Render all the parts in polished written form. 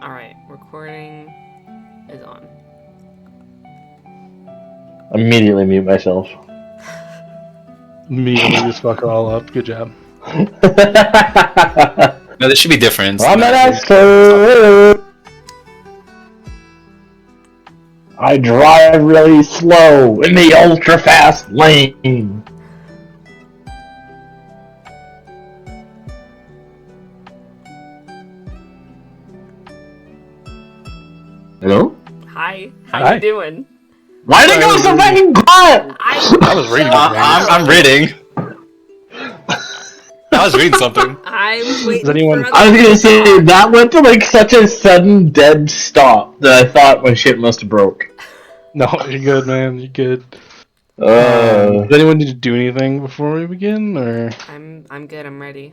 Alright, recording is on. Immediately mute myself. Immediately just fuck her all up. Good job. No, there should be difference. I'm an expert. I drive really slow in the ultra fast lane. Hello? Hi, how Hi. you doing? Why did it go so fucking quiet? I was reading. I'm reading. I was reading something. I was waiting Is anyone- for I was other gonna people say, to talk. that went to like such a sudden dead stop that I thought my shit must have broke. No, you're good, man. You're good. Uh, Does anyone need to do anything before we begin, or? I'm good, I'm ready.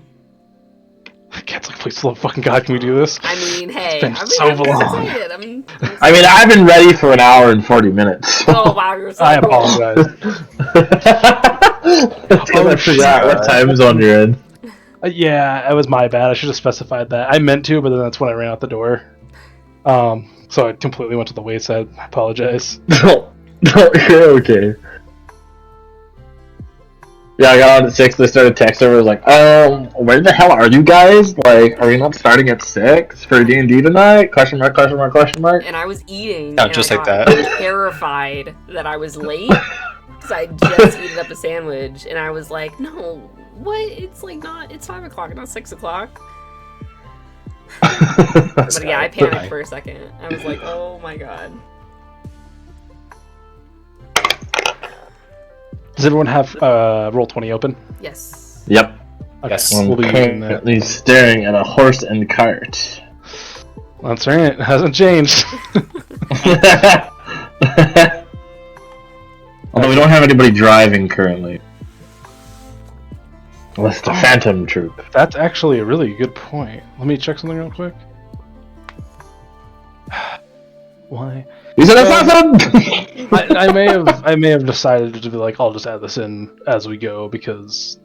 Cat's like, please, little fucking god, can we do this? I mean, hey, been I'm so long. excited. I mean, I've been ready for an hour and 40 minutes. Oh wow, you're so I cool. apologize. I forgot what time zone you're in. Yeah, it was my bad. I should have specified that. I meant to, but then that's when I ran out the door. So I completely went to the wayside. I apologize. No, you're okay. Yeah, I got on at 6, they started texting, I was like, where the hell are you guys? Like, are we not starting at 6 for D&D tonight? Question mark, question mark, question mark? And I was eating. Yeah, and just I like got that. terrified that I was late because I just eaten up a sandwich, and I was like, no, what? It's like not. It's 5 o'clock, not 6 o'clock. But yeah, I panicked for a second. I was like, oh my god. Does everyone have Roll20 open? Yes. Yep. Okay, Yes. we'll be using that. Currently staring at a horse and cart. That's right. It hasn't changed. Although we don't have anybody driving currently. Unless the Phantom Troop. That's actually a really good point. Let me check something real quick. Why? He's an assassin! I may have decided to be like, I'll just add this in as we go because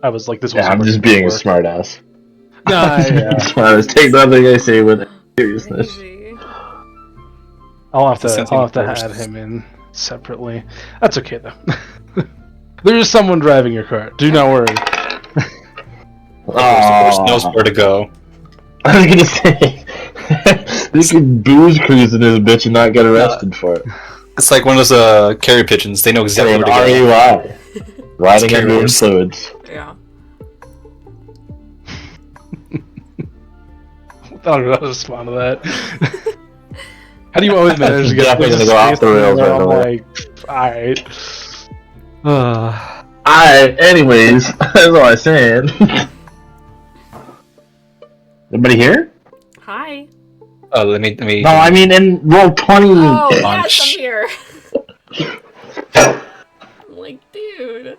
I was like, this was. Yeah, I'm just being a smartass. Nah, yeah. Smartass. Take nothing I say with seriousness. Crazy. I'll have Something to first. add him in separately. That's okay though. There is someone driving your car. Do not worry. The horse knows where to go. I was gonna say, you can booze cruise in this bitch and not get arrested for it. It's like one of those carrier pigeons. They know exactly An where to go. RUI. Riding It's under carriers. influence. Yeah. I don't know how to respond to that. How do you always manage to get Definitely things gonna go off the rails I'm right away. like, alright. Alright, anyways, that's all I'm saying. Anybody here? Hi. Oh, let me. No, I mean in roll 20. Oh yes, Lunch. I'm here. I'm like, dude.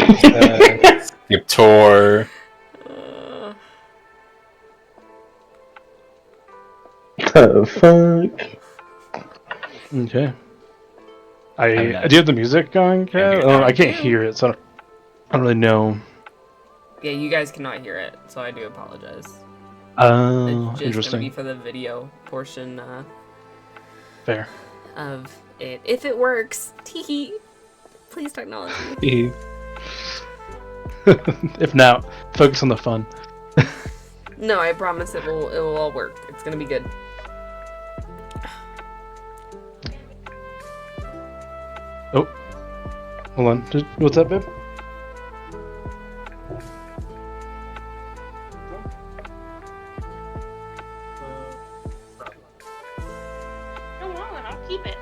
Skip tour. The fuck? Okay. I'm not- Do you have the music going, Kat? Oh, I can't hear it, so I don't really know. Yeah, you guys cannot hear it, so I do apologize. Oh, It's just gonna be interesting. for the video portion Fair. of it. If it works, teehee. Please technology. If not, focus on the fun. No, I promise it will all work. It's gonna be good. Oh, hold on. What's that, babe? Come on, I'll keep it.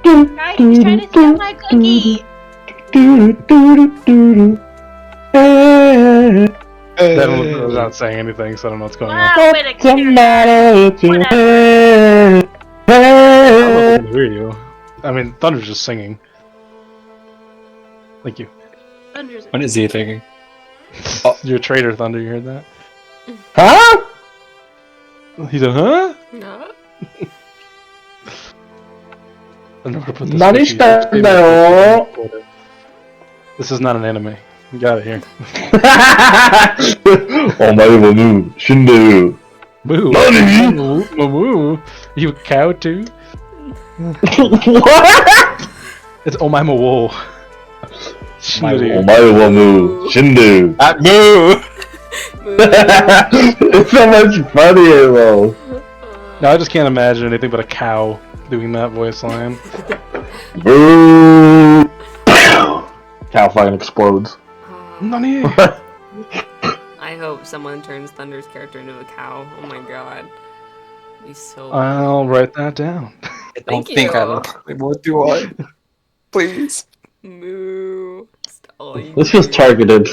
Guys, he's trying to steal my cookie. That was not saying anything, so I don't know what's going on. Wow, way to clear Whatever. I don't know if I can hear you. I mean, Thunder's just singing. Thank you. Thunder's What is he thinking? You're a traitor, Thunder. You heard that? Huh? He said, huh? No. I don't know where to put this. Not cookie. no. This is not an anime. Get out of here. Omae wa mu shinderu. Moo. Nani? Moo. You a cow too? What? It's Omaima Wo. Omae wa mu shinderu. Moo! It's so much funnier though. No, I just can't imagine anything but a cow doing that voice line. Boo! Cow fucking explodes. Nani? I hope someone turns Thunder's character into a cow. Oh my god. Be so I'll write that down. I don't Thank think you. I look anymore, do I? Please. Moo. Oh, you This was do. targeted.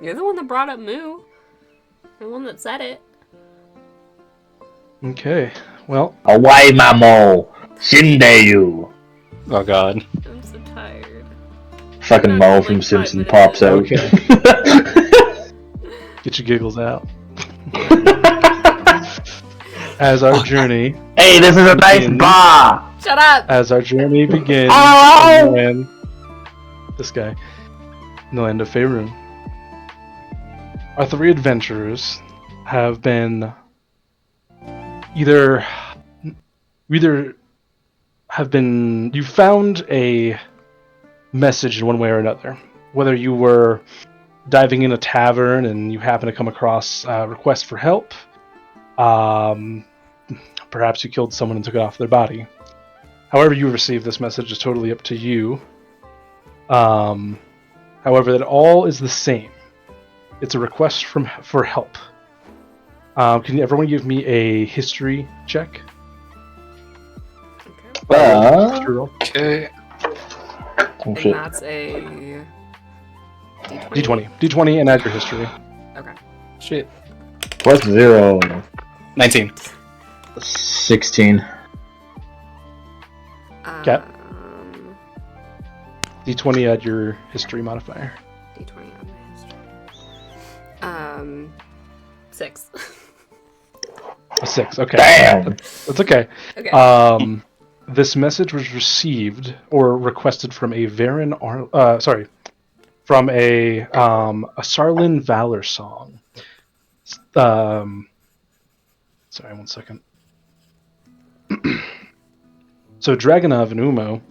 You're the one that brought up Moo. You're the one that said it. Okay, well, Hawaii mamo shinderu. Oh god. I'm so tired. Fucking Mo from Simpson pops out. Okay. Get your giggles out. As our journey, Hey, this is a nice bar. Shut up! as our journey begins Ow! in the land, this guy, in the land of Faerun, our three adventurers have been you found a message in one way or another. Whether you were diving in a tavern and you happen to come across a request for help, perhaps you killed someone and took it off their body. However you receive this message is totally up to you. However, that all is the same. It's a request for help. Can everyone give me a history check? Okay. History roll. Okay. Oh, And shit. that's a D20. D20. D20 and add your history. Okay. Shit. Plus 0. 19. 16. Cat? Um, D20 add your history modifier. D20 on my history. 6. A 6. Okay. Damn! That's okay. Okay. This message was received or requested from a from a Sarlin Valor song. Sorry, one second. So Dragonov and Umo,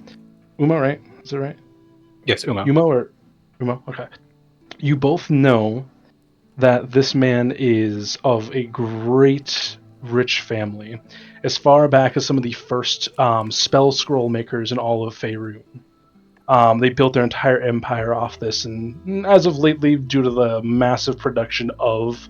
right? Is it right? Yes, Uma. Umo? Okay. You both know that this man is of a great, rich family, as far back as some of the first spell scroll makers in all of Faerun. They built their entire empire off this, and as of lately, due to the massive production of,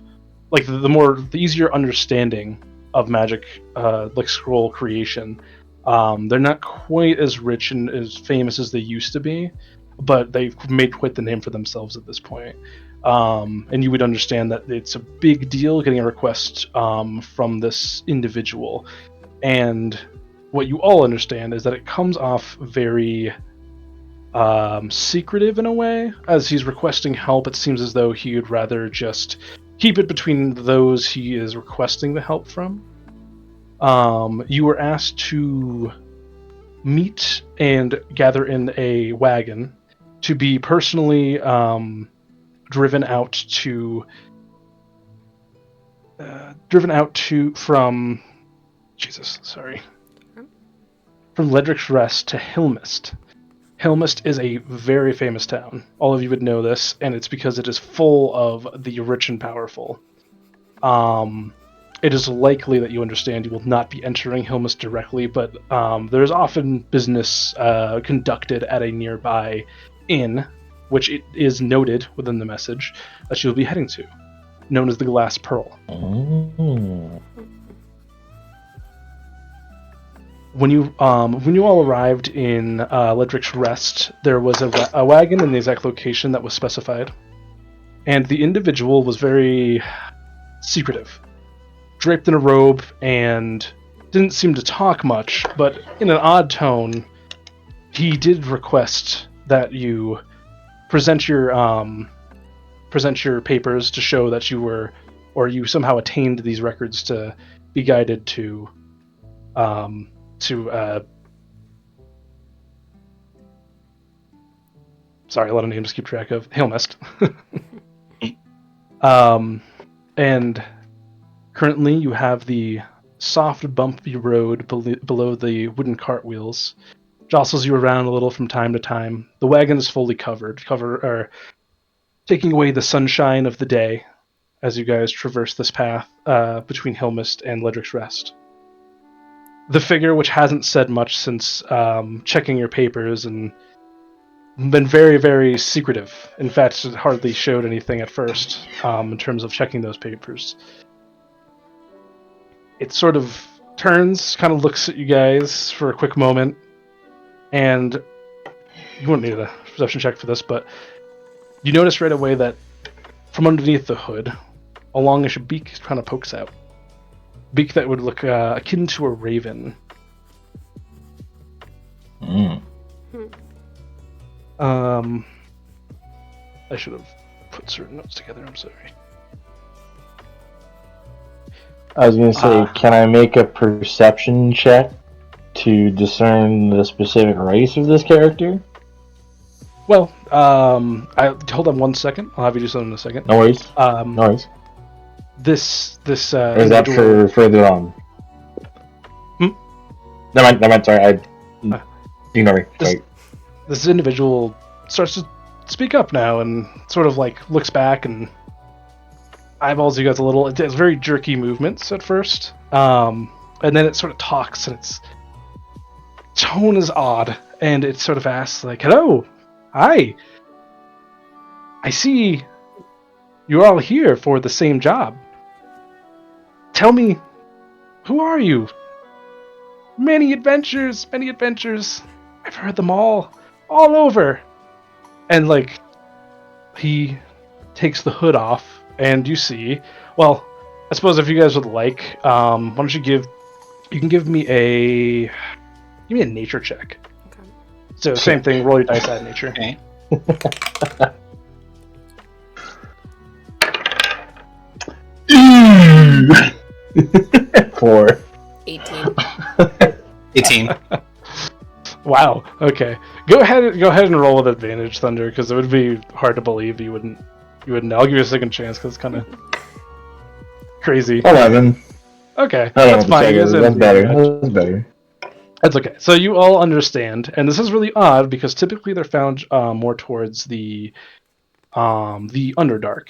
like, the easier understanding of magic, like scroll creation, they're not quite as rich and as famous as they used to be, but they've made quite the name for themselves at this point. And you would understand that it's a big deal getting a request from this individual. And what you all understand is that it comes off very secretive in a way. As he's requesting help, it seems as though he would rather just keep it between those he is requesting the help from. You were asked to meet and gather in a wagon to be personally driven out to from Ledric's Rest to Helmest. Helmest is a very famous town. All of you would know this, and it's because it is full of the rich and powerful. It is likely that you understand you will not be entering Helmest directly, but there is often business conducted at a nearby inn, which it is noted within the message that you'll be heading to, known as the Glass Pearl. Oh. When you all arrived in Ledric's Rest, there was a wagon in the exact location that was specified, and the individual was very secretive, draped in a robe, and didn't seem to talk much, but in an odd tone, he did request that you present your papers to show that you somehow attained these records to be guided to Sorry, a lot of names to keep track of. Helmest. And currently you have the soft, bumpy road below the wooden cartwheels. Jostles you around a little from time to time. The wagon is fully taking away the sunshine of the day as you guys traverse this path between Helmest and Ledric's Rest. The figure, which hasn't said much since checking your papers and been very, very secretive. In fact, it hardly showed anything at first in terms of checking those papers. It sort of turns, kind of looks at you guys for a quick moment, and you wouldn't need a perception check for this, but you notice right away that from underneath the hood, a longish beak kind of pokes out. Beak that would look akin to a raven. I should have put certain notes together, I'm sorry. I was gonna say, can I make a perception check to discern the specific race of this character? Well, hold on 1 second. I'll have you do something in a second. No worries. No worries. This Or is that for further on? Never mind, sorry. Ignore me. Sorry. This individual starts to speak up now and sort of like looks back and eyeballs you guys a little. It has very jerky movements at first, and then it sort of talks, and its tone is odd, and it sort of asks like, "Hello, hi. I see you're all here for the same job. Tell me, who are you? Many adventures, many adventures. I've heard them all over." And like, he takes the hood off, and you see, well, I suppose if you guys would like, why don't you can give me a nature check. Okay. So same thing, roll your dice, add nature. Okay. 4. 18. 18. Wow. Okay. Go ahead and roll with advantage, Thunder, because it would be hard to believe you wouldn't know. I'll give you a second chance because it's kind of crazy. 11. Okay, I don't that's know what to fine. say, that's better. That's better. That's okay. So you all understand, and this is really odd because typically they're found more towards the Underdark.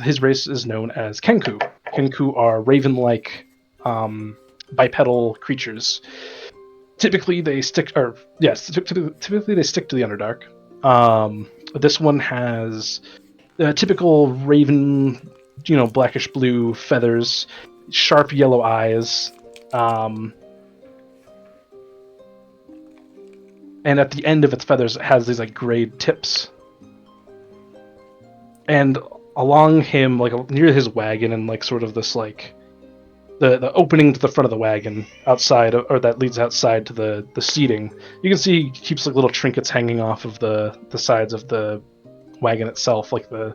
His race is known as Kenku. Kenku are raven-like bipedal creatures. Typically they stick to the Underdark. This one has typical raven, blackish blue feathers, sharp yellow eyes, and at the end of its feathers it has these like grayed tips. And along him, like near his wagon, and like sort of this like the opening to the front of the wagon outside, or that leads outside to the seating, you can see he keeps like little trinkets hanging off of the sides of the wagon itself, like the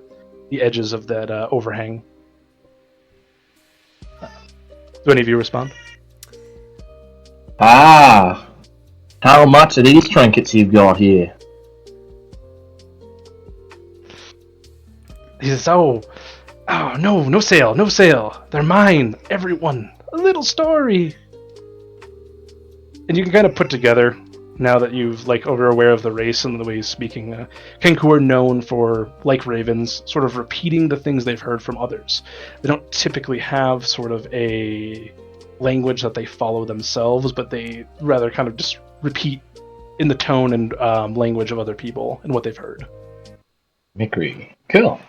edges of that overhang. Do any of you respond? How much are these trinkets you've got here? He says, oh, no sale. They're mine, everyone. A little story. And you can kind of put together, now that you've are aware of the race and the way he's speaking. Kenku are known for, like ravens, sort of repeating the things they've heard from others. They don't typically have sort of a language that they follow themselves, but they rather kind of just repeat in the tone and language of other people and what they've heard. Mickery. Cool.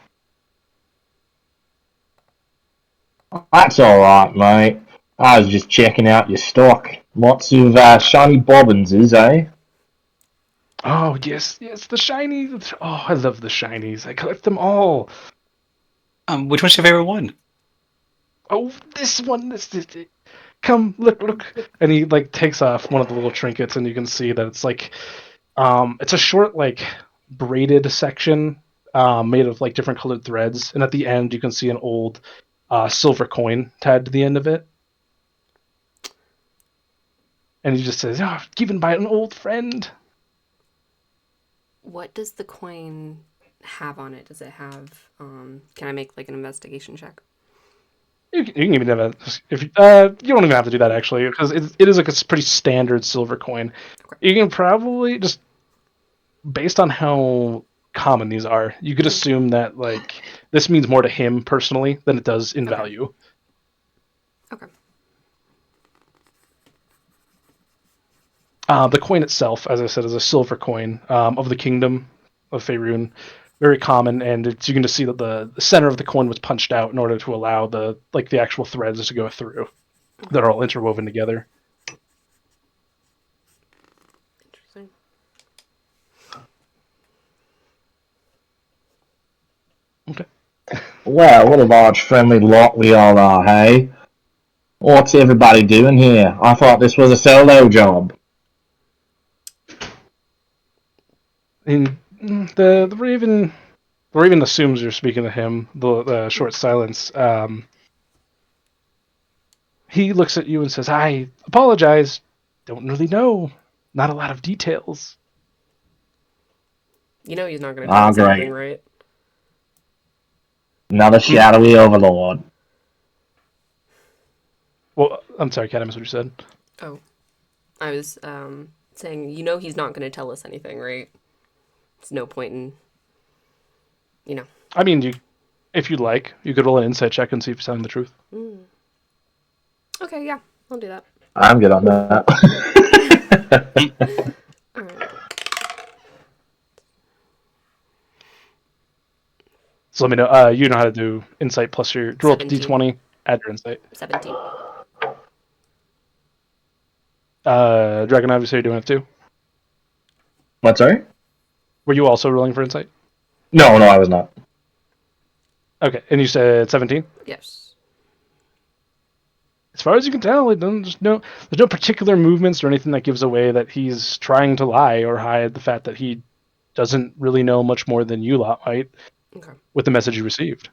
That's alright, mate. I was just checking out your stock. Lots of shiny bobbinses, eh? Oh, yes, the shiny. Oh, I love the shinies. I collect them all. Which one's your favorite one? Oh, this one. This. Come, look. And he takes off one of the little trinkets, and you can see that it's it's a short braided section made of different colored threads, and at the end you can see an old silver coin tied to the end of it. And he just says, given by an old friend. What does the coin have on it? Does it have? Can I make like an investigation check? You can even have a if you don't even have to do that actually because it is like a pretty standard silver coin. Okay. You can probably just based on how common these are, you could assume that like this means more to him personally than it does in Okay. value. Okay. The coin itself, as I said, is a silver coin of the kingdom of Faerun. Very common, and you can just see that the center of the coin was punched out in order to allow the actual threads to go through. That are all interwoven together. Interesting. Okay. Well, what a large friendly lot we all are, hey? What's everybody doing here? I thought this was a solo job. And the Raven assumes you're speaking to him. The short silence. He looks at you and says, "I apologize. Don't really know. Not a lot of details." You know he's not going to tell us great. anything, right? Another shadowy overlord. Well, I'm sorry, Kat, I missed what you said. Oh, I was saying, you know he's not going to tell us anything, right? It's no point in, you know. I mean, if you'd like, you could roll an insight check and see if you're telling the truth. Okay, yeah, I'll do that. I'm good on that. All right. So let me know. You know how to do insight plus your roll 17. d20, add your insight. 17. Dragon, obviously you're doing it too. What, sorry? Were you also rolling for insight? No, I was not. Okay, and you said 17? Yes. As far as you can tell, there's no particular movements or anything that gives away that he's trying to lie or hide the fact that he doesn't really know much more than you lot might Okay. with the message you received.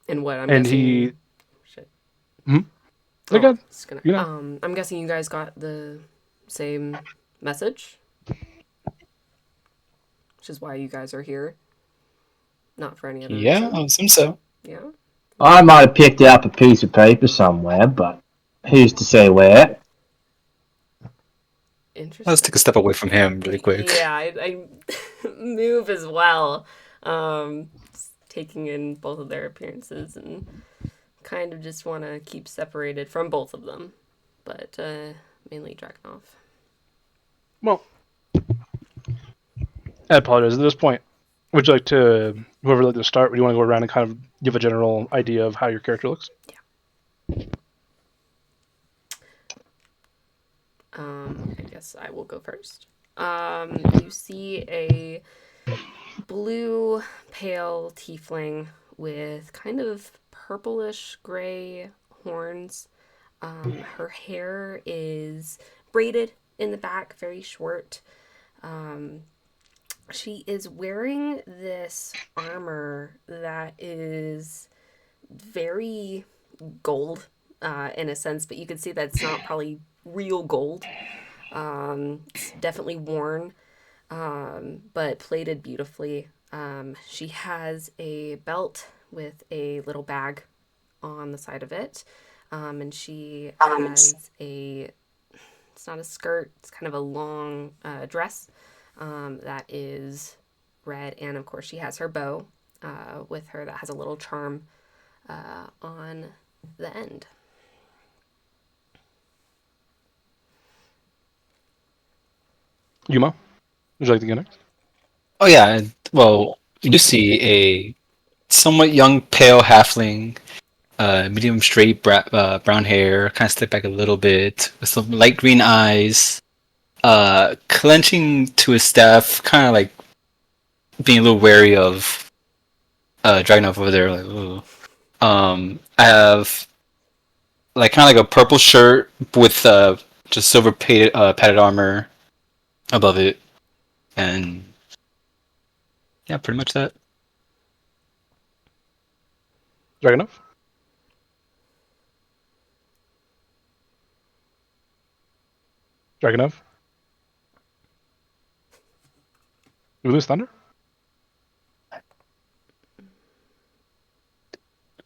And what I'm And guessing. he. Shit. Oh, good. Just gonna, You know. I'm guessing you guys got the same message, which is why you guys are here. Not for any other Yeah, reason. I assume so. Yeah. I might have picked up a piece of paper somewhere, but who's to say where? Interesting. Let's take a step away from him really quick. Yeah, I move as well. Taking in both of their appearances and kind of just want to keep separated from both of them, but mainly Dragunov. Well, I apologize. At this point, would you like to, whoever would like to start, would you want to go around and kind of give a general idea of how your character looks? Yeah. I guess I will go first. You see a blue, pale tiefling with kind of purplish gray horns. Her hair is braided in the back, very short. She is wearing this armor that is very gold in a sense, but you can see that it's not probably real gold. It's definitely worn, but plated beautifully. She has a belt with a little bag on the side of it, and she has it's not a skirt, it's kind of a long dress that is red, and of course she has her bow with her that has a little charm on the end. Yuma, would you like to go next? Oh yeah, well, you do see a somewhat young, pale halfling, medium straight brown hair, kind of slicked back a little bit, with some light green eyes, clenching to his staff, kind of like being a little wary of Dragunov over there. Like, ooh. I have like kind of like a purple shirt with just silver padded armor above it, and yeah, pretty much that. Dragunov? Dragonov? Did we lose Thunder?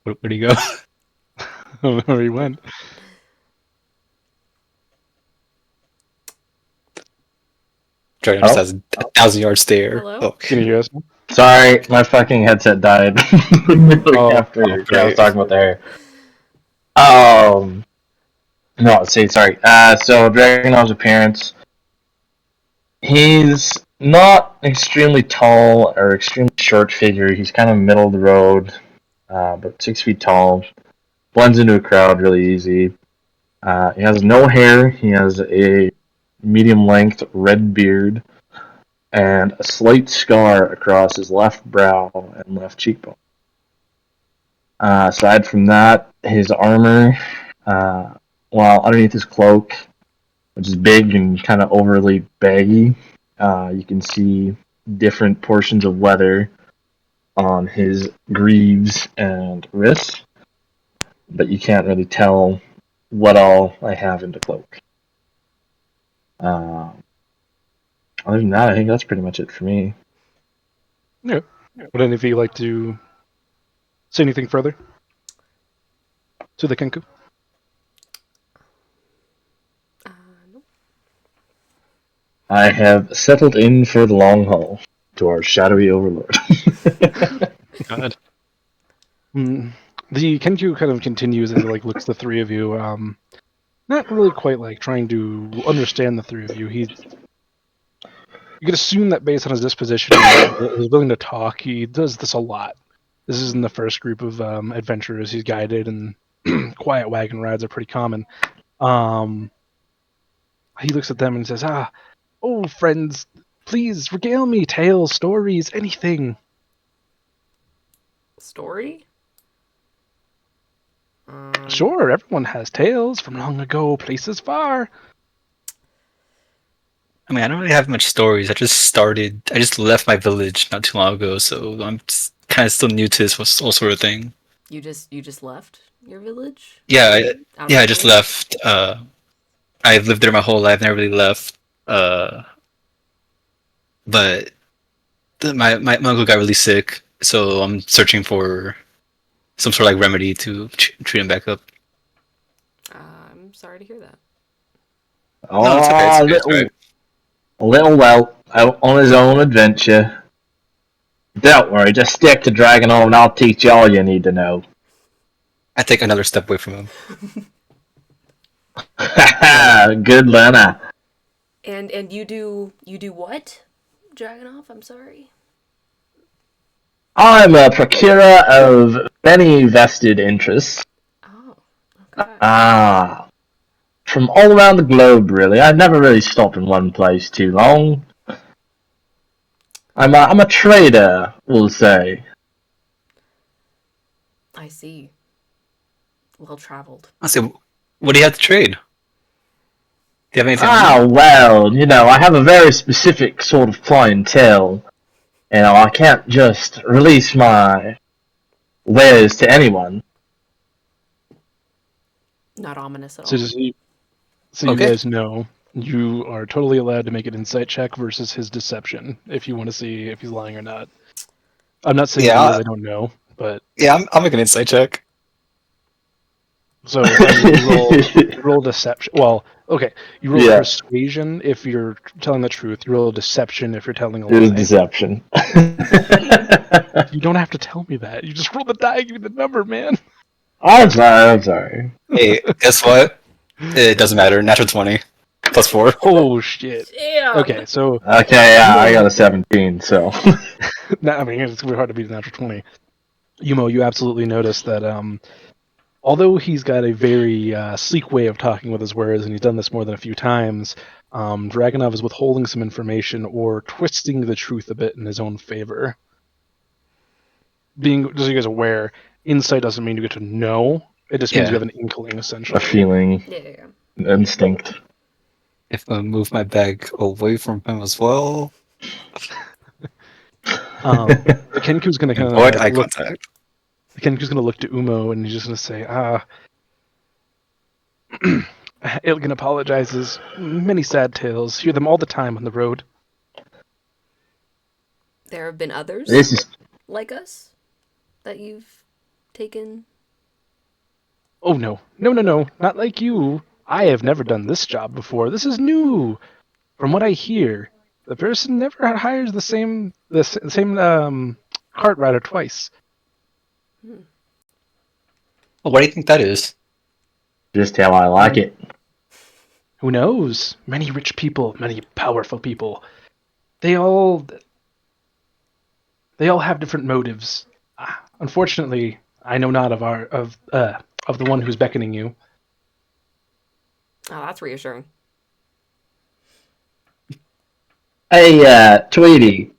Where'd he go? I don't know where he went. Dragon Oh. just has a 1,000-yard stare. Hello? Oh, Can you hear us? Sorry, my fucking headset died after I was great. talking about the hair. No, sorry. So Dragonov's appearance. He's not extremely tall or extremely short figure. He's kind of middle of the road, about 6 feet tall. Blends into a crowd really easy. He has no hair. He has a medium-length red beard and a slight scar across his left brow and left cheekbone. Aside from that, his armor, while underneath his cloak, which is big and kind of overly baggy, you can see different portions of leather on his greaves and wrists, but you can't really tell what all I have in the cloak. Other than that, I think that's pretty much it for me. Yeah. Would any of you like to say anything further to the Kenku? Nope. I have settled in for the long haul to our shadowy overlord. God. The Kenku kind of continues and like looks at the three of you. Not really quite like trying to understand the three of you. You could assume that based on his disposition, he's willing to talk. He does this a lot. This isn't the first group of adventurers he's guided, and quiet wagon rides are pretty common. He looks at them and says, oh, friends, please regale me, tales, stories, anything. Story? Sure, everyone has tales from long ago, places far. I mean, I don't really have much stories. I just left my village not too long ago, so I'm kind of still new to this whole sort of thing. You just left your village? Yeah, Out I of just town? left. I've lived there my whole life, never really left. But my uncle got really sick, so I'm searching for some sort of like remedy to treat him back up. I'm sorry to hear that. No, it's okay. It's okay. It's all right. Little Welt out on his own adventure. Don't worry, just stick to Dragonov and I'll teach you all you need to know. I take another step away from him. Good learner. And you do what? Dragonov, I'm sorry. I'm a procurer of many vested interests. Oh, okay. From all around the globe, really. I've never really stopped in one place too long. I'm a trader, we'll say. I see. Well traveled. I say, what do you have to trade? Do you have anything? Well, I have a very specific sort of clientele. I can't just release my wares to anyone. Not ominous at all. So you guys know, you are totally allowed to make an insight check versus his deception if you want to see if he's lying or not. I'm not saying you really don't know, but Yeah, I'll make an insight check. so you roll deception. Well, okay, you roll persuasion if you're telling the truth. You roll deception if you're telling a lie. It was deception. You don't have to tell me that. You just roll the die, give me the number, man. I'm sorry. Hey, guess what? It doesn't matter. Natural 20 plus 4. Oh shit. Damn. Okay, so Okay, yeah, I got a 17, so. I mean, it's gonna be hard to beat a natural 20. Yumo, you absolutely notice that although he's got a very sleek way of talking with his words, and he's done this more than a few times, Dragonov is withholding some information or twisting the truth a bit in his own favor. Just so you guys are aware, insight doesn't mean you get to know. It just means you have an inkling, essentially. A feeling. Yeah. Instinct. If I move my bag away from him as well. Kenku's going to kind Avoid eye of contact. Kenku's going to look to Umo, and he's just going to say, Elgan apologizes. Many sad tales. Hear them all the time on the road. There have been others This is like us that you've taken. Oh no. No. Not like you. I have never done this job before. This is new. From what I hear, the person never hires the same cart rider twice. Well, what do you think that is? just how I like it. Who knows? Many rich people, many powerful people. They all have different motives. Unfortunately, I know not of the one who's beckoning you. Oh, that's reassuring. Hey, Tweety,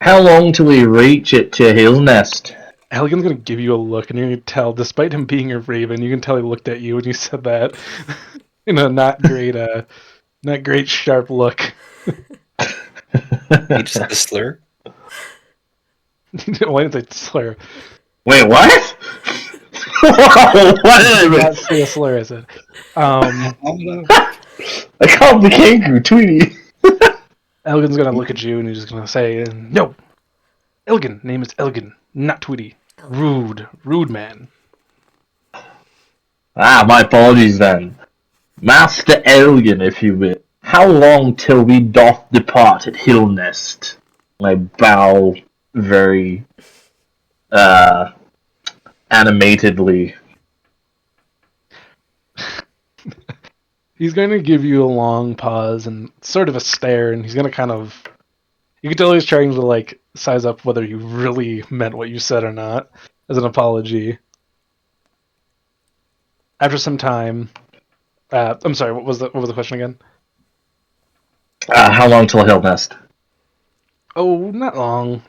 how long till we reach it to Helmest? Elgan's gonna give you a look, and you can tell, despite him being a raven, you can tell he looked at you when you said that. Not great sharp look. You just a slur? Why didn't I slur? Wait, what? I did What? not say a slur, I said. I called the Kenku, Tweety. Elgan's gonna look at you, and he's just gonna say, "No, Elgan. Name is Elgan, not Tweety. Rude man." My apologies then. Master Elgan, if you will. How long till we doth depart at Hillnest? I bow very, animatedly. He's going to give you a long pause and sort of a stare, and he's going to kind of... You can tell he's trying to, like, size up whether you really meant what you said or not, as an apology. After some time... I'm sorry, what was the question again? How long till Hillnest? Oh, not long.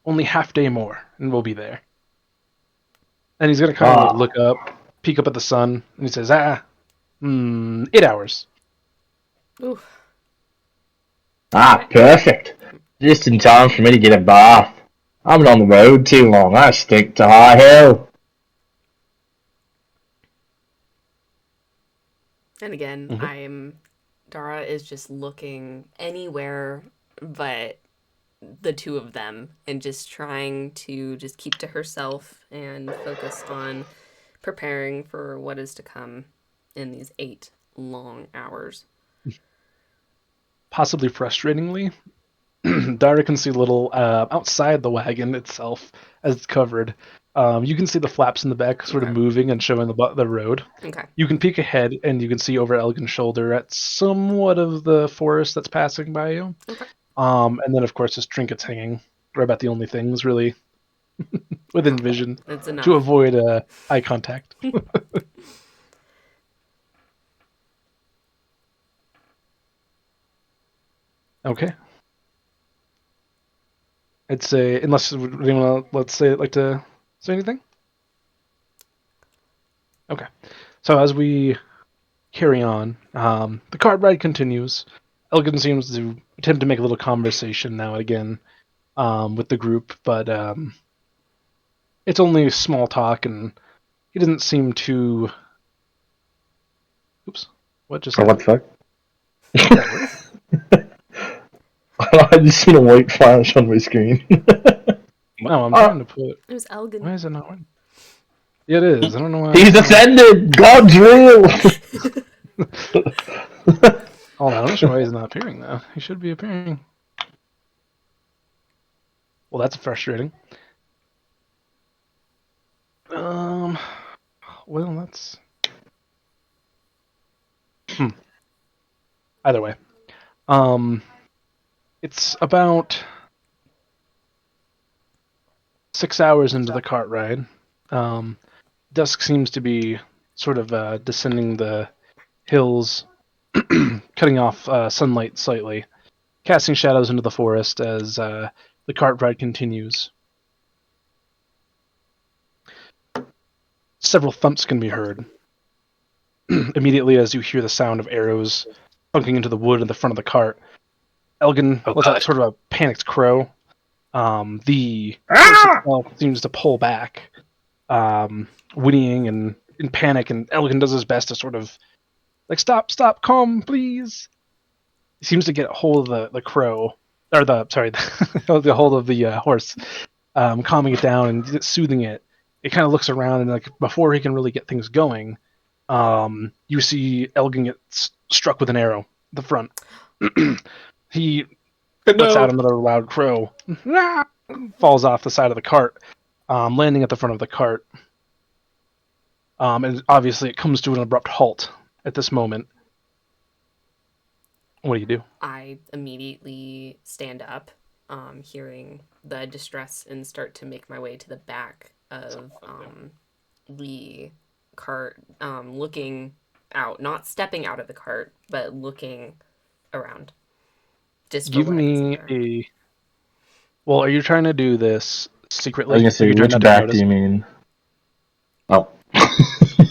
Only half day more, and we'll be there. And he's going to kind of like, look up, peek up at the sun, and he says, 8 hours. Ooh. Perfect. Just in time for me to get a bath. I've been on the road too long. I stink to high hell. And again, Dara is just looking anywhere but the two of them and just trying to just keep to herself and focus on preparing for what is to come in these 8 long hours. Possibly frustratingly, Dara can see a little outside the wagon itself as it's covered. You can see the flaps in the back sort of moving and showing the road. Okay. You can peek ahead and you can see over Elgin's shoulder at somewhat of the forest that's passing by you. Okay. And then, of course, his trinkets hanging. They're about the only things really within vision That's enough. to avoid eye contact. Okay. I'd say, unless anyone else, like to say anything? Okay. So as we carry on, the cart ride continues. Elgin seems to attempt to make a little conversation now and again with the group, but it's only small talk, and he doesn't seem to... Oops. What just What happened? the fuck? I just seen a white flash on my screen. No, I'm trying to put... It was Elgan. Why is it not working? Yeah, it is. I don't know why. He's ascended! God's real! Oh, I'm not sure why he's not appearing, though. He should be appearing. Well, that's frustrating. Well, that's... Either way. It's about 6 hours into the cart ride. Dusk seems to be sort of descending the hills, cutting off sunlight slightly, casting shadows into the forest as the cart ride continues. Several thumps can be heard. Immediately as you hear the sound of arrows plunking into the wood in the front of the cart, Elgin lets out sort of a panicked crow. The horse itself seems to pull back, whinnying and in panic, and Elgan does his best to sort of like stop, calm, please. He seems to get a hold of the crow, or the hold of the horse, calming it down and soothing it. It kind of looks around, and like before he can really get things going, you see Elgin get struck with an arrow at the front. He lets out another loud crow, falls off the side of the cart, landing at the front of the cart. And obviously it comes to an abrupt halt at this moment. What do you do? I immediately stand up, hearing the distress, and start to make my way to the back of the cart, looking out, not stepping out of the cart, but looking around. Just Give me a. Well, are you trying to do this secretly? I was gonna say, which back do you mean? Oh.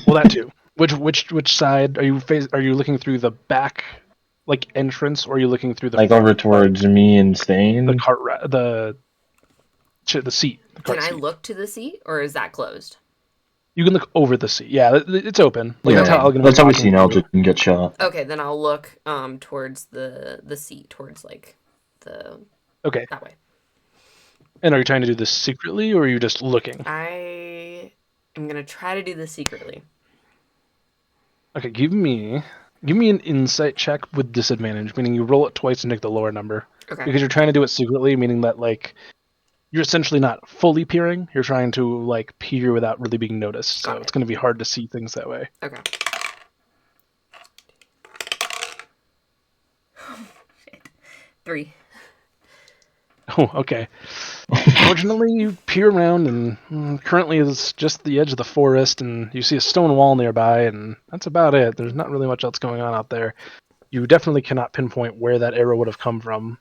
Well, that too. Which side are you Are you looking through the back, like entrance, or are you looking through the like front, over towards me and Stain? the cart, the seat? The cart Can I seat. look to the seat, or is that closed? You can look over the seat. Yeah, it's open. Like Yeah, that's how we seen Elgin get shot. Okay, then I'll look towards the seat, towards like the Okay. that way. And are you trying to do this secretly, or are you just looking? I am gonna try to do this secretly. Okay, give me an insight check with disadvantage, meaning you roll it twice and take the lower number. Okay. Because you're trying to do it secretly, meaning that like you're essentially not fully peering. You're trying to like peer without really being noticed. So it's going to be hard to see things that way. Okay. 3. Oh, okay. Fortunately, you peer around, and currently it's just the edge of the forest, and you see a stone wall nearby, and that's about it. There's not really much else going on out there. You definitely cannot pinpoint where that arrow would have come from.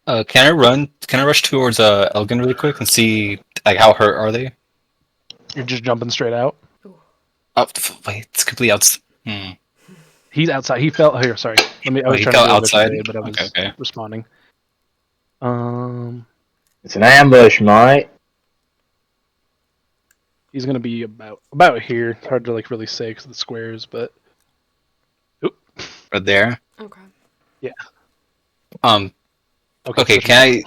Can I rush towards Elgin really quick and see like how hurt are they? You're just jumping straight out? Oh, wait, it's completely out. He's outside. He fell here. Sorry. I was he trying fell to do outside. Aid, but I was responding. It's an ambush, mate. He's gonna be about here. It's hard to like really say because of the squares, but Right there. Okay. Yeah. Okay. Can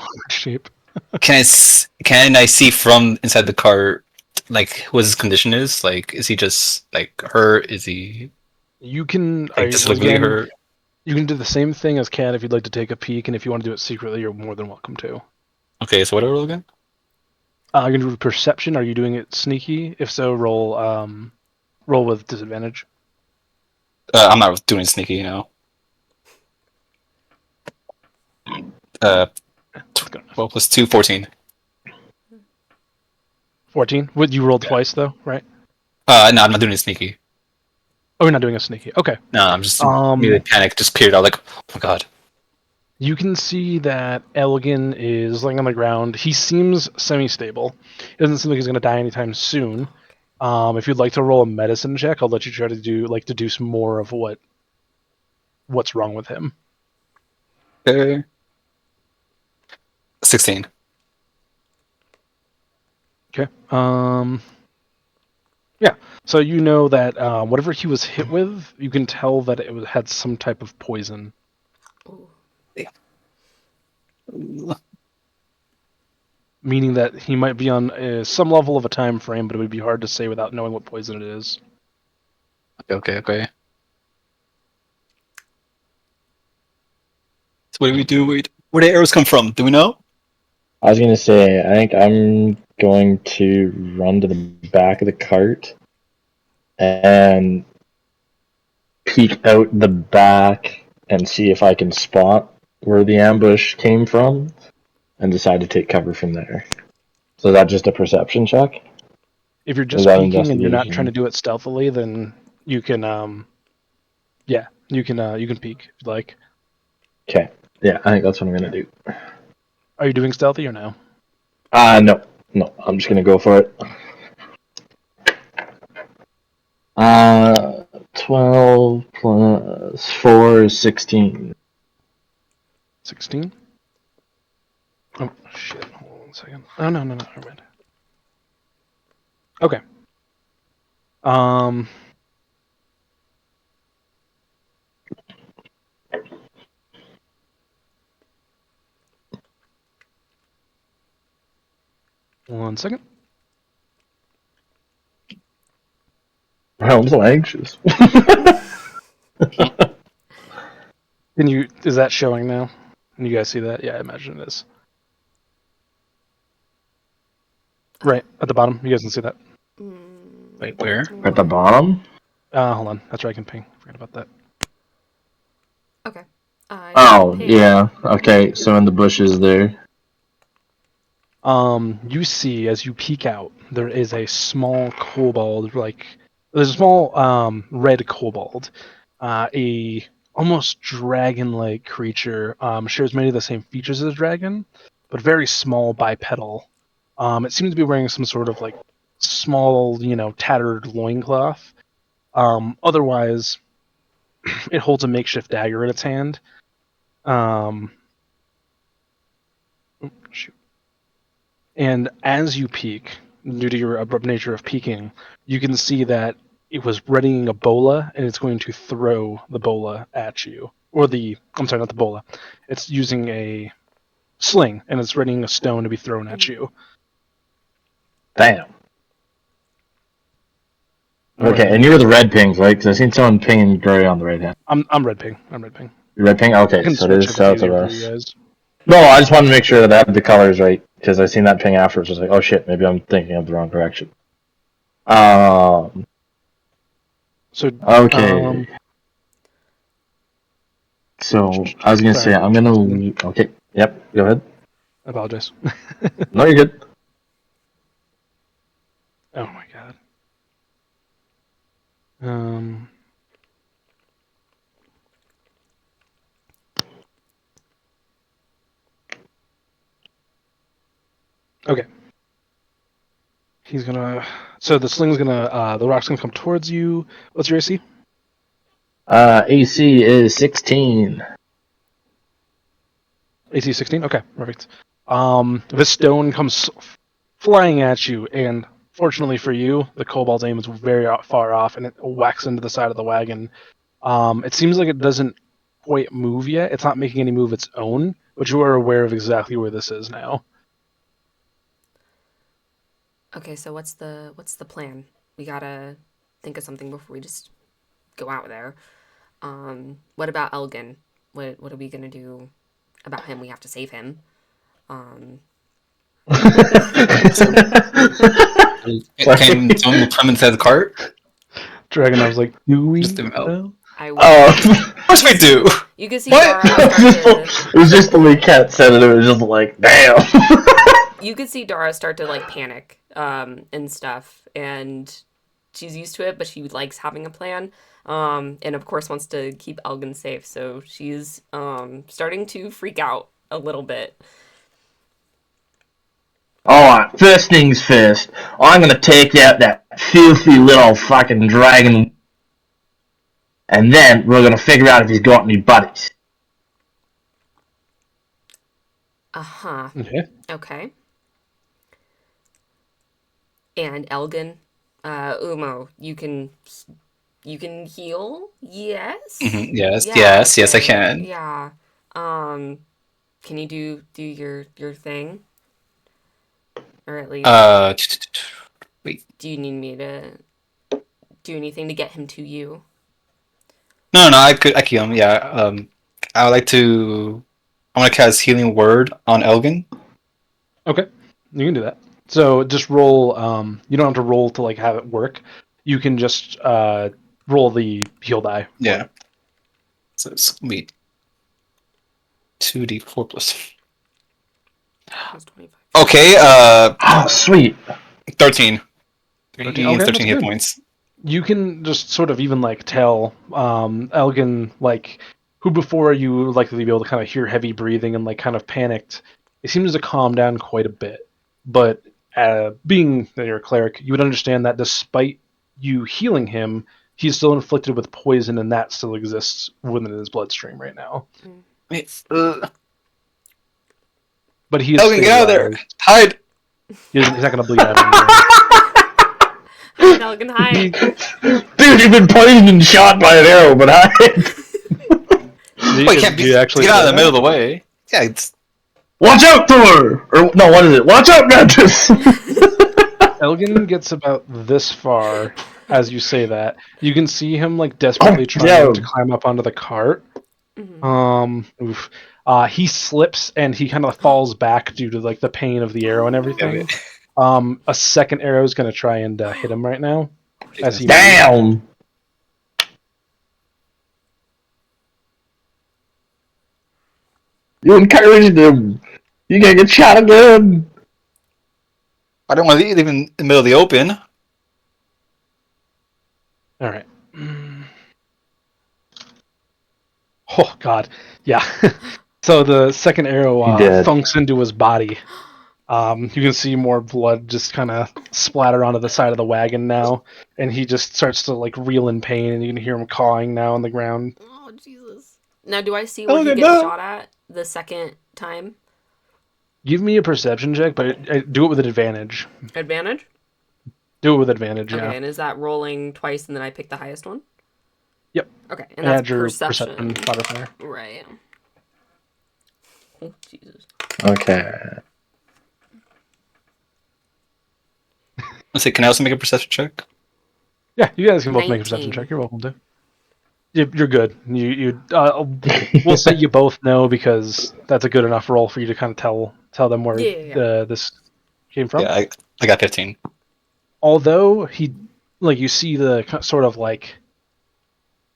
I see from inside the car, like what his condition is? Like, is he just like hurt? Is he? You can like disably hurt. You can do the same thing as Cat if you'd like to take a peek, and if you want to do it secretly, you're more than welcome to. Okay, so what are we looking? I'm gonna do perception. Are you doing it sneaky? If so, roll with disadvantage. I'm not doing sneaky, you know. 12 plus 2, 14. 14? Would you roll twice though, right? No, I'm not doing it sneaky. Oh, you're not doing a sneaky. Okay. No, I'm just immediately panic, just peered out like, oh my god. You can see that Elgin is laying on the ground. He seems semi-stable. It doesn't seem like he's going to die anytime soon. If you'd like to roll a medicine check, I'll let you try to deduce more of what's wrong with him. Okay. 16. Okay. Yeah. So you know that whatever he was hit with, you can tell that it had some type of poison. Meaning that he might be on some level of a time frame, but it would be hard to say without knowing what poison it is. Okay. So what do we do? Where did arrows come from? Do we know? I was gonna say, I think I'm going to run to the back of the cart and peek out the back and see if I can spot where the ambush came from and decide to take cover from there. So is that just a perception check? If you're just peeking and you're not trying to do it stealthily, then you can you can peek if you'd like. Okay. Yeah, I think that's what I'm gonna do. Are you doing stealthy or no? No, I'm just gonna go for it. 12 plus 4 is 16. 16? Oh, shit. Hold on 1 second. Oh, no, never mind. Okay. Um. One second. I'm so anxious. Can you? Is that showing now? Can you guys see that? Yeah, I imagine it is. Right at the bottom, you guys can see that. Wait, where? At the bottom? Hold on, that's right. I can ping. Forget about that. Okay. I Oh, ping. yeah. Okay, so in the bushes there. You see as you peek out, there is a small kobold. There's a small red kobold, a almost dragon-like creature. Shares many of the same features as a dragon, but very small bipedal. It seems to be wearing some sort of like small, tattered loincloth. Otherwise, it holds a makeshift dagger in its hand. Shoot. And as you peek, due to your abrupt nature of peeking, you can see that it was readying a bola, and it's going to throw the bola at you. I'm sorry, not the bola. It's using a sling, and it's readying a stone to be thrown at you. Damn. Right. Okay, and you were the red pings, right? Because I seen someone pinging gray on the right hand. I'm red ping. You red ping? I Okay, can so it switch is if it's south of easier for you us. guys. No, I just wanted to make sure that I had the colors right, because I seen that ping afterwards. I was like, oh shit, maybe I'm thinking of the wrong direction. So Okay. So, I was gonna sorry, say, I'm gonna... Okay, yep, go ahead. I apologize. No, you're good. Oh my god. Okay. He's gonna. So the sling's gonna. The rock's gonna come towards you. What's your AC? AC is 16. AC 16. Okay, perfect. This stone comes flying at you, and fortunately for you, the kobold's aim is very far off, and it whacks into the side of the wagon. It seems like it doesn't quite move yet. It's not making any move its own, but you are aware of exactly where this is now. Okay, so what's the plan? We gotta think of something before we just go out there. What about Elgan? What are we gonna do about him? We have to save him. Can someone put him inside the cart? Dragon, I was like, do we? Just him out. know? I will. Oh, Of course we do. You can see What? Dara start to. it was just the way Kat said it. It was just like, damn. You could see Dara start to like panic, and stuff, and she's used to it, but she likes having a plan. And of course wants to keep Elgin safe, so she's starting to freak out a little bit. Alright, first things first. I'm gonna take out that filthy little fucking dragon. And then we're gonna figure out if he's got any buddies. Uh-huh. Okay. Okay. And Elgin, Umo, you can heal? Yes? Yes, Yeah, yes, I okay. can. Yeah. Can you do your thing? Or at least Wait. do you need me to do anything to get him to you? No, I could heal him. Yeah. I would like to. I want to cast Healing Word on Elgin. Okay, you can do that. So just roll. You don't have to roll to like have it work. You can just roll the heal die. Yeah. So it's gonna be 2d4 plus. Plus 25. Okay. Oh, sweet. 13. He 13. gains Okay, 13 that's hit good. points. You can just sort of even like tell Elgin, like, who before you would likely be able to kind of hear heavy breathing and like kind of panicked. It seems to calm down quite a bit. But being that you're a cleric, you would understand that despite you healing him, he's still inflicted with poison, and that still exists within his bloodstream right now. Wait, But he is Elgin, get out of there! stabilized. Hide! He's not going to bleed out anymore. Elgan, hi. Dude, you've been poisoned and shot by an arrow, but I. Wait, can't Do be, you actually get out say of the middle of that? the way. Yeah, it's Watch out, Thor! Or no, what is it? Watch out, Mantis! Elgin gets about this far as you say that. You can see him like Oh, desperately trying to damn. climb up onto the cart. Mhm. Oof. He slips and he kind of falls back due to like the pain of the arrow and everything. A second arrow is going to try and hit him right now as he moves. Damn! You encouraged him! You gotta get shot again! I don't want to leave him in the middle of the open. All right. Oh God, yeah. So the second arrow He did. thunks into his body. You can see more blood just kind of splatter onto the side of the wagon now, and he just starts to like reel in pain, and you can hear him cawing now on the ground. Oh, Jesus. Now, do I see where he Elgan, gets no. shot at the second time? Give me a perception check, but do it with an advantage. Advantage? Do it with advantage, Okay, yeah. and is that rolling twice and then I pick the highest one? Yep. Okay, and that's Add your perception. modifier. Right. Oh, Jesus. Okay. Let's see, can I also make a perception check? Yeah, you guys can both make a perception 19. check. You're welcome to. You're good. We'll say you both know because that's a good enough roll for you to kind of tell them where Yeah. this came from. Yeah, I got 15. Although you see the sort of like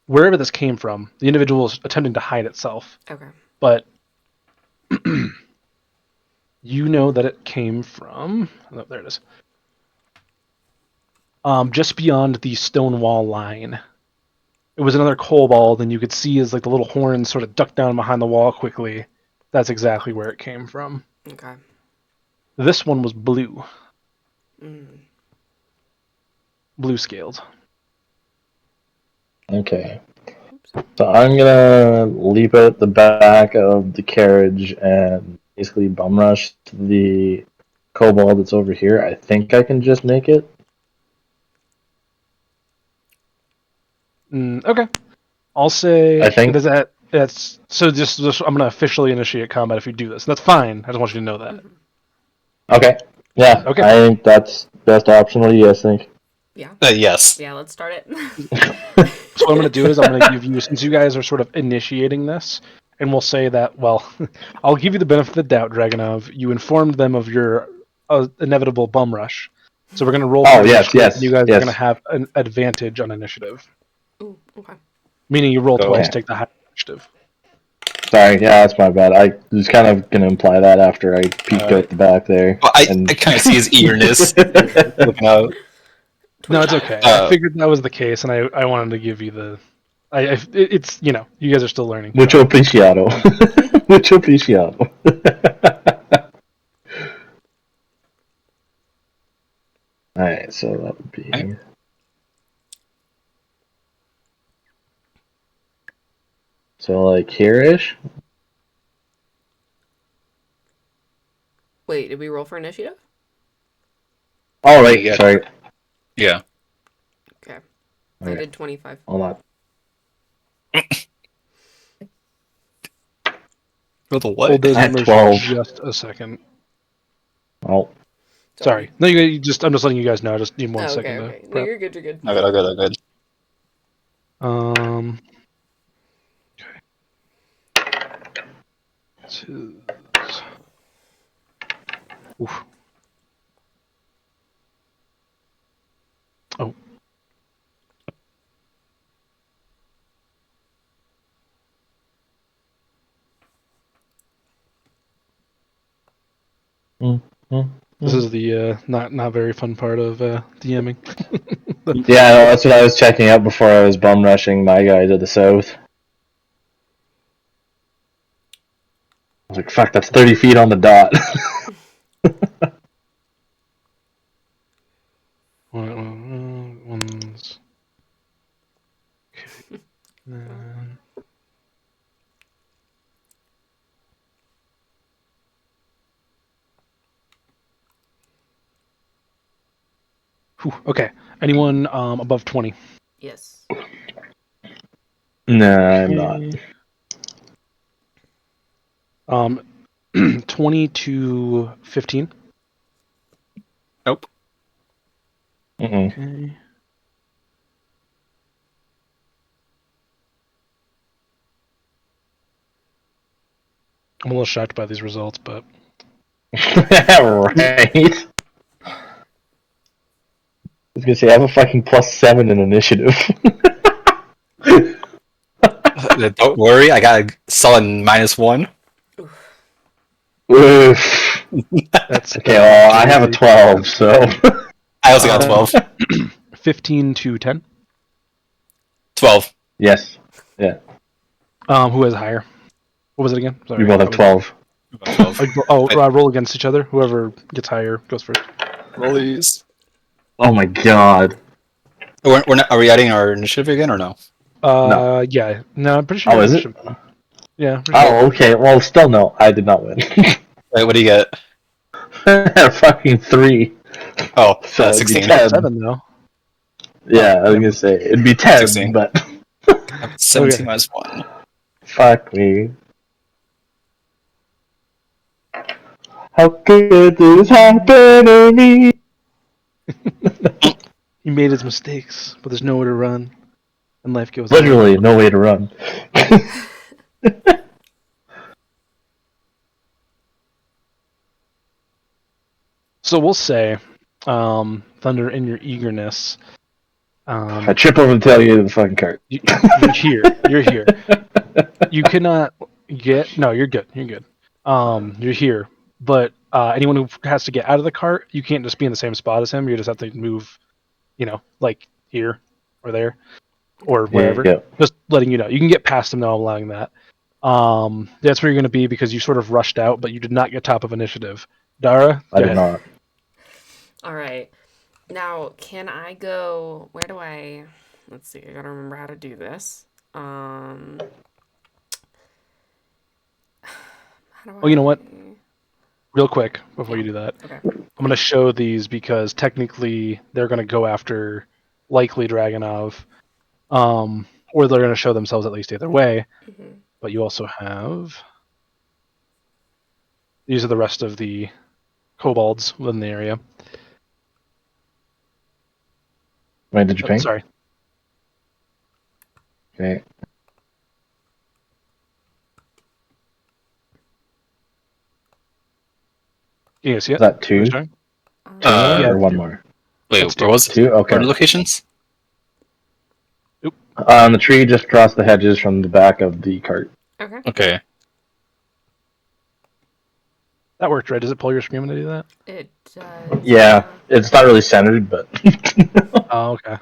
wherever this came from, the individual is attempting to hide itself, Okay. but you know that it came from. Oh, there it is. Just beyond the stone wall line. It was another cobalt, and you could see as like the little horns sort of ducked down behind the wall quickly. That's exactly where it came from. Okay. This one was blue. Mm. Blue scaled. Okay. So I'm gonna leap out the back of the carriage and basically bum rush to the cobalt that's over here. I think I can just make it. Okay. I'll say I think. that's so. Just I'm gonna officially initiate combat if you do this. That's fine. I just want you to know that. Okay. Yeah. Okay. I think that's best option. What do you guys think? Yeah. Yes. Yeah, let's start it. So what I'm gonna do is I'm gonna give you, since you guys are sort of initiating this, and we'll say that. Well, I'll give you the benefit of the doubt, Dragonov. You informed them of your inevitable bum rush, so we're gonna roll. Oh, for yes, initiative, yes, and you guys are yes. gonna have an advantage on initiative, Ooh, okay. meaning you roll Okay. twice, take the high initiative. Sorry. Yeah, that's my bad. I was kind of gonna imply that after I peeked out the back there. Well, I kind of see his eagerness looking out. No, it's 25. okay. I figured that was the case, and I wanted to give you the. It's you guys are still learning. Mucho appreciado. Mucho appreciado. Alright, so that would be. Okay. So, like, here-ish? Wait, did we roll for initiative? Oh, right, Yeah. sorry. Yeah. Okay. I Okay. did 25. Hold on. For the what? Hold those At numbers 12. just a second. Oh, Sorry. No, I'm just letting you guys know. I just need 1 Oh, second okay. to No, prep. you're good. You're good. I'm good. Okay. Oof. Oh. This is the not very fun part of DMing. yeah, no, that's what I was checking out before I was bum rushing my guy to the south. I was like, fuck, that's 30 feet on the dot. One's. Okay. Whew, okay. Anyone above 20? Yes. Nah, I'm not. Um, 20 to 15. Nope. Mm-mm. Okay. I'm a little shocked by these results, but Right. I was gonna say I have a fucking +7 in initiative. Don't worry, I got a solid -1. Oof. that's Okay, well I have a really 12, so I also got 12. 15 to 10. 12. yes. Yeah. Who has higher? What was it again? We Sorry. both have 12. 12. Roll against each other. Whoever gets higher goes first. Rollies. Oh my god. We're not, are we adding our initiative again or no? No. Yeah. No, I'm pretty sure. Oh, you is it? should- Yeah. Pretty sure. Oh, okay. Well, still no. I did not win. Wait, what do you get? Fucking 3. Oh, So it'd be 16. 10. 7 though. Yeah, I was never gonna say it'd be 10, 16. but 17 Okay. -1. fuck me. How could this happen to me? He made his mistakes, but there's nowhere to run, and life goes on. Literally, no way to run. So we'll say, Thunder, in your eagerness, I trip over the tailgate of the fucking cart. you're here. You're here. You cannot get. No, you're good. You're good. You're here, but anyone who has to get out of the cart, you can't just be in the same spot as him. You just have to move, like here or there or wherever. Yeah. Just letting you know. You can get past him though, I'm allowing that. That's where you're going to be because you sort of rushed out, but you did not get top of initiative. Dara, I go did ahead. not. All right. Now, can I go? Where do I? Let's see. I gotta remember how to do this. How do Oh, you know what? I- Real quick before you do that, Okay. I'm going to show these because technically they're going to go after likely Dragonov, or they're going to show themselves at least either way. hmm But you also have these are the rest of the kobolds within the area. Wait, did you ping? Sorry. Okay. Can you see Is it? that 2? Showing? 2 more Yeah, or 1 2. more? Wait, That's where was it? 2? Okay. Where are the locations? On the tree just across the hedges from the back of the cart. Okay. Okay. That worked, right? Does it pull your screen when they do that? It does. Yeah, it's not really centered, but Oh, okay.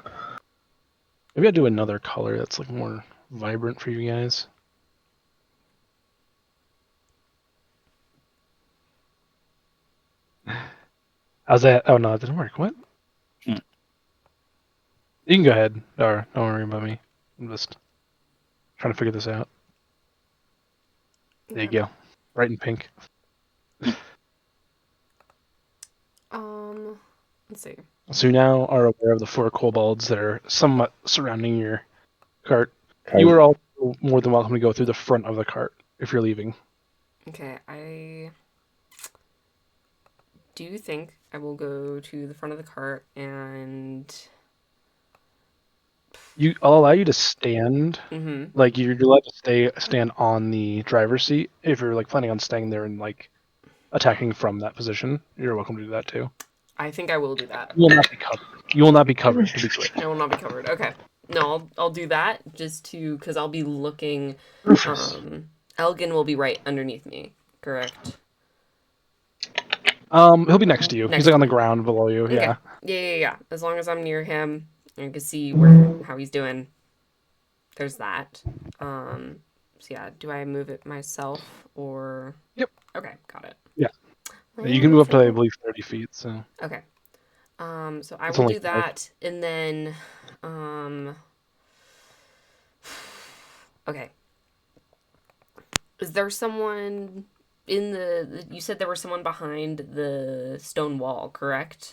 Maybe I'll do another color that's like more vibrant for you guys. How's that? Oh no, it didn't work. What? Hmm. You can go ahead, or don't worry about me. I'm just trying to figure this out. There you go. Right in pink. Let's see. So you now are aware of the 4 kobolds that are somewhat surrounding your cart. You are also more than welcome to go through the front of the cart if you're leaving. Okay, I do think I will go to the front of the cart and. I'll allow you to stand. Mm-hmm. Like you're allowed to stand on the driver's seat if you're like planning on staying there and like attacking from that position. You're welcome to do that too. I think I will do that. You will not be covered. You will not be covered. To be clear. I will not be covered. Okay. No, I'll do that just to because I'll be looking. Rufus. Elgan will be right underneath me. Correct. He'll be next to you. Next He's like on the ground below you. Okay. Yeah. Yeah. As long as I'm near him, and I can see how he's doing. There's that. So yeah, do I move it myself or? Yep. Okay, got it. Yeah. You can move up to I believe 30 feet. So. Okay. So I It's will only do 5. that, and then, okay. Is there someone in you said there was someone behind the stone wall, correct?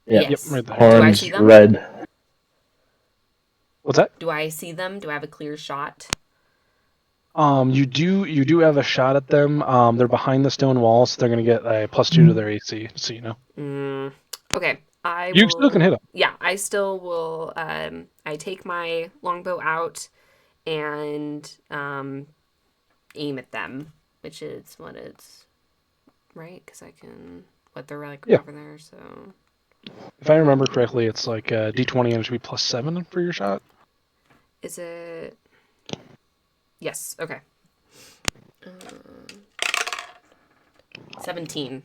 Yeah. Yep, Yes. right there. Do I see Horns, them? red. What's that? Do I see them? Do I have a clear shot? You do have a shot at them. They're behind the stone wall, so they're gonna get a +2 to their AC. So you know. Okay. I You still can will. hit them. Yeah, I still will. I take my longbow out and aim at them, which is what it's right because I can. What they're like Yeah. over there. So If I remember correctly, it's like D20 and it should be +7 for your shot. is it? Yes. Okay. 17.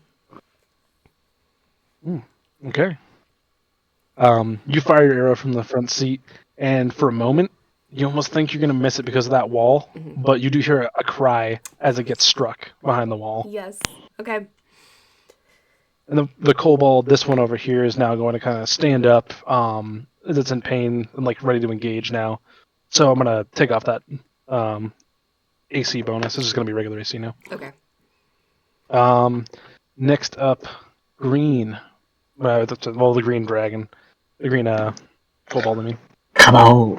Okay. You fire your arrow from the front seat, and for a moment, you almost think you're gonna miss it because of that wall, but you do hear a cry as it gets struck behind the wall. Yes. Okay. And the kobold, this one over here, is now going to kind of stand up. It's in pain and like ready to engage now. So I'm gonna take off that AC bonus. This is gonna be regular AC now. Okay. Next up, green. The green dragon, the green kobold. I mean. Come on.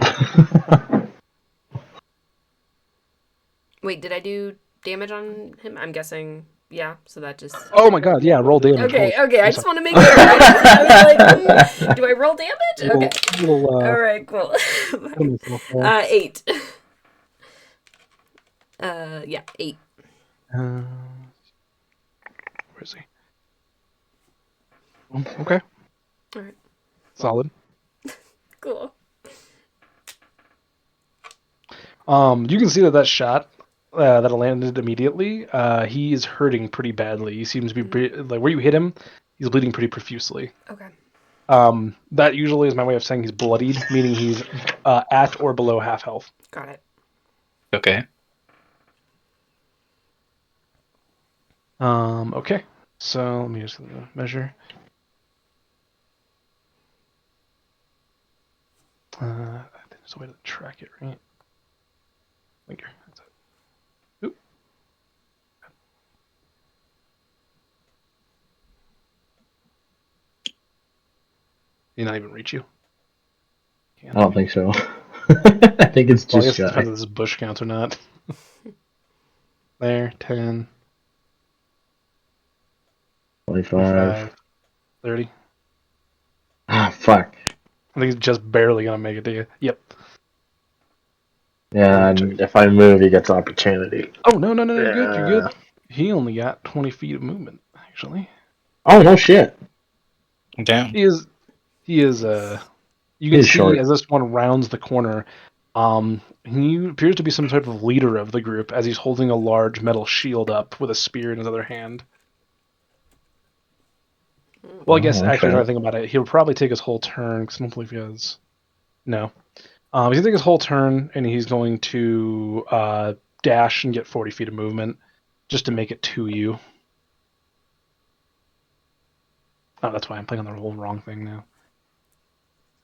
Wait, did I do damage on him? I'm guessing. Yeah. So that just. Oh my god! Yeah, roll damage. Okay. Holy Okay. I shit. just want to make sure. I was like, do I roll damage? Okay. Little, All right. Cool. put myself there. 8. Yeah, 8. Where is he? Oh, okay. All right. Solid. Cool. You can see that shot that landed immediately. He is hurting pretty badly. He seems to be like where you hit him. He's bleeding pretty profusely. Okay. That usually is my way of saying he's bloodied, meaning he's at or below half health. Got it. Okay. Okay. So let me just measure. I think there's a way to track it, right? Thank you. That's it. Oop. Did he not even reach you? I don't think so. I think it's Well, I just guess it depends if this bush counts or not. There, 10, 25. 25, 30. Ah, fuck. I think he's just barely gonna make it to you. Yep. Yeah, and if I move, he gets opportunity. Oh no, you're good. You're Yeah. good. He only got 20 feet of movement, actually. Oh, no shit. Damn. He is. You can He's see short. as this one rounds the corner. He appears to be some type of leader of the group, as he's holding a large metal shield up with a spear in his other hand. Well, I guess Oh, actually, okay. when I think about it, he'll probably take his whole turn because I don't believe he has. No, he's gonna take his whole turn, and he's going to dash and get 40 feet of movement, just to make it to you. Oh, that's why I'm playing on the whole wrong thing now.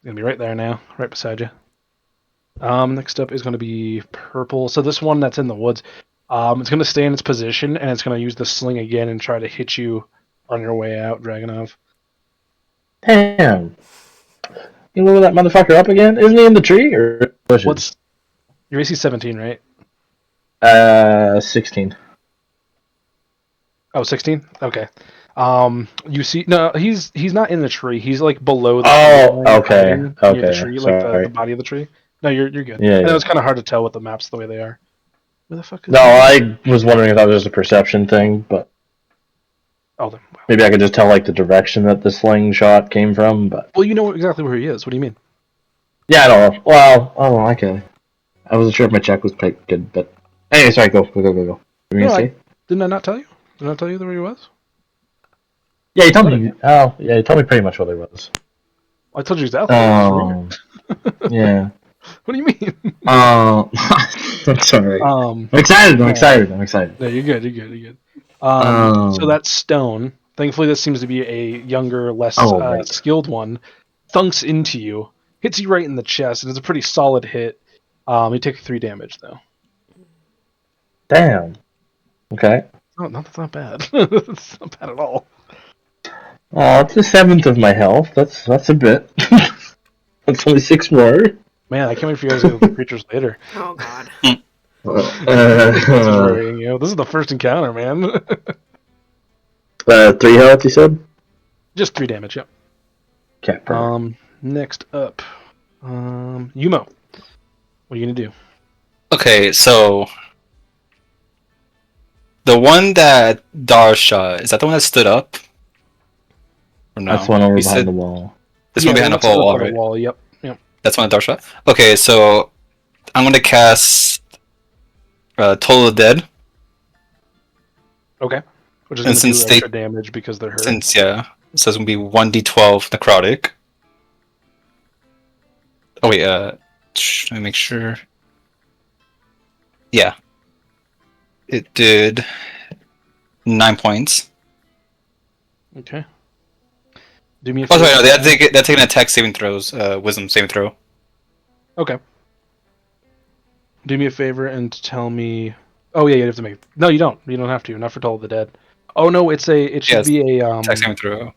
He's gonna be right there now, right beside you. Next up is going to be purple. So this one that's in the woods, it's going to stay in its position, and it's going to use the sling again and try to hit you on your way out, Dragonov. Damn. You move that motherfucker up again? Isn't he in the tree or bushes? What's your AC 17, right? 16. Oh, 16? Okay. You see, no, he's not in the tree. He's like below the Oh, tree line, okay, hiding near the okay, tree, like the sorry. body of the tree. No, you're good. Yeah, I know yeah. it's kind of hard to tell with the maps the way they are. Where the fuck is No, he? I was wondering if that was just a perception thing, but Oh, then, wow. maybe I could just tell like the direction that the slingshot came from. But Well, you know exactly where he is. What do you mean? yeah, I don't know. Well, oh, okay. I wasn't sure if my check was good, but anyway, sorry. Go. You were No, gonna say? didn't I not tell you? Did I not tell you where he was? Yeah, you told What me. Oh, yeah, you told me pretty much what it was. Well, I told you exactly. Oh, yeah. What do you mean? I'm sorry. I'm excited. I'm excited. No, you're good. You're good. Um, So that stone, thankfully, this seems to be a younger, less right. skilled one, thunks into you, hits you right in the chest, and it's a pretty solid hit. You take 3 damage, though. Damn. Okay. Oh, no, that's not bad. That's not bad at all. Oh, it's a seventh of my health. That's a bit. That's only 6 more. Man, I can't wait for you guys to go to the creatures later. Oh God. This is worrying you. This is the first encounter, man. 3 health, you said? Just 3 damage, yep. Okay, perfect. Next up, Yumo. What are you gonna do? Okay, so the one that Dar shot, is that the one that stood up? Or no? That's one over You behind said the wall. this one behind the wall, wall, right? wall. Yep. That's one that Dar shot? Okay, so I'm gonna cast Toll of the Dead. Okay. Which is And gonna do since extra damage because they're hurt. Since, yeah. So it's gonna be 1d12 necrotic. Oh wait, let me make sure. Yeah. It did 9 points. Okay. Do me a Oh, favor. sorry, no, they're taking attack saving throws, wisdom saving throw. Okay. Do me a favor and tell me. Oh yeah, you have to make. No, you don't. You don't have to. Not for Toll of the Dead. Oh no, it should Yes, be a attack saving throw.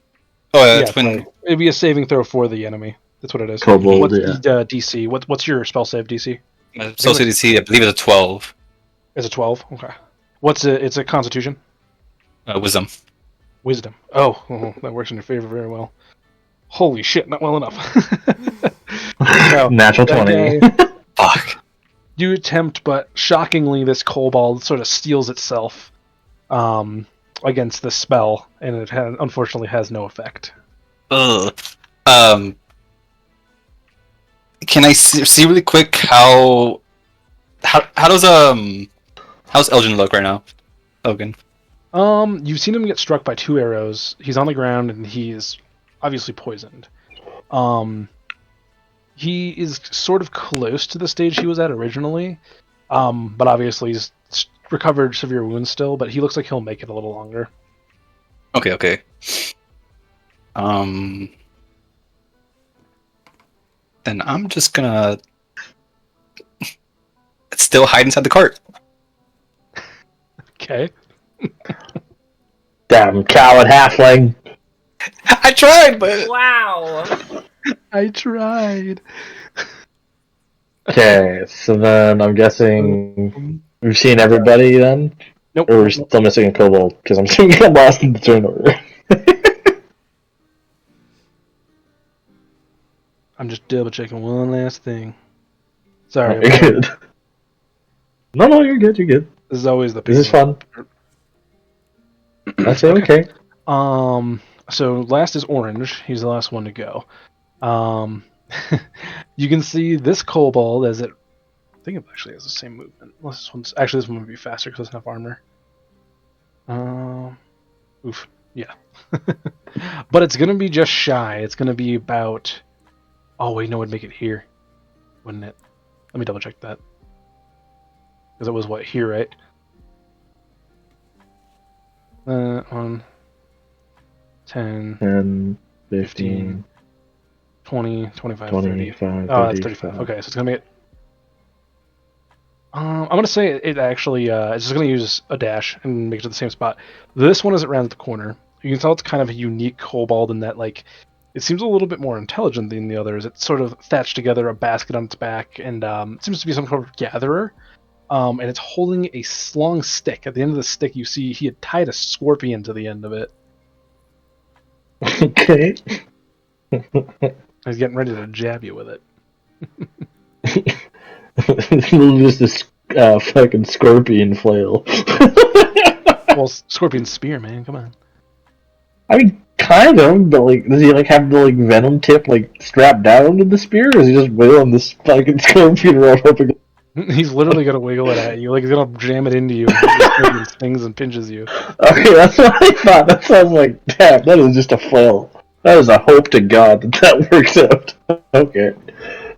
Oh, yeah, Yeah, that's when. sorry. It'd be a saving throw for the enemy. That's what it is. Kobold, What's yeah. the DC? What's your spell save DC? Social DC, I believe it's a 12. Is it 12? Okay. What's it? It's a Constitution. Wisdom. Wisdom. Oh, that works in your favor very well. Holy shit, not well enough. No, Natural that 20. guy- Fuck. You attempt, but shockingly, this kobold sort of steels itself against the spell, and it unfortunately has no effect. Ugh. Can I see really quick how does how's Elgin look right now? Elgin. You've seen him get struck by 2 arrows. He's on the ground, and he is obviously poisoned. He is sort of close to the stage he was at originally, but obviously he's recovered severe wounds still, but he looks like he'll make it a little longer. Okay. Then I'm just gonna still hide inside the cart. Okay. Damn coward halfling. I tried, but Wow. I tried. Okay, so then I'm guessing we've seen everybody then? Nope. Or we're still missing a kobold, because I'm assuming I'm lost in the turn order. I'm just double checking one last thing. Sorry. You're good. No, you're good, you're good. This is always the This is pain. fun. That's okay. So last is Orange. He's the last one to go. You can see this kobold as it. I think it actually has the same movement. Unless this one would be faster because it doesn't have armor. Oof. Yeah. But it's gonna be just shy. It's gonna be about. Oh wait, no, it'd make it here, wouldn't it? Let me double check that. Because it was what here, right? On 10, 10, 15, 20, 25, 25, 30. Oh, that's 35. 35. Okay, so it's gonna make it. I'm gonna say it actually. It's just gonna use a dash and make it to the same spot. This one is around the corner. You can tell it's kind of a unique kobold in that, like, it seems a little bit more intelligent than the others. It's sort of thatched together a basket on its back, and it seems to be some sort of gatherer. And it's holding a long stick. At the end of the stick, you see he had tied a scorpion to the end of it. Okay. He's getting ready to jab you with it. Just a fucking scorpion flail. Well, scorpion spear, man. Come on. I mean, kind of, but like, does he like have the like venom tip like strapped down to the spear, or is he just wailing this fucking scorpion right up against? He's literally gonna wiggle it at you, like he's gonna jam it into you, and stings and pinches you. Okay, that's what I thought. That sounds like, damn, that is just a flail. That is a hope to God that works out. Okay.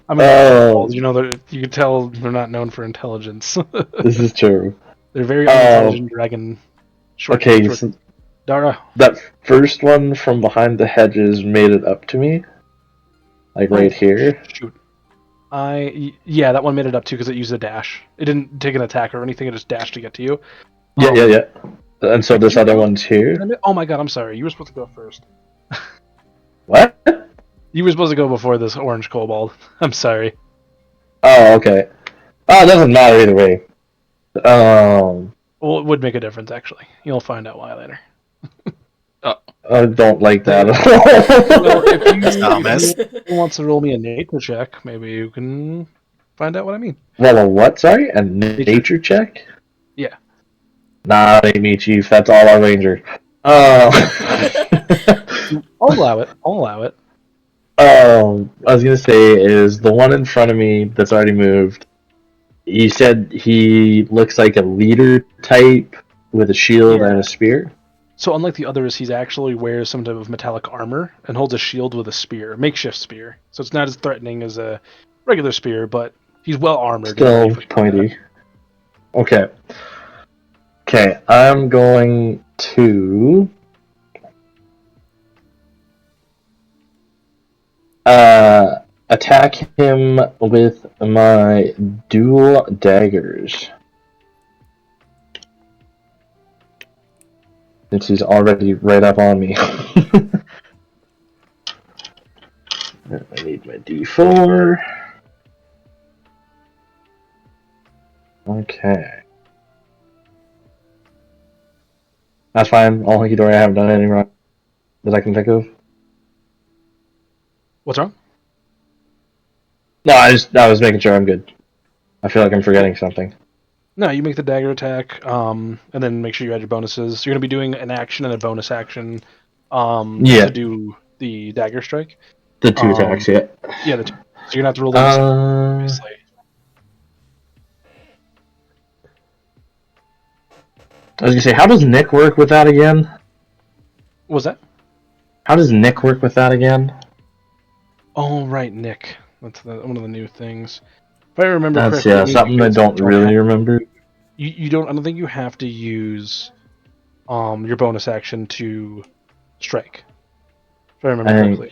I mean, you know, you can tell they're not known for intelligence. This is true. They're very unintelligent dragon. Okay, so Dara. that first one from behind the hedges made it up to me, like right here. Shoot. Yeah, that one made it up too because it used a dash. It didn't take an attack or anything. It just dashed to get to you. Yeah. And so this other one's here. Oh my god, I'm sorry. You were supposed to go first. What? You were supposed to go before this orange kobold. I'm sorry. Oh, okay. Oh, it doesn't matter either way. Well, it would make a difference, actually. You'll find out why later. I don't like that Well, at if all. you want to roll me a nature check, maybe you can find out what I mean. Well, a what? Sorry, a nature check? Yeah. Nah, it ain't me, Chief. That's all our ranger. I'll allow it. I was gonna say is the one in front of me that's already moved. You said he looks like a leader type with a shield and a spear. So unlike the others, he actually wears some type of metallic armor and holds a shield with a spear, makeshift spear. So it's not as threatening as a regular spear, but he's well armored. Still pointy. Okay. Okay, I'm going to attack him with my dual daggers. Since he's already right up on me. I need my D4. Okay. That's fine. All hunky dory. I haven't done anything wrong that I can think of. What's wrong? No, I was making sure I'm good. I feel like I'm forgetting something. No, you make the dagger attack, and then make sure you add your bonuses. You're going to be doing an action and a bonus action to do the dagger strike. The two attacks, yeah. Yeah, the two. So you're going to have to roll those, obviously. I was going to say, how does Nick work with that again? What was that? How does Nick work with that again? Oh, right, Nick. That's one of the new things. If I remember That's correctly, something I don't really remember. You don't. I don't think you have to use your bonus action to strike. If I remember correctly.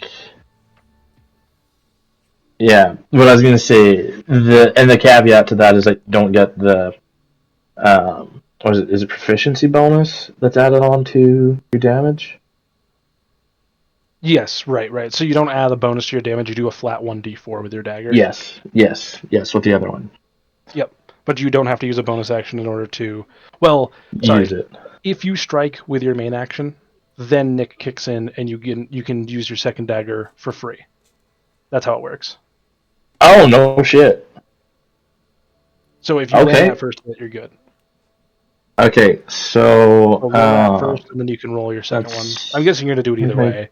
Yeah, what I was gonna say, the caveat to that is I don't get the what is it proficiency bonus that's added on to your damage? Yes, right. So you don't add a bonus to your damage, you do a flat 1d4 with your dagger. Yes, with the other one. Yep. But you don't have to use a bonus action in order to use it. If you strike with your main action, then Nick kicks in and you can use your second dagger for free. That's how it works. Oh no shit. So if you land that first hit, you're good. Okay, so roll that first, and then you can roll your second one. I'm guessing you're gonna do it either way.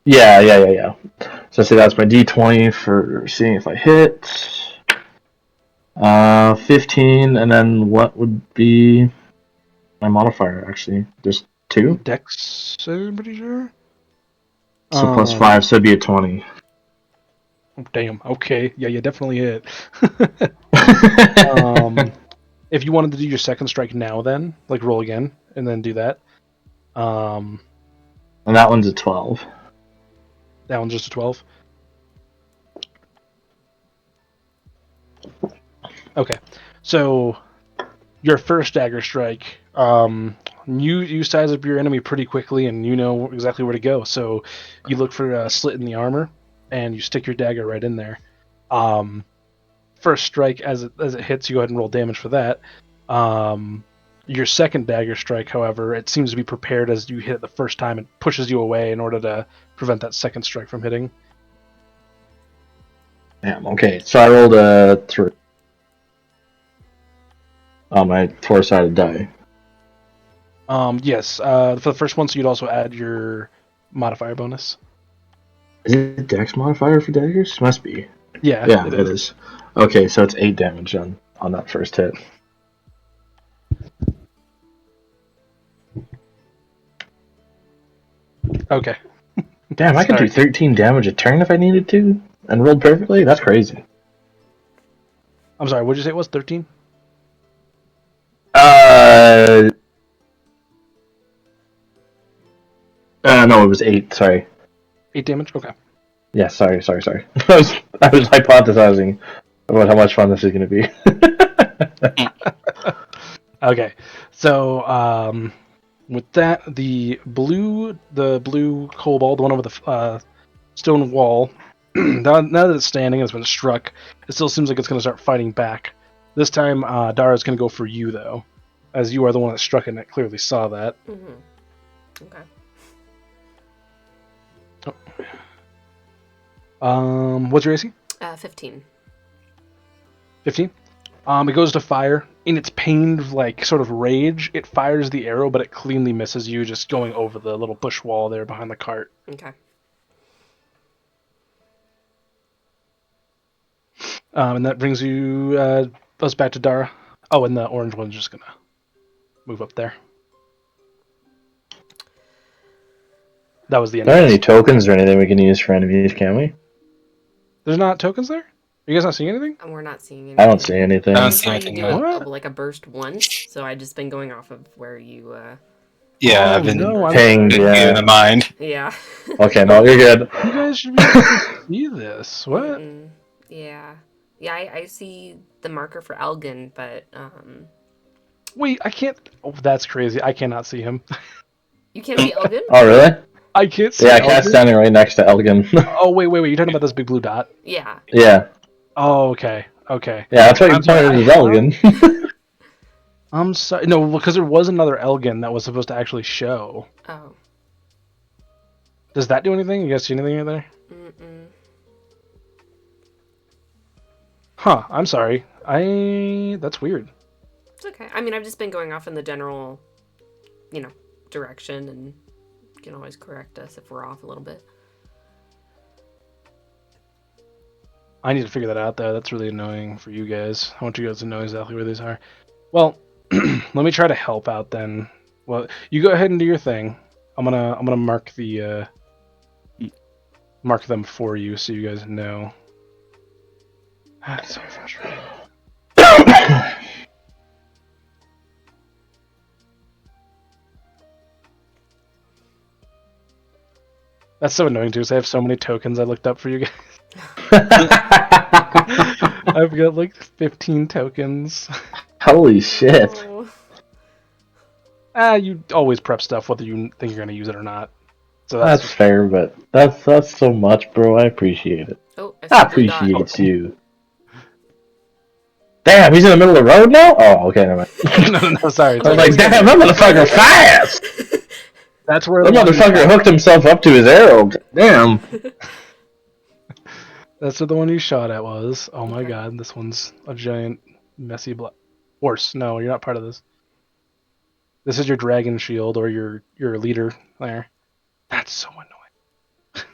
Yeah. So say that's my D20 for seeing if I hit. 15, and then what would be my modifier? Actually, there's 2. Dex, I'm pretty sure. So plus 5, so it'd be a 20. Oh, damn. Okay. Yeah, you definitely hit. If you wanted to do your second strike now, then roll again and then do that. And that one's a 12. That one's just a 12. Okay, so your first dagger strike, you size up your enemy pretty quickly, and you know exactly where to go. So you look for a slit in the armor, and you stick your dagger right in there. First strike, as it hits, you go ahead and roll damage for that. Your second dagger strike, however, it seems to be prepared as you hit it the first time. It pushes you away in order to prevent that second strike from hitting. Damn, okay. So I rolled a 3 on my 4-sided die. Yes. For the first one, so you'd also add your modifier bonus. Is it Dex modifier for daggers? Must be. Yeah, it is. Okay, so it's 8 damage on that first hit. Okay. Damn, I could do 13 damage a turn if I needed to, and rolled perfectly? That's crazy. I'm sorry, what did you say it was? 13? No, it was 8, sorry. 8 damage? Okay. Yeah, sorry. I was hypothesizing about how much fun this is going to be. Okay, so with that, the blue kobold, the one over stone wall. Now that it's standing and it's been struck, it still seems like it's going to start fighting back. This time, Dara's going to go for you, though. As you are the one that struck it, and it clearly saw that. Mm-hmm. Okay. What's your AC? 15. 15? It goes to fire. In its pained, like, sort of rage, it fires the arrow, but it cleanly misses you, just going over the little bush wall there behind the cart. Okay. And that brings you us back to Dara. Oh, and the orange one's just gonna move up there. That was the end. Are there any tokens or anything we can use for enemies, can we? There's not tokens there? Are you guys not seeing anything? And we're not seeing anything. I don't see anything. I don't I see saw you anything. do No. like a burst once, so I've just been going off of where you. Yeah, Oh, I've been no, Pinged, in yeah. the mind. Yeah. Okay, no, you're good. You guys should be able to see this. What? Mm-mm. Yeah. Yeah, I see the marker for Elgan, but Wait, I can't. Oh, that's crazy. I cannot see him. you can't see Elgan? Oh, really? I can't see. Yeah, Elgan. Cat's standing right next to Elgan. Oh, wait. You're talking about this big blue dot? Yeah. Yeah. Oh, okay. Okay. Yeah, that's what you I'm sorry, pointed as Elgan. I'm sorry. No, because there was another Elgin that was supposed to actually show. Oh. Does that do anything? You guys see anything in there? Mm-mm. Huh. I'm sorry. That's weird. It's okay. I mean, I've just been going off in the general, direction, and you can always correct us if we're off a little bit. I need to figure that out, though. That's really annoying for you guys. I want you guys to know exactly where these are. Well, let me try to help out then. Well, you go ahead and do your thing. I'm gonna mark mark them for you so you guys know. That's so frustrating. That's so annoying too, because I have so many tokens I looked up for you guys. I've got like 15 tokens. Holy shit. Oh. You always prep stuff whether you think you're gonna use it or not. So That's fair, but that's so much, bro. I appreciate it. Oh, I I see blue dot. appreciate you. Damn, he's in the middle of the road now? Oh, okay, never mind. no, sorry. I was like, damn, that motherfucker fast! That's where That motherfucker hooked himself up to his arrow. Damn. That's what the one you shot at was. Oh my Okay. god, this one's a giant, messy horse. No, you're not part of this. This is your dragon shield or your leader there. That's so annoying.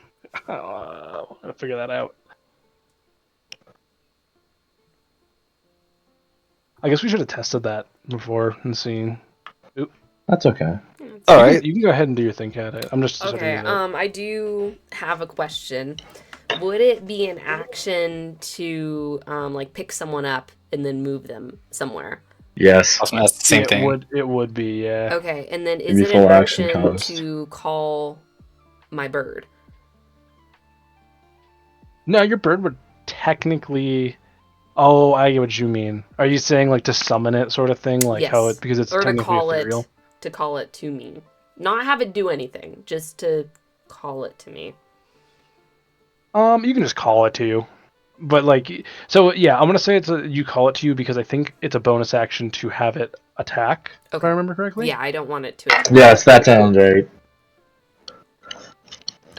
I'm gonna figure that out. I guess we should have tested that before and seen. That's okay. All right. You can go ahead and do your thing at it. I'm just Okay, I do have a question. Would it be an action to pick someone up and then move them somewhere? Yes. I was gonna ask the same thing. It would be, yeah. Okay, and then Give is me it full an action action cost. to call my bird? No, your bird would technically. Oh, I get what you mean. Are you saying like to summon it, sort of thing, like how Yes. it because it's Or to technically call ethereal? it to me. Not have it do anything, just to call it to me. You can just call it to you, but so yeah, I'm gonna say you call it to you because I think it's a bonus action to have it attack. If Okay. I remember correctly. Yeah, I don't want it to. Yes, that sounds right.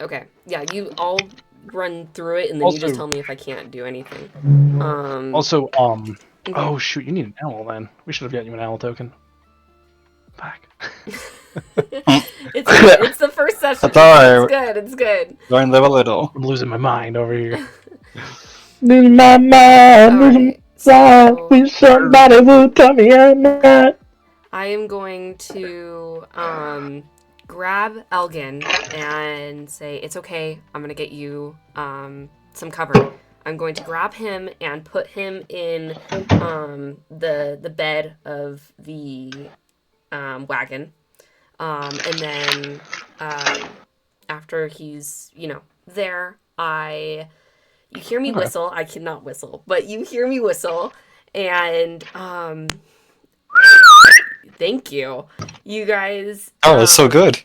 Okay. Yeah, I'll run through it and then you just Also- tell me if I can't do anything. Also, okay. oh shoot, you need an owl then. We should have gotten you an owl token. Fuck. it's the first session. That's all It's right. good. It's good. Going live a little. I'm losing my mind over here. Losing my mind, losing Alright, my mind. so Wish somebody would tell me I'm not. I am going to grab Elgin and say, it's okay, I'm gonna get you some cover. I'm going to grab him and put him in the bed of the wagon. And then after he's, there, you hear me whistle. I cannot whistle, but you hear me whistle, and thank you. You guys Oh, that's so good.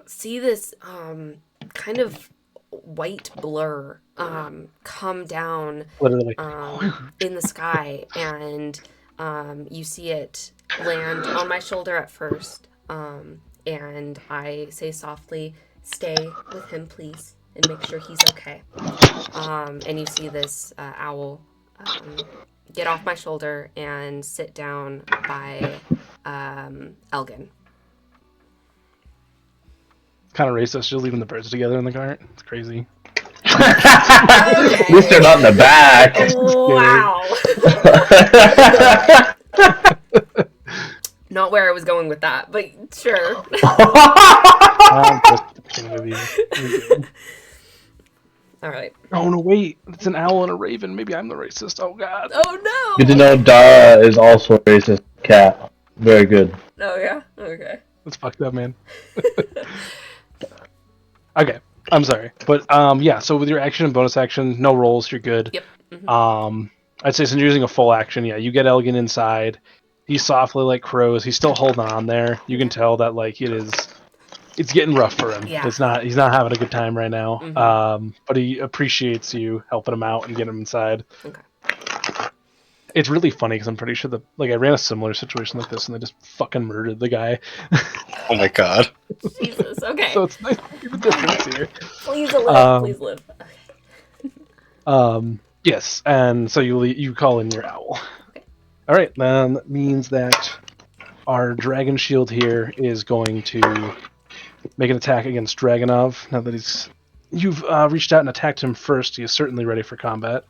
see this kind of white blur come down Literally. in the sky, and you see it land on my shoulder at first, and I say softly, "Stay with him, please, and make sure he's okay." And you see this owl get off my shoulder and sit down by Elgan. Kind of racist. Just leaving the birds together in the cart. It's crazy. At least they're not in the back. Wow. Not where I was going with that, but sure. All right. Oh no! Wait, it's an owl and a raven. Maybe I'm the racist. Oh god. Oh no. Good to know Dara is also a racist cat. Very good. Oh yeah. Okay. That's fucked up, man. Okay, I'm sorry, but yeah. So with your action and bonus action, no rolls, you're good. Yep. Mm-hmm. I'd say since you're using a full action, yeah, you get Elgin inside. He's softly like crows. He's still holding on there. You can tell that like it's getting rough for him. Yeah. He's not having a good time right now. Mm-hmm. But he appreciates you helping him out and getting him inside. Okay. It's really funny because I'm pretty sure that like I ran a similar situation like this and they just fucking murdered the guy. Oh my god. Jesus. Okay. So it's nice to see the difference here. Please live. Please live. Okay. Yes, and so you call in your owl. Okay. All right, then that means that our dragon shield here is going to make an attack against Dragonov. Now that you've reached out and attacked him first, he is certainly ready for combat.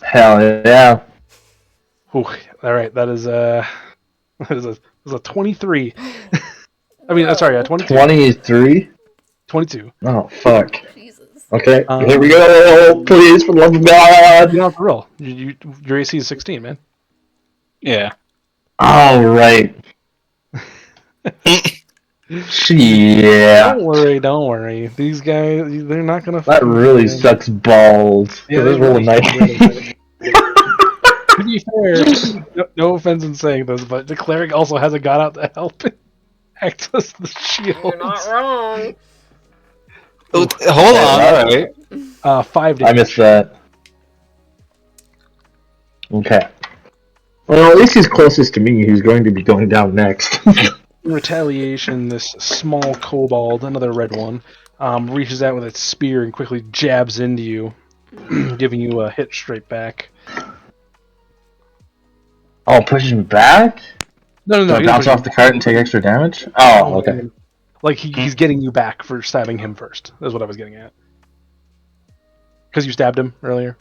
Hell yeah. Ooh, all right, that is a 23. I mean, sorry, a 22. 23? 22. Oh, fuck. Jesus. Okay, here we go. Please, for the love of God. You're not for real. Your AC is 16, man. Yeah. All right. Yeah. Don't worry. These guys, they're not gonna. That really sucks balls. Yeah, This really nice. To be fair, no offense in saying this, but the cleric also hasn't got out to help access the shield. You're not wrong. Oh, hold on. Alright. 5 damage. I missed that. Okay. Well, at least he's closest to me. He's going to be going down next. In retaliation, this small kobold, another red one, reaches out with its spear and quickly jabs into you, giving you a hit straight back. Oh, pushing back? No. So bounce off the cart and take extra damage? Oh, okay. Like he's getting you back for stabbing him first. That's what I was getting at. Because you stabbed him earlier.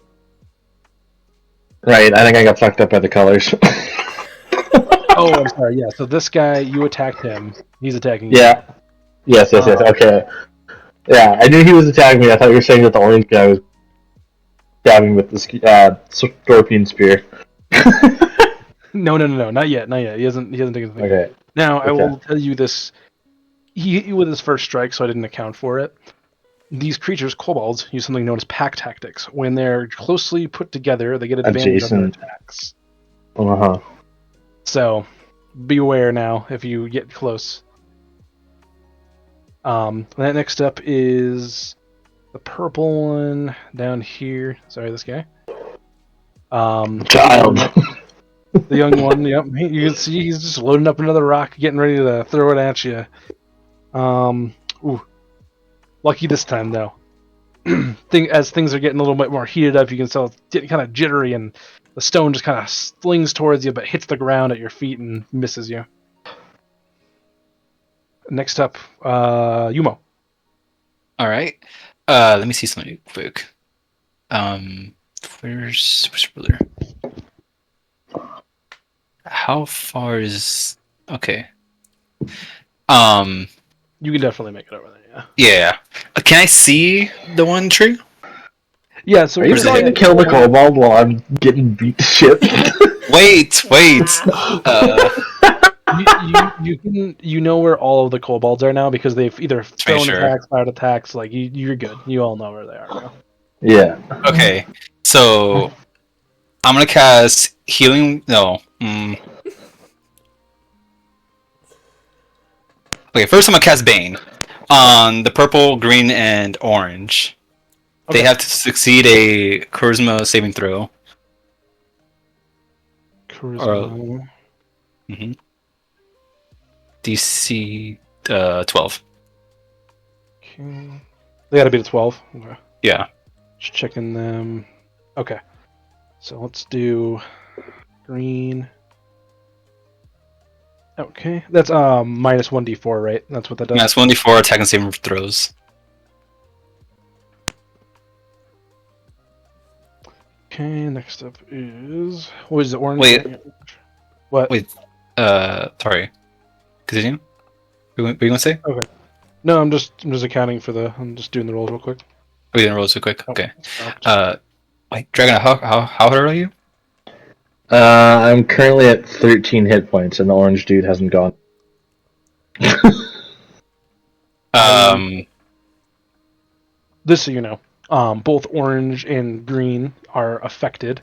Right, I think I got fucked up by the colors. Oh, I'm sorry. Yeah, so this guy, you attacked him. He's attacking you. Yeah. Yes, okay. Yeah, I knew he was attacking me. I thought you were saying that the orange guy was stabbing with the scorpion spear. No, not yet. He hasn't taken the thing. Okay. Now, I will tell you this. He with his first strike, so I didn't account for it. These creatures, kobolds, use something known as pack tactics. When they're closely put together, they get advantage on their attacks. Uh-huh. So, beware now if you get close. That next up is the purple one down here. Sorry, this guy. Child. The young one, yep. You can see he's just loading up another rock, getting ready to throw it at you. Ooh. Lucky this time, though. As things are getting a little bit more heated up, you can tell it's getting kind of jittery, and the stone just kind of slings towards you, but hits the ground at your feet and misses you. Next up, Yumo. Alright. Let me see something quick. Where's ruler? How far is... Okay. You can definitely make it over there, yeah. Yeah. Can I see the one tree? Yeah, so Are you trying to kill the kobold while I'm getting beat to shit? Wait. You know where all of the kobolds are now because they've either thrown Sure. attacks, fired attacks. Like you're good. You all know where they are now. Yeah. Okay. So I'm gonna cast healing. No. Okay, first I'm gonna cast Bane on the purple, green, and orange. They Okay. have to succeed a Charisma saving throw. Charisma. Mm-hmm. DC 12. Okay. They gotta beat a 12. Okay. Yeah. Just checking them. Okay. So let's do green. Okay. That's minus 1d4, right? That's what that does? That's 1d4 attack and saving throws. Okay, next up is... What is it, orange? Wait. What? Wait. Sorry. Continue. What you gonna say? Okay. No, I'm just accounting for the... I'm just doing the rolls real quick. Oh, you didn't roll so quick? Oh, Okay. no. Wait, Dragon, how hurt are you? I'm currently at 13 hit points, and the orange dude hasn't gone. This, so you know, both orange and green are affected.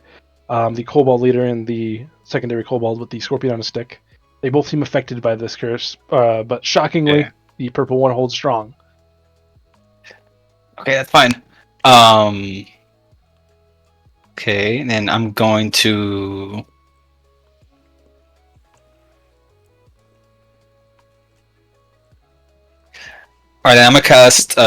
The cobalt leader and the secondary cobalt with the scorpion on a stick, they both seem affected by this curse, but shockingly, Yeah. the purple one holds strong. Okay, that's fine. Okay, and then I'm going to. Alright, then I'm gonna cast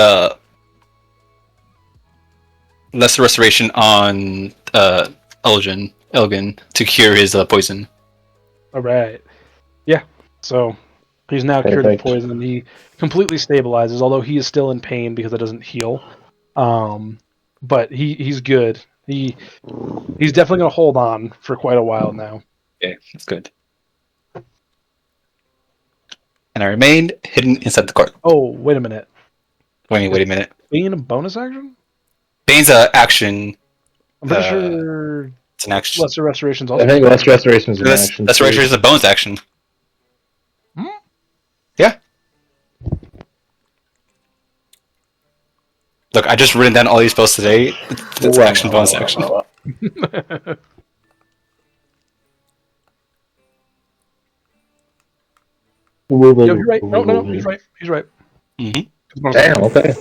Lesser Restoration on Elgan to cure his poison. All right, yeah. So he's now cured of Perfect. poison. He completely stabilizes, although he is still in pain because it doesn't heal. But he's good. He's definitely gonna hold on for quite a while now. Okay, that's good. And I remain hidden inside the court. Oh, wait a minute. Wait a minute. Being a bonus action? Bane's action. I'm pretty sure It's an action. Lesser Restoration's also. I think Lesser Restoration is an action. Lesser Restoration is a bonus action. Hmm? Yeah. Look, I just written down all these spells today. It's action, bonus action. Yo, you're right. No, he's right. He's right. Mm-hmm. Damn, okay.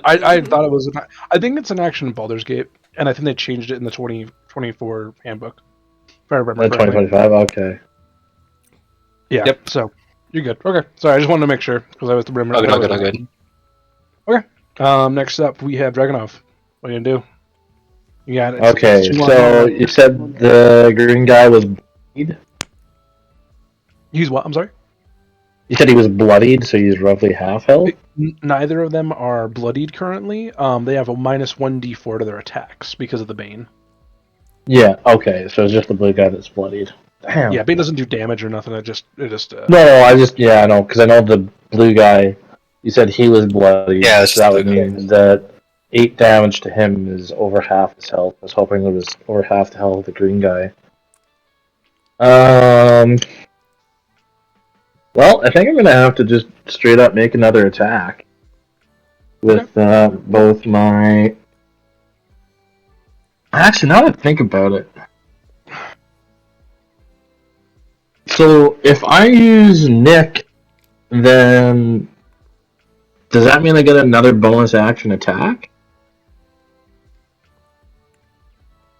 I thought it was. I think it's an action in Baldur's Gate, and I think they changed it in the 2024 handbook. If I remember correctly. 2025, okay. Yeah. Yep. So you're good. Okay. Sorry, I just wanted to make sure because I was remembering. All good. Okay. Next up, we have Dragonov. What are you gonna do? You got it. Okay, so you said the green guy was bloodied? He's what? I'm sorry. You said he was bloodied, so he's roughly half health? Neither of them are bloodied currently. They have a minus 1d4 to their attacks because of the Bane. Yeah, okay, so it's just the blue guy that's bloodied. Damn. Yeah, Bane doesn't do damage or nothing. It just. No, I know, because I know the blue guy, you said he was bloodied. Yeah, that's so that just would the blue mean that 8 damage to him is over half his health. I was hoping it was over half the health of the green guy. Well, I think I'm going to have to just straight up make another attack. With both my... Actually, now that I think about it... So, if I use Nick, then... Does that mean I get another bonus action attack?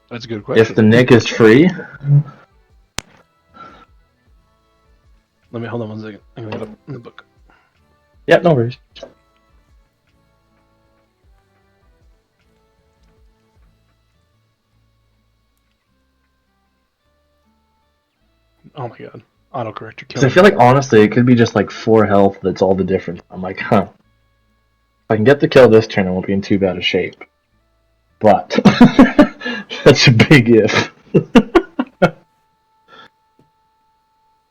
That's a good question. If the Nick is free? Let me hold on one second. I'm gonna get up in the book. Yep, no worries. Oh my god. Autocorrect, you're Because I killing feel like, honestly, it could be just like 4 health that's all the difference. I'm like, huh. If I can get the kill this turn, I won't be in too bad a shape. But, that's a big if.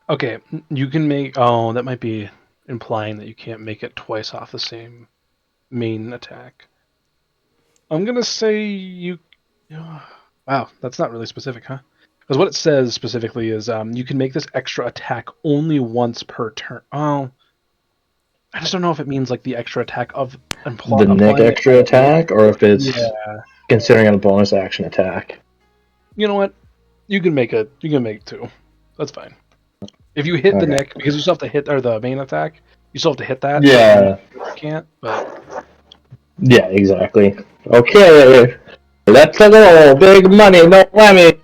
Okay, you can make... Oh, that might be implying that you can't make it twice off the same main attack. I'm gonna say you... Wow, that's not really specific, huh? Because what it says specifically is you can make this extra attack only once per turn. Oh, I just don't know if it means like the extra attack of... The Nick extra attack, or if it's considering it a bonus action attack. You know what? You can make two. That's fine. If you hit the Nick, because you still have to hit or the main attack, You still have to hit that. Yeah. You can't, but Yeah, exactly. Okay, let's go. Big money, no whammy.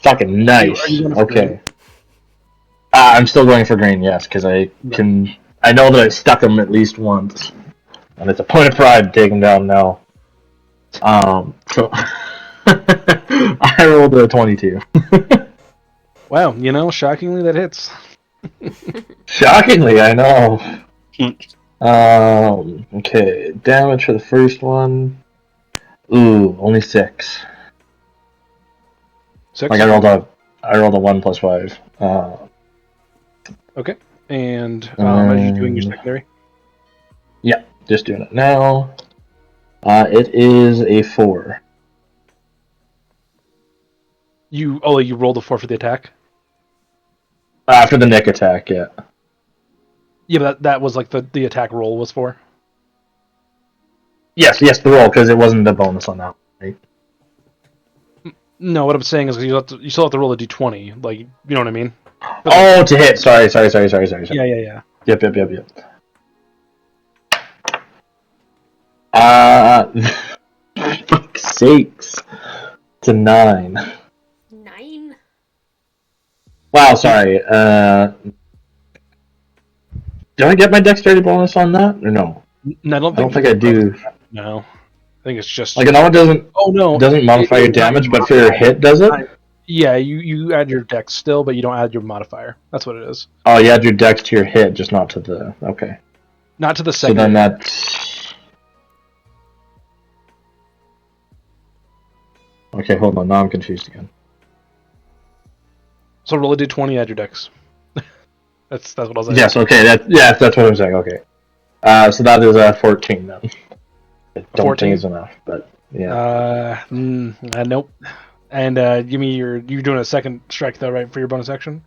Fucking are you nice. going for green? Okay. I'm still going for green, yes, because I can. I know that I stuck him at least once, and it's a point of pride to take him down now. So I rolled a 22. Wow, shockingly that hits. Shockingly, I know. Okay, damage for the first one. Ooh, only 6. 6. Like I rolled a 1 plus 5. Okay. And are you doing your secondary? Yeah, just doing it now. It is a 4. You rolled a 4 for the attack? For the nick attack, yeah. Yeah, but that was like the attack roll was for? Yes, the roll, because it wasn't the bonus on that, right? No, what I'm saying is you still have to roll a d20. Like, you know what I mean? Oh, to hit. Sorry. Yeah. Yep. Fuck's sakes. It's a 9. 9? Wow, sorry. Do I get my dexterity bonus on that, or no? No, I I don't think I do. No. I think it's just... Like, it doesn't... Oh, no. It doesn't modify your damage, but for your hit, does it? Yeah, you add your dex still, but you don't add your modifier. That's what it is. Oh, you add your dex to your hit, just not to the... Okay. Not to the So second. then that's... Okay, hold on. Now I'm confused again. So roll a d20, add your dex. That's what I was saying. Yes, okay. That's what I'm saying. Okay. So that is a 14 then. I don't 14? think it's enough, but yeah. Nope. And give me you're doing a second strike though, right, for your bonus action?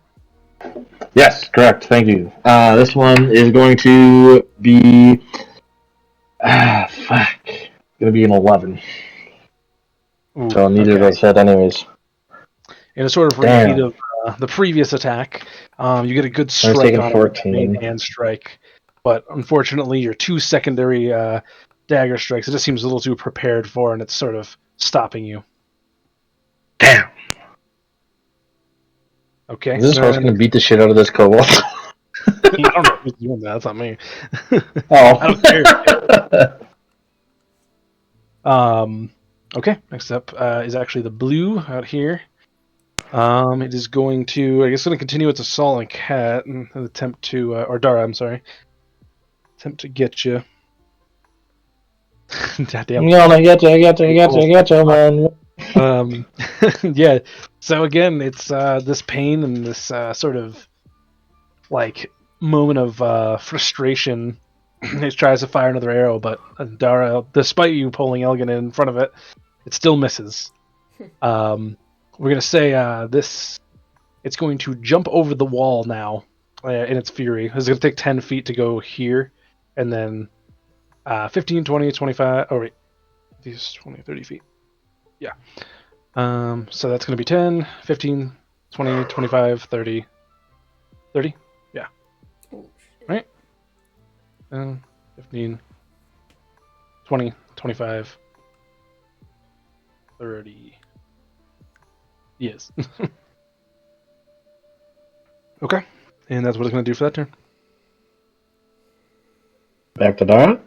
Yes, correct. Thank you. This one is going to be... fuck. Going to be an 11. Ooh, So neither of those hit anyways. In a sort of repeat of the previous attack, you get a good strike on 14. main hand strike, but unfortunately your 2 secondary dagger strikes, it just seems a little too prepared for, and it's sort of stopping you. Damn. Okay. Is this horse going to beat the shit out of this cobalt? I don't know who's doing that. That's not me. Oh. I don't care. Okay. Next up is actually the blue out here. It is going to, I guess, continue its assault on Cat and attempt to, or Dara, I'm sorry, attempt to get you. Damn. I get you, man. Yeah. So again, it's this pain and this sort of like moment of frustration. It tries to fire another arrow, but Dara, despite you pulling Elgan in front of it, it still misses. We're gonna say it's going to jump over the wall now in its fury. It's gonna take 10 feet to go here, and then 15, 20, 25. Oh wait, these 20, 30 feet. Yeah. So that's gonna be 10, 15, 20, 25, 30. 30? Yeah. Oh, right? 15, 20, 25, 30. Yes. Okay. And that's what it's going to do for that turn. Back to Dara?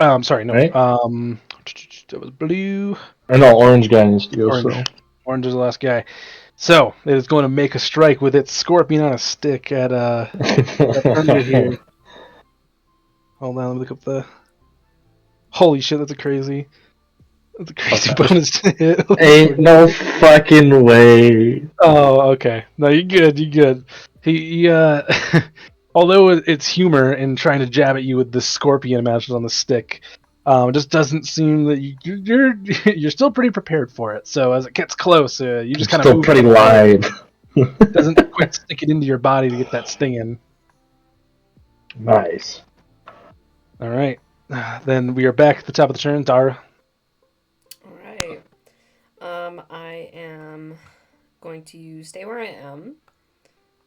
I'm sorry, no. Right? That was blue. Or no, orange guy needs to go, Orange. so... Orange is the last guy. So, it is going to make a strike with its scorpion on a stick at under here. Hold on, let me look up the... Holy shit, that's a crazy bonus to hit. Ain't no fucking way. Oh, okay. No, you're good. He although it's humor in trying to jab at you with the scorpion imagined on the stick, it just doesn't seem that you're still pretty prepared for it. So as it gets close, you just kind of still pretty wide. Doesn't quite stick it into your body to get that sting in. Nice. All right, then we are back at the top of the turn, Dara. all right. I am going to stay where I am.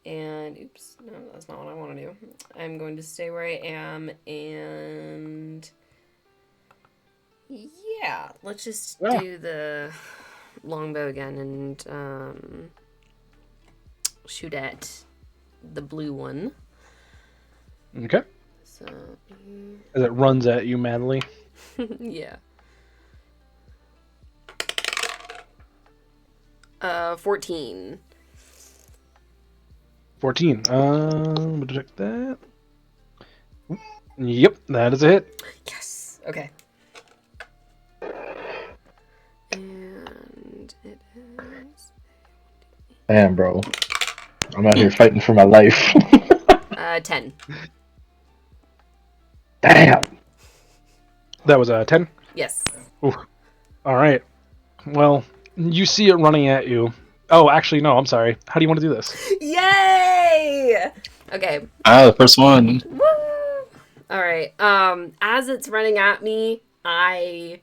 And oops, no, that's not what I want to do. I'm going to stay where I am, and yeah, let's just Yeah. do the longbow again and shoot at the blue one. Okay. So As it runs at you madly. yeah. 14. 14. We'll check that. Yep, that is a hit. Yes. Okay. And it is Damn, bro. I'm out here fighting for my life. 10. Damn. That was a 10. Yes. Ooh. All right. Well, you see it running at you. Oh, actually, no. I'm sorry. How do you want to do this? Yay! Okay. The first one. Woo! All right. As it's running at me, I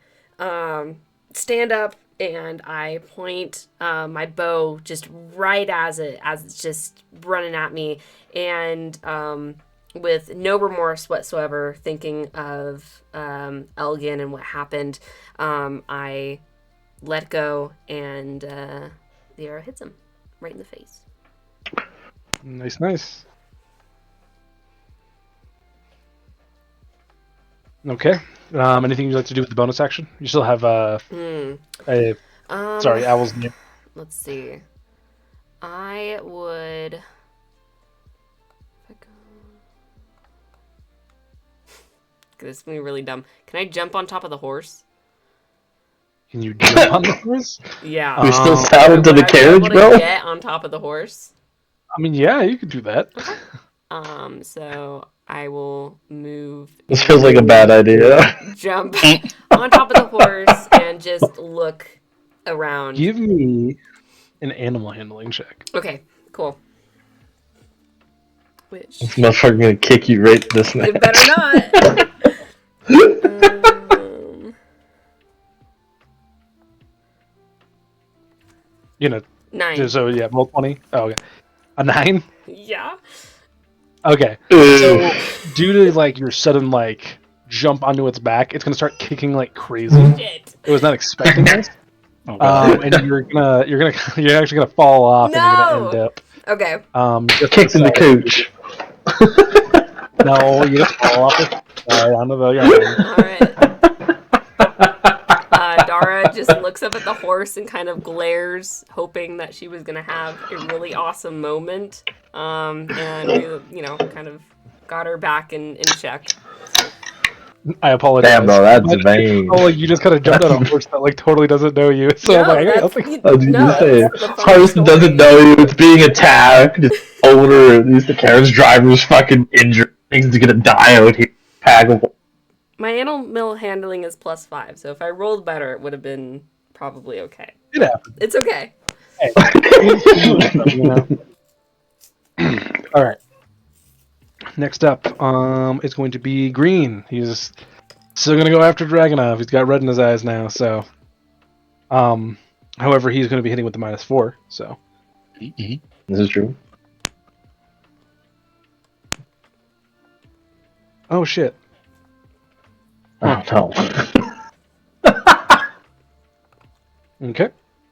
stand up and I point my bow just right as it's just running at me, and with no remorse whatsoever, thinking of Elgan and what happened, I let go, and the arrow hits him right in the face. Nice, nice. Okay. Anything you'd like to do with the bonus action? You still have sorry, Owl's name. Let's see. I would. If I go... This is gonna be really dumb. Can I jump on top of the horse? Can you jump on the horse? Yeah. We still saddled to Would the I be carriage, able to bro? get on top of the horse? I mean, yeah, you could do that. So I will move. This feels like a bad idea. Jump on top of the horse and just look around. Give me an animal handling check. Okay, cool. Which This motherfucker gonna kick you right this you night. better not. You know, 9. so yeah, roll 20. Oh, okay. A 9? Yeah. Okay. So, due to like your sudden like jump onto its back, it's gonna start kicking like crazy. Shit. It was not expecting this. Oh, God. And you're actually gonna fall off, and you're gonna end up Okay. just Kicked in the inside. cooch. No, you just fall off onto the ground. All right. Dara just looks up at the horse and kind of glares, hoping that she was gonna have a really awesome moment. And we, kind of got her back in check. I apologize. Damn, bro, that's But- vain. Oh, like you just kind of jumped on a horse that like totally doesn't know you. So No, I'm like, hey, that's- I'll take- you- I was no, gonna say, that's the funny horse story. doesn't know you, it's being attacked, it's older, at least the carriage driver's fucking injured, thinks he's gonna die out here. Taggable. My animal handling is +5, so if I rolled better, it would have been probably okay. It happens. It's okay. You know? All right. Next up, it's going to be Green. He's still gonna go after Dragonov. He's got red in his eyes now. So, however, he's going to be hitting with the -4. So, Mhm. This is true. oh shit. Oh no. Okay.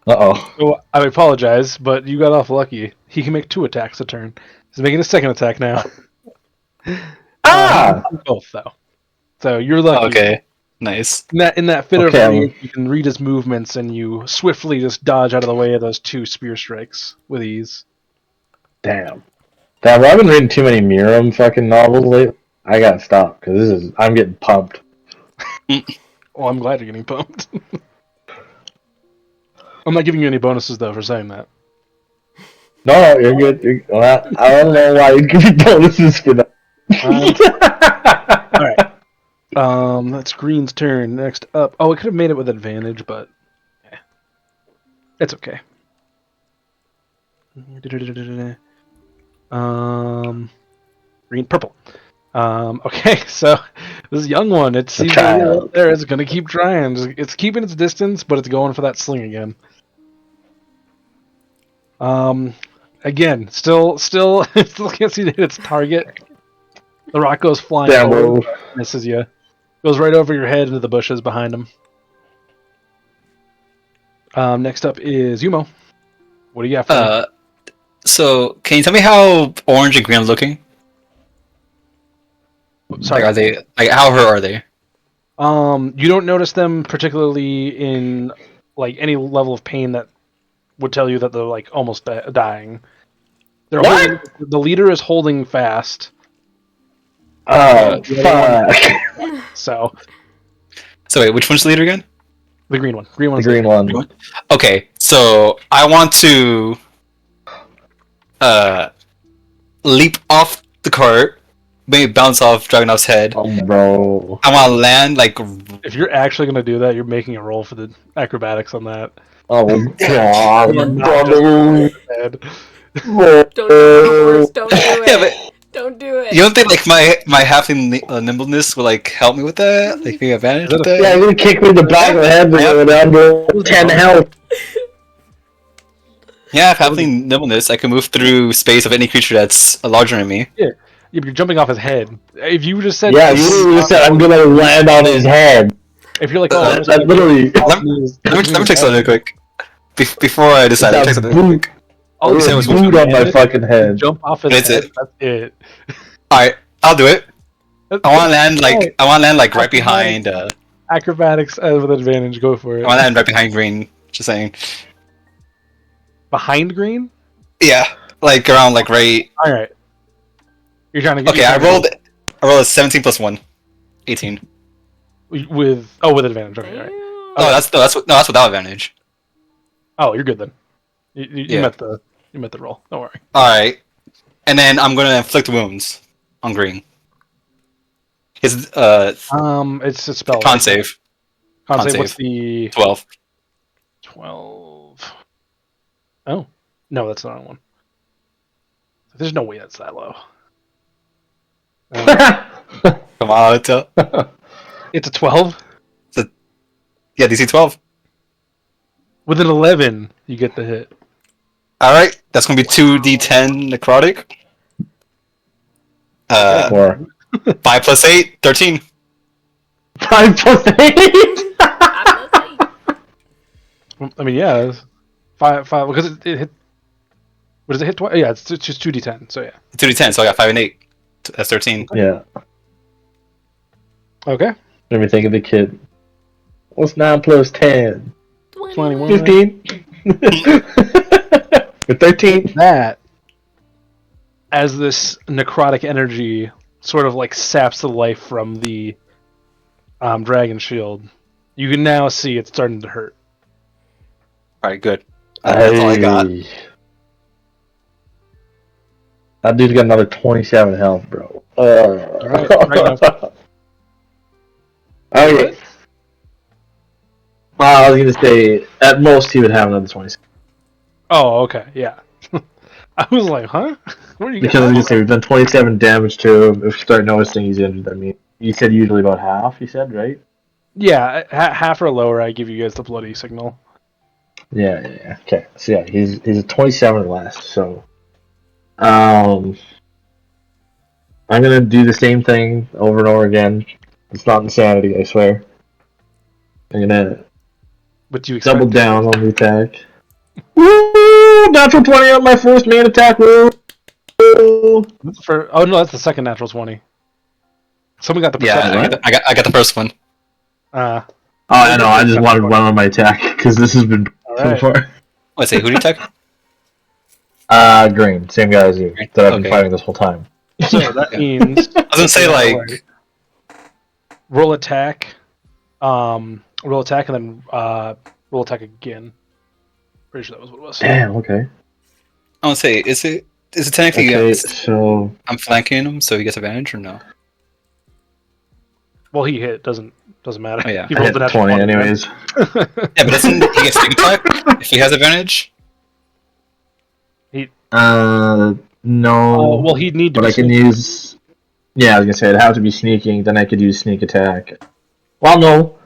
Uh-oh. So I apologize, but you got off lucky. He can make 2 attacks a turn. He's making a second attack now. Ah! Both though. So you're lucky. Okay. Nice. In that fit Okay, of rage, you can read his movements and you swiftly just dodge out of the way of those 2 spear strikes with ease. Damn. Damn, bro, I've been reading too many Miram fucking novels lately. I gotta stop, because I'm getting pumped. Well, I'm glad you're getting pumped. I'm not giving you any bonuses though for saying that. No, you're good. Well, I don't know why you give me bonuses for that. All right. That's Green's turn. Next up. Oh, we could have made it with advantage, but it's okay. Green, purple. Okay, so this young one, it sees that you're up there, it's gonna keep trying. It's keeping its distance, but it's going for that sling again. Again, still can't see to hit its target. The rock goes flying Damn, forward, bro. misses you. Goes right over your head into the bushes behind him. Next up is Yumo. What do you got for me? So can you tell me how orange and green are looking? Sorry. Like, are they like how hurt are they? You don't notice them particularly in like any level of pain that would tell you that they're like almost dying. They're What? holding, the leader is holding fast. Oh, The other one- fuck. So So wait, which one's the leader again? the green one. Green The one's green one. Okay, so I want to leap off the cart, maybe bounce off Dragonov's head. Oh, bro. I want to land like If you're actually gonna do that, you're making a roll for the acrobatics on that. Oh, God. You're not Bro. just head. Don't do it, horse. Don't do it. Yeah, but Don't do it. you don't think like my halfling nimbleness will like help me with that? Like give me advantage with that? Yeah, you're gonna kick me in the back of the head with under 10 health. Yeah, if halfling nimbleness, I can move through space of any creature that's larger than me. Yeah, you're jumping off his head. If you just said, Yeah, you literally just said, I'm gonna land on his head. if you're like, oh, I'm just That gonna- literally... Let me check something real quick. Before I decide, let me check That something real quick. all boot, you it was do is boot on my land, fucking head. jump off his That's head. it. That's it. Alright, I'll do it. I want to land Alright. right behind. I Acrobatics with advantage. Go for it. want to land right behind green. Just saying. Behind green. Yeah, like around like right. All right. You're trying to get. Okay, I rolled a 17 plus 1, 18. with advantage. Okay. All right. Oh, that's without advantage. Oh, you're good then. You Yeah. met the roll. Don't worry. All right, and then I'm gonna inflict wounds on green. His It's a spell. con right? save Con con save. What's save. the 12. 12? Oh no, that's not one. There's no way that's that low. Come on, It's a 12. yeah, DC 12. With an 11, you get the hit. All right, that's gonna be 2d10 necrotic. 4. 5 plus 8, 13. 5 plus 8? I mean, yeah, it's five because it hit. What does it hit twice? Yeah, it's just 2d10. So yeah. 2d10, so I got 5 and 8. That's 13. Yeah. Okay. Let me think of the kid. What's 9 plus 10? 21. 15? Or 13? That, as this necrotic energy sort of like saps the life from the dragon shield, you can now see it's starting to hurt. All right, good. That's all I got. Hey. That dude's got another 27 health, bro. Alright, right Okay. I was gonna say, at most he would have another 27. Oh, okay, yeah. I was like, huh? Where are you Because I was gonna say, we've done 27 damage to him. If you start noticing he's injured, I mean, you said usually about half, you said, right? Yeah, half or lower, I give you guys the bloody signal. Yeah. Okay, so yeah, he's a 27 less, so... I'm gonna do the same thing over and over again. It's not insanity, I swear. I'm gonna What do you expect? double down on the attack. Woo! Natural 20 on my first main attack. Woo! Oh no, that's the second natural 20. Someone got the Yeah, perception. I got the first one. Oh, I know. I just wanted one on my attack because this has been so Alright. far. Wait, say who do you attack? Green, same guy as you that I've been Okay. fighting this whole time. So that means I was gonna say like roll attack, and then roll attack again. Pretty sure that was what it was. Damn. Okay. I want to say is it technically Okay. So I'm flanking him, so he gets advantage or no? Well, he hit. Doesn't matter. Oh, yeah. He I rolled hit the natural 20 anyways. Yeah, but doesn't he get sneak attack if he has advantage? No. Well, he'd need to. But Be I can use. Yeah, I was gonna say it'd have to be sneaking. Then I could use sneak attack. Well, no.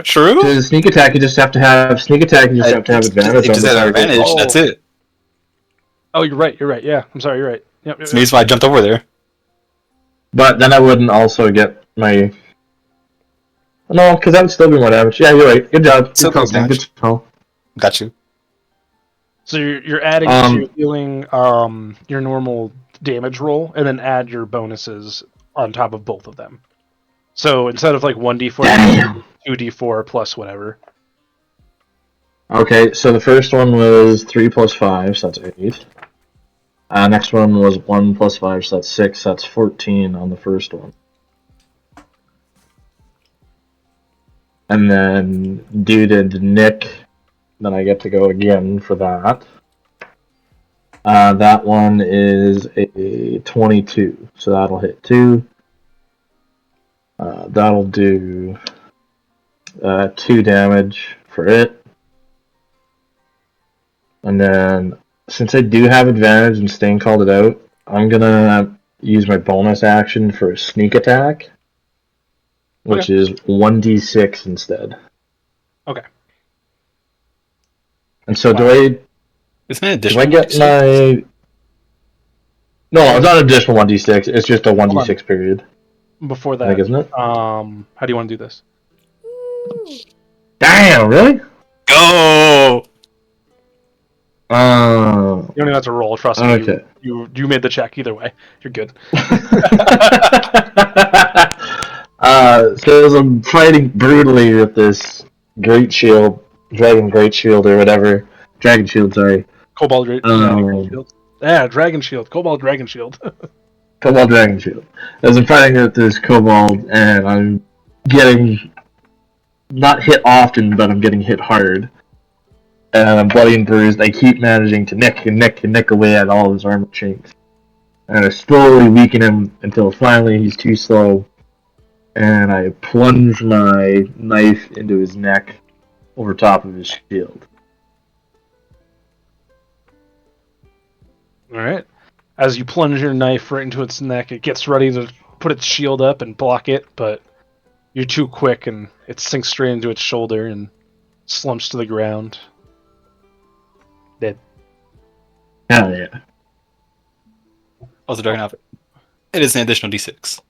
True. To sneak attack, you just have to have sneak attack. You just have to have advantage. It on just the has target. advantage. Oh. That's it. Oh, you're right. You're right. Yeah, I'm sorry. You're right. Yep. So maybe that's why I jumped over there. But then I wouldn't also get my... No, because that would still be more damage. Yeah, you're right. Good job. Still Good call, goes Sam. damage. Good call. Got you. So you're adding to healing your normal damage roll, and then add your bonuses on top of both of them. So instead of like 1d4, Damn. 2d4 plus whatever. Okay, so the first one was 3 plus 5, so that's 8. Next one was 1 plus 5, so that's 6. So that's 14 on the first one. And then due to Nick, then I get to go again for that. That one is a 22, so that'll hit 2. That'll do 2 damage for it. And then, since I do have advantage and Stain called it out, I'm gonna use my bonus action for a sneak attack, which is 1d6 instead. Okay. And so Isn't it do I additional? get my... No, it's not an additional 1d6, it's just a 1d6 period, Before I that, think, isn't it? how do you want to do this? Damn, really? Go! You don't even have to roll. Trust me. Okay. You made the check either way. You're good. So as I'm fighting brutally with this great shield, dragon great shield or whatever, dragon shield, sorry. Cobalt Dragon Shield. Yeah, Dragon Shield. Cobalt Dragon Shield. Cobalt dragon shield. As I'm fighting with this kobold, and I'm getting not hit often, but I'm getting hit hard. And I'm bloody and bruised. I keep managing to nick away at all his armor chinks. And I slowly weaken him until finally he's too slow. And I plunge my knife into his neck over top of his shield. Alright. As you plunge your knife right into its neck, it gets ready to put its shield up and block it, but you're too quick and it sinks straight into its shoulder and slumps to the ground. Dead. Hell yeah. Also, dragon outfit. It is an additional d6.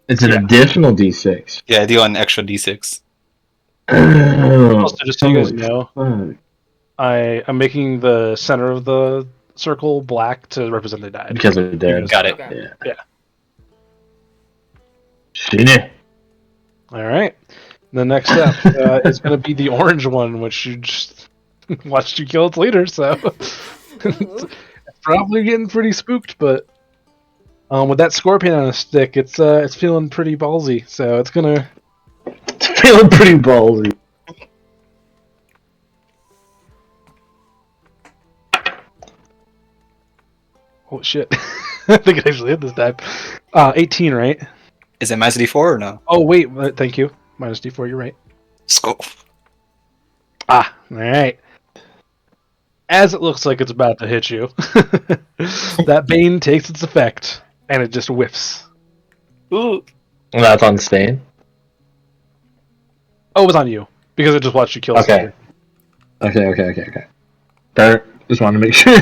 It's an additional d6. Yeah, I deal an extra d6. Also, just so you guys know, fuck. I'm making the center of the circle black to represent they died. Because they're dead. Got it. Okay. Yeah. Shit. Alright. The next step is going to be the orange one, which you just watched you kill its leader, so it's probably getting pretty spooked, but with that scorpion on a stick, it's feeling pretty ballsy, so it's gonna... It's feeling pretty ballsy. Oh shit. I think it actually hit this time. 18, right? Is it minus d4 or no? Oh wait, thank you. Minus D4, you're right. Scope. Alright. As it looks like it's about to hit you, that bane takes its effect, and it just whiffs. Ooh. That's on Stain. Oh, it was on you, because it just watched you kill its Okay. leader. Okay. There, just wanted to make sure.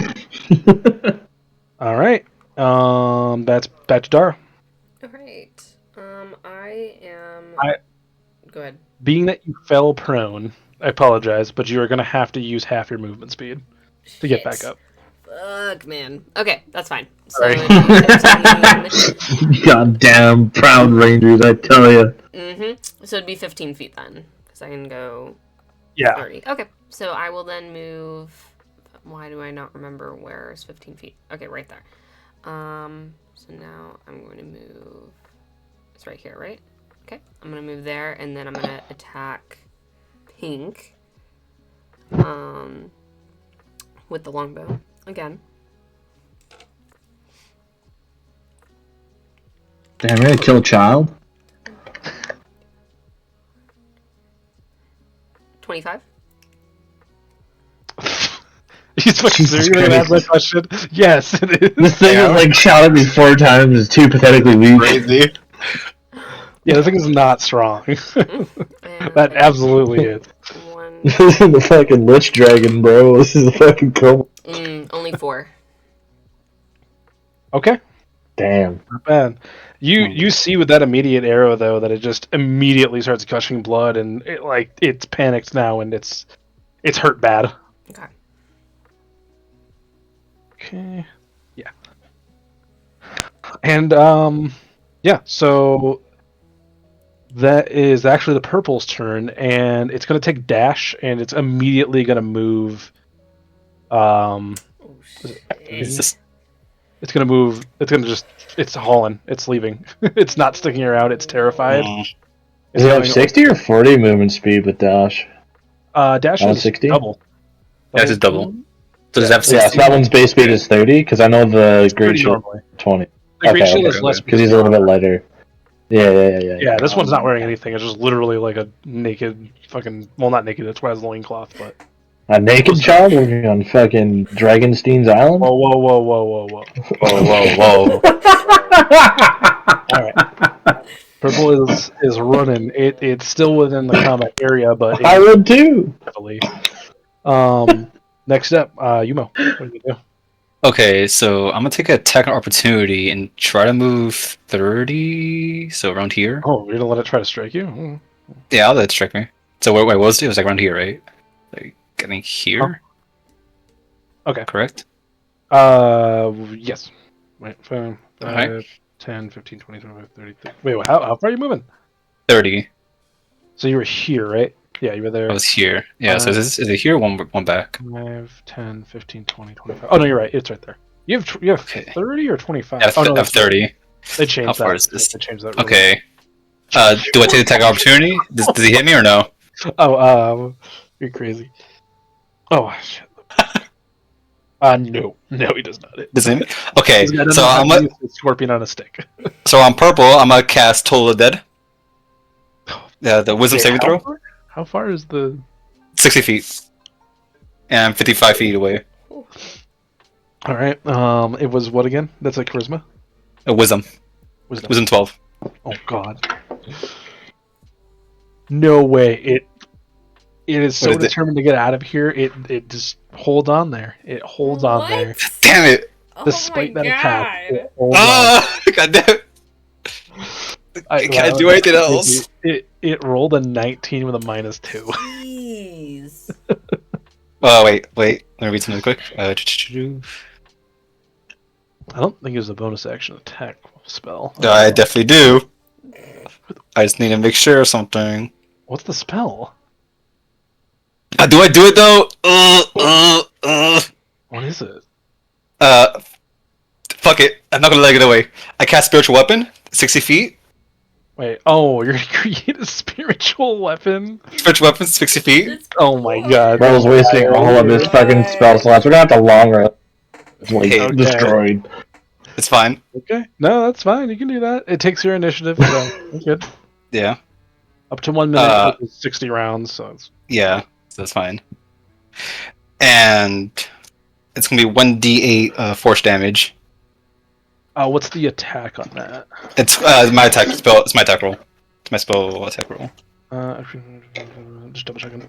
Alright. That's Dara. Alright. Go ahead. Being that you fell prone, I apologize, but you are going to have to use half your movement speed to get back up. Fuck, man. Okay, that's fine. So Sorry. it'd be 15. Goddamn proud rangers, I tell you. So it'd be 15 feet then, because I can go Yeah. 30. Okay, so I will then move. Why do I not remember where is 15 feet? Okay, right there. So now I'm going to move. It's right here, right? Okay, I'm gonna move there, and then I'm gonna attack Pink. With the longbow again. Damn, we're gonna kill a child? 25. He's fucking Jesus serious when Christ. asked that question. Yes, it is. This thing has like shot at me 4 times, is too pathetically weak. Crazy. Yeah, the thing is not strong. And That absolutely is. one. This isn't the fucking Lich Dragon, bro. This is a fucking cobalt. Only 4. Okay, Damn. not bad. You see with that immediate arrow though that it just immediately starts gushing blood and it's panicked now and it's hurt bad. Okay. Okay. Yeah. And yeah, so that is actually the purple's turn, and it's gonna take dash, and it's immediately gonna move. Oh, It's shit. just It's gonna move. It's hauling. It's leaving. It's not sticking around. It's terrified. mm, Does it have 60 or 40 movement speed with dash? Dash That was is 60? double. Yeah, it's double. So does it have Yeah, 60? so that one's base speed is 30, because I know the great Pretty shield normally. 20. The great shield is less Because he's a little bit lighter. Yeah. Yeah, this one's not wearing anything. It's just literally like a naked fucking. Well, not naked. That's why it's a loincloth, but. A naked child living on fucking Dragonstein's Island? Whoa. Whoa, whoa. All right. Purple is running. It's still within the combat area, but I would too! heavily. Next up, Yumo. What do you do? Okay, so I'm gonna take an attack on opportunity and try to move 30, so around here. Oh, you're gonna let it try to strike you? Yeah, I'll let it strike me. So what was it? It was like around here, right? Like getting here? Okay. Correct? Yes. Wait, 5, Alright. 10, 15, 20, 25, 30. Wait, how far are you moving? 30. So you were here, right? Yeah, you were there. I was here. Yeah, so is it here or one back? 5, 10, 15, 20, 25. Oh, no, you're right. It's right there. You have Okay. 30 or 25? Yeah, Oh, no, I have 30. they changed How far that. is this? They changed that. Really. Okay. Do I take the attack of opportunity? Does he hit me or no? Oh, you're crazy. Oh, shit. No, he does not. Does he hit me? Okay, This guy doesn't so know how I'm to a, use the scorpion on a stick. so on purple, I'm gonna cast Toll of the Dead. The wisdom Okay, saving throw. How far is the? 60 feet. And I'm 55 feet away. All right. It was what again? That's like charisma. Wisdom. Wisdom. Wisdom 12. Oh God. No way. It is so What is it? determined to get out of here. It just holds on there. It holds on What? there. Damn it! Despite oh my that attack. God. It holds on. Ah! God damn it! I can't do anything else. It rolled a 19 with a -2. Jeez. Oh, wait. Let me read something quick. I don't think it was a bonus action attack spell. I definitely do. I just need to make sure of something. What's the spell? Do I do it though? What is it? Fuck it. I'm not gonna let it get away. I cast Spiritual Weapon, 60 feet. Wait, oh, you're gonna create a spiritual weapon? Spiritual Weapon, 60 feet. That's Oh my God. Bro's wasting all of his fucking spell slots. We're gonna have to long rest. It's like Okay. destroyed. It's fine. Okay, no, that's fine. You can do that. It takes your initiative, so you're good. Yeah. Up to 1 minute, which is 60 rounds, so it's... Yeah. So that's fine. And it's gonna be 1d8 force damage. What's the attack on that? It's my attack spell. It's my attack roll. It's my spell attack roll. Just double checking.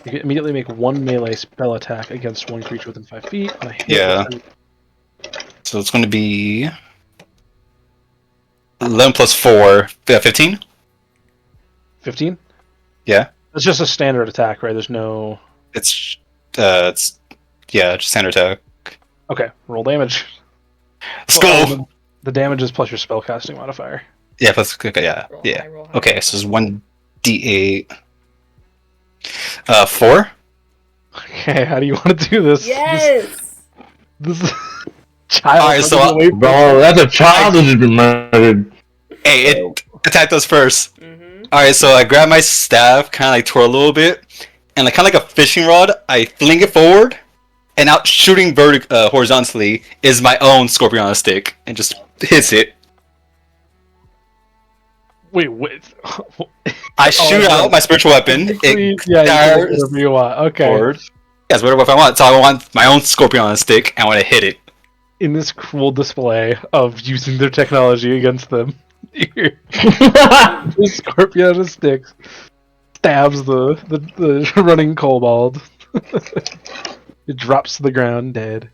You can immediately make one melee spell attack against one creature within 5 feet. On a hit. Yeah. So it's going to be 11 plus 4, 15? 15? Yeah. It's just a standard attack, right? There's no... It's just standard attack. Okay, roll damage. Let's go! The damage is plus your spellcasting modifier. Yeah, plus, okay, yeah. Roll Yeah. high, roll high. Okay, so it's 1d8. 4? Okay, how do you want to do this? Yes. This is... Child. Alright, so running away from- Bro, that's a child that has been murdered. Hey, it attacked us first. Mm-hmm. Alright, so I grab my staff, kind of like twirl a little bit, and like kind of like a fishing rod, I fling it forward, and out shooting horizontally is my own scorpion on a stick, and just hits it. Wait. I shoot no. out my spiritual weapon. It Yeah, you can do fires whatever you want. Okay. forward. Yes, whatever I want. So I want my own scorpion on a stick, and I want to hit it. In this cruel display of using their technology against them, the scorpion on a stick stabs the running kobold. It drops to the ground, dead.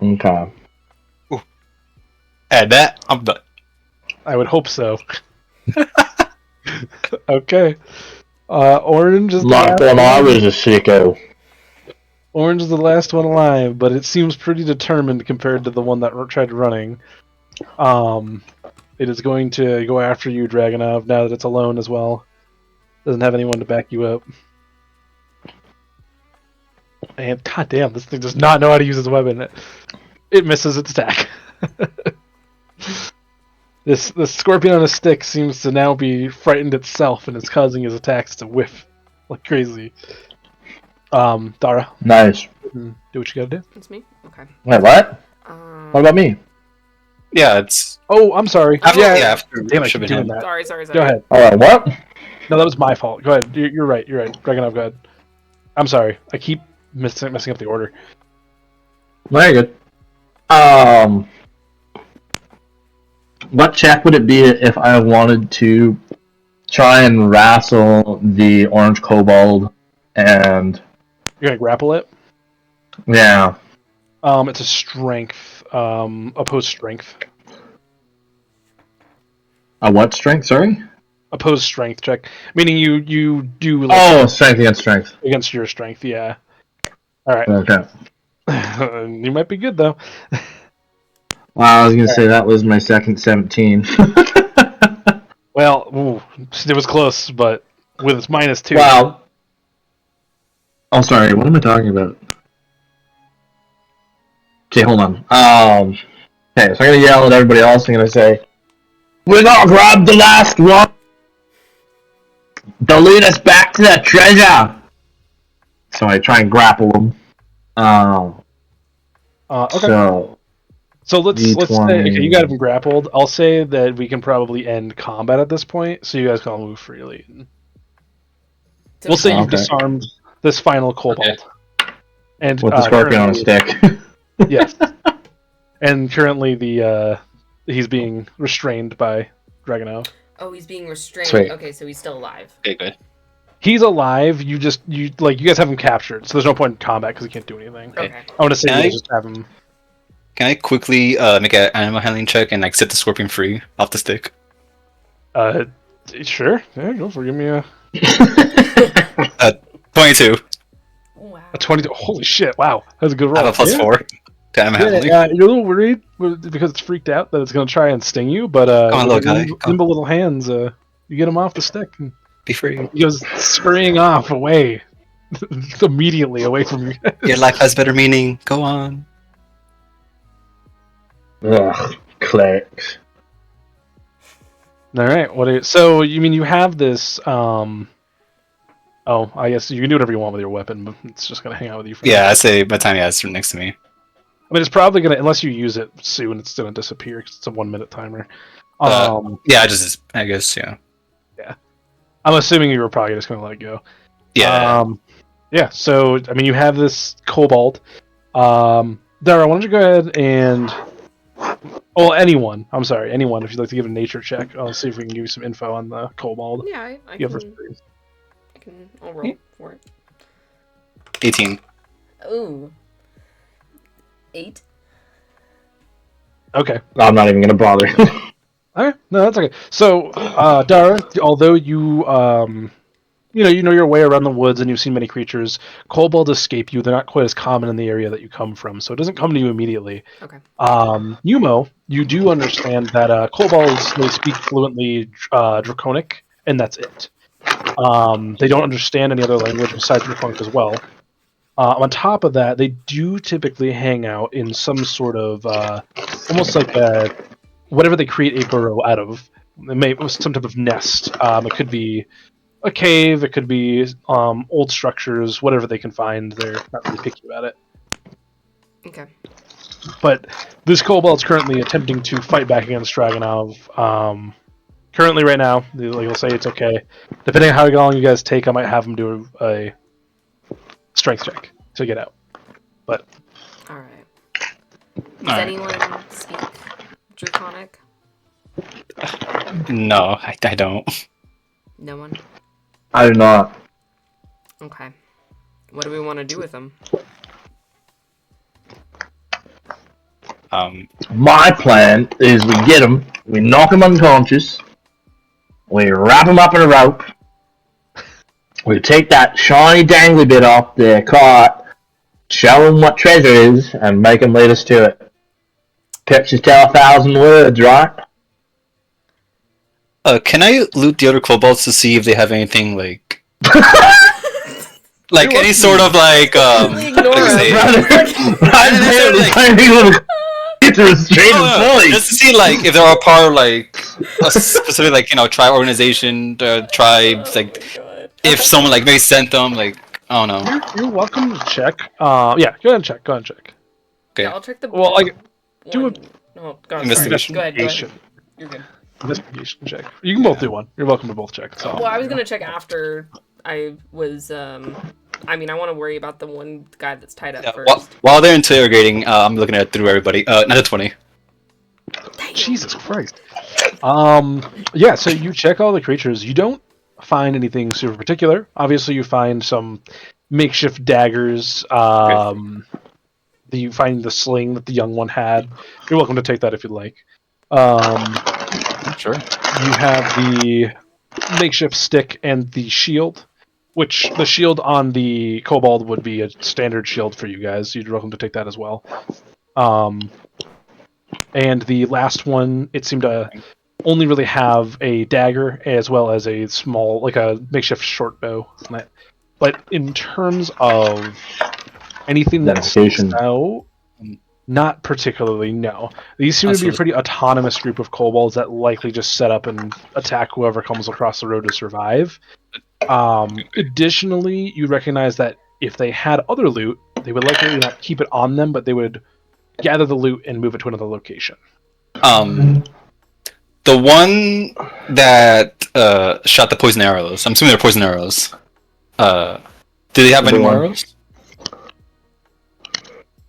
Okay. Add that. I'm done. I would hope so. Okay. Orange is the Locked last one I one. was a sicko. Orange is the last one alive, but it seems pretty determined compared to the one that tried running. It is going to go after you, Dragonov, now that it's alone as well. Doesn't have anyone to back you up. And goddamn, this thing does not know how to use its weapon. It misses its attack. The scorpion on a stick seems to now be frightened itself, and it's causing his attacks to whiff like crazy. Dara, Nice. do what you gotta do. It's me? Okay. Wait, what? What about me? Yeah, it's. Oh, I'm sorry. Oh, yeah, yeah, after damn, I should keep be doing him. that. Sorry. Go ahead. Alright, what? No, that was my fault. Go ahead. You're right. Dragonov, go ahead. I'm sorry. I keep messing up the order. Very good. What check would it be if I wanted to try and wrestle the orange kobold and You're gonna grapple it. yeah. It's a strength. Opposed strength. A what strength, sorry? Opposed strength check, meaning you do Oh, strength against strength. against your strength. Yeah. All right. Okay. You might be good though. Well, I was gonna say that was my second 17. Well, it was close, but with its -2. Wow. Oh, sorry. What am I talking about? Okay, hold on. Okay, so I'm gonna yell at everybody else. I'm gonna say, "We're gonna grab the last one to lead us back to the treasure." So I try and grapple them. Okay. So let's say okay, you got him grappled. I'll say that we can probably end combat at this point, so you guys can all move freely. We'll say you've disarmed this final cobalt, and with the scorpion on a stick. Yes, and currently he's being restrained by Dragonov. Oh, he's being restrained. Sweet. Okay, so he's still alive. Okay, good. He's alive. You guys have him captured, so there's no point in combat because he can't do anything. Okay. I want to say Can you I- guys just have him. Can I quickly make an animal handling check and like set the scorpion free off the stick? Sure. Yeah, go for it. Give me a 22. Wow. 20. Holy shit! Wow, that's a good roll. I have a +4 to animal handling. Yeah, you're a little worried because it's freaked out that it's going to try and sting you, but Come on, little guy. nimble little hands, you get him off the stick. And Be free. he goes scurrying off away, immediately away from you. Your life has better meaning. Go on. Ugh, clicks. All right. So you mean you have this? Oh, I guess you can do whatever you want with your weapon, but it's just going to hang out with you. For Yeah, I say by the time it's next to me. I mean, it's probably going to, unless you use it soon, it's going to disappear because it's a 1-minute timer. Yeah, I guess, yeah. I'm assuming you were probably just going to let it go. Yeah. Yeah, so, I mean, you have this cobalt. Dara, why don't you go ahead and... Well, anyone, if you'd like to give a nature check. I'll see if we can give you some info on the cobalt. Yeah, I'll roll for it. 18. Ooh. 8. Okay. I'm not even gonna bother. Alright, no, that's okay. So, Dara, although you know your way around the woods and you've seen many creatures, kobolds escape you. They're not quite as common in the area that you come from, so it doesn't come to you immediately. Okay. Yumo, you do understand that kobolds, they speak fluently Draconic, and that's it. They don't understand any other language besides Draconic as well. On top of that, they do typically hang out in some sort of almost like whatever they create a burrow out of. Some type of nest. It could be a cave, it could be old structures, whatever they can find. They're not really picky about it. Okay. But this kobold's currently attempting to fight back against Dragonov. Currently, right now, he'll say it's okay. Depending on how long you guys take, I might have him do a strength check to get out. But Alright. Does anyone speak Draconic? No, I don't. No one? I do not. Okay. What do we want to do with him? My plan is we get him, we knock him unconscious, we wrap him up in a rope, we take that shiny dangly bit off the cart, show him what treasure is, and make him lead us to it. Pictures tell 1,000 words, right? Can I loot the other kobolds to see if they have anything like any sort of like Completely ignore like him. say, Tiny little restrained voice. just to see like if they're a part of like a specific like tribe organization, tribes Oh like my god. if someone like maybe sent them like I don't know. You're welcome to check. Yeah, go ahead and check. Okay. Yeah, I'll check the. Well, like, do a Oh, God, investigation. Sorry. Go ahead. You're good. Investigation check. You can both do one. You're welcome to both check. So. Well, I was gonna check after I was. I mean, I want to worry about the one guy that's tied up Yeah, first. while they're interrogating, I'm looking at through everybody. Not a 20. Jesus Christ. Yeah, so you check all the creatures. You don't find anything super particular. Obviously, you find some makeshift daggers. You find the sling that the young one had. You're welcome to take that if you'd like. Sure. You have the makeshift stick and the shield, which the shield on the kobold would be a standard shield for you guys. You're welcome to take that as well. And the last one, it seemed to only really have a dagger as well as a small, like a makeshift short bow. But in terms of anything that sticks out, not particularly, no. These seem to be a pretty autonomous group of kobolds that likely just set up and attack whoever comes across the road to survive. Additionally, you recognize that if they had other loot, they would likely not keep it on them, but they would gather the loot and move it to another location. The one that shot the poison arrows. I'm assuming they're poison arrows. Do they have any more arrows?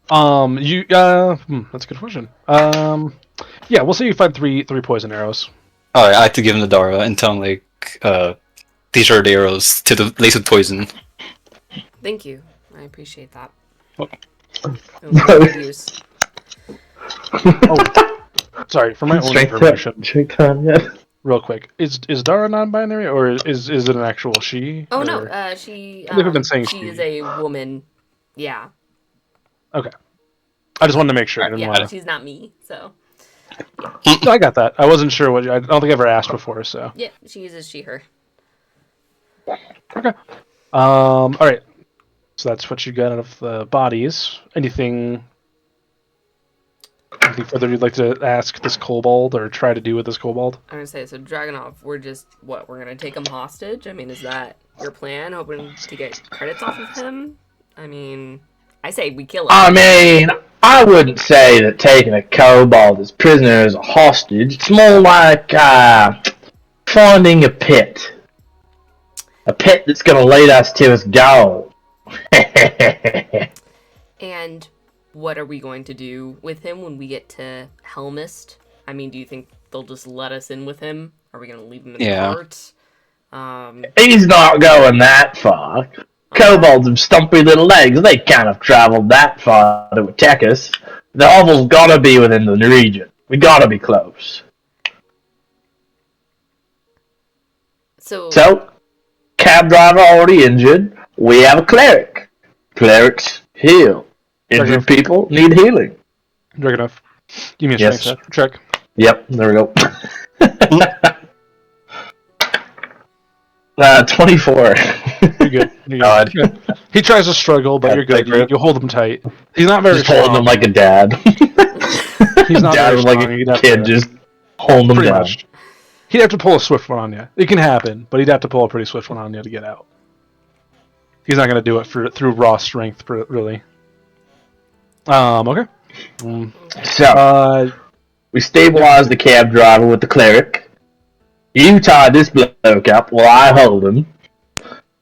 That's a good question. Yeah, we'll say you find three poison arrows. Alright, I have to give them to Dara and tell them like these are the arrows to the laced with poison. Thank you. I appreciate that. Okay. It was good use. Oh, sorry, for my own information. Check time, yeah. Real quick, is Dara non-binary or is it an actual she? Oh or... no, she. They've been saying she is a woman. Yeah. Okay. I just wanted to make sure. I didn't Yeah, wanna... she's not me, so. No, I got that. I wasn't sure what. I don't think I ever asked before, so. Yeah, she uses she/her. Okay. All right. So that's what you got out of the bodies. Anything further you'd like to ask this kobold or try to do with this kobold? I'm gonna say, so Dragonov, we're gonna take him hostage? I mean, is that your plan? Hoping to get credits off of him? I mean, I say we kill him. I mean, I wouldn't say that taking a kobold as prisoner is a hostage. It's more like finding a pet. A pet that's going to lead us to its goal. And what are we going to do with him when we get to Helmest? I mean, do you think they'll just let us in with him? Are we going to leave him in the cart? He's not going that far. Kobolds have stumpy little legs. They can't have travelled that far to attack us. The hovel's got to be within the region. We got to be close. So, cab driver already injured. We have a cleric. Clerics heal. Injured people need healing. Dragonov, give me a strength check. Yep, there we go. 24. You're good. You're good. He tries to struggle, but you're good. You hold him tight. He's not very strong. Just holding him like a dad. He's not dad very was strong. like a kid, just holding him down. Much. He'd have to pull a swift one on you. It can happen, but he'd have to pull a pretty swift one on you to get out. He's not going to do it through raw strength, really. Okay. So, we stabilize the cab driver with the cleric. You tie this bloke up while I hold him.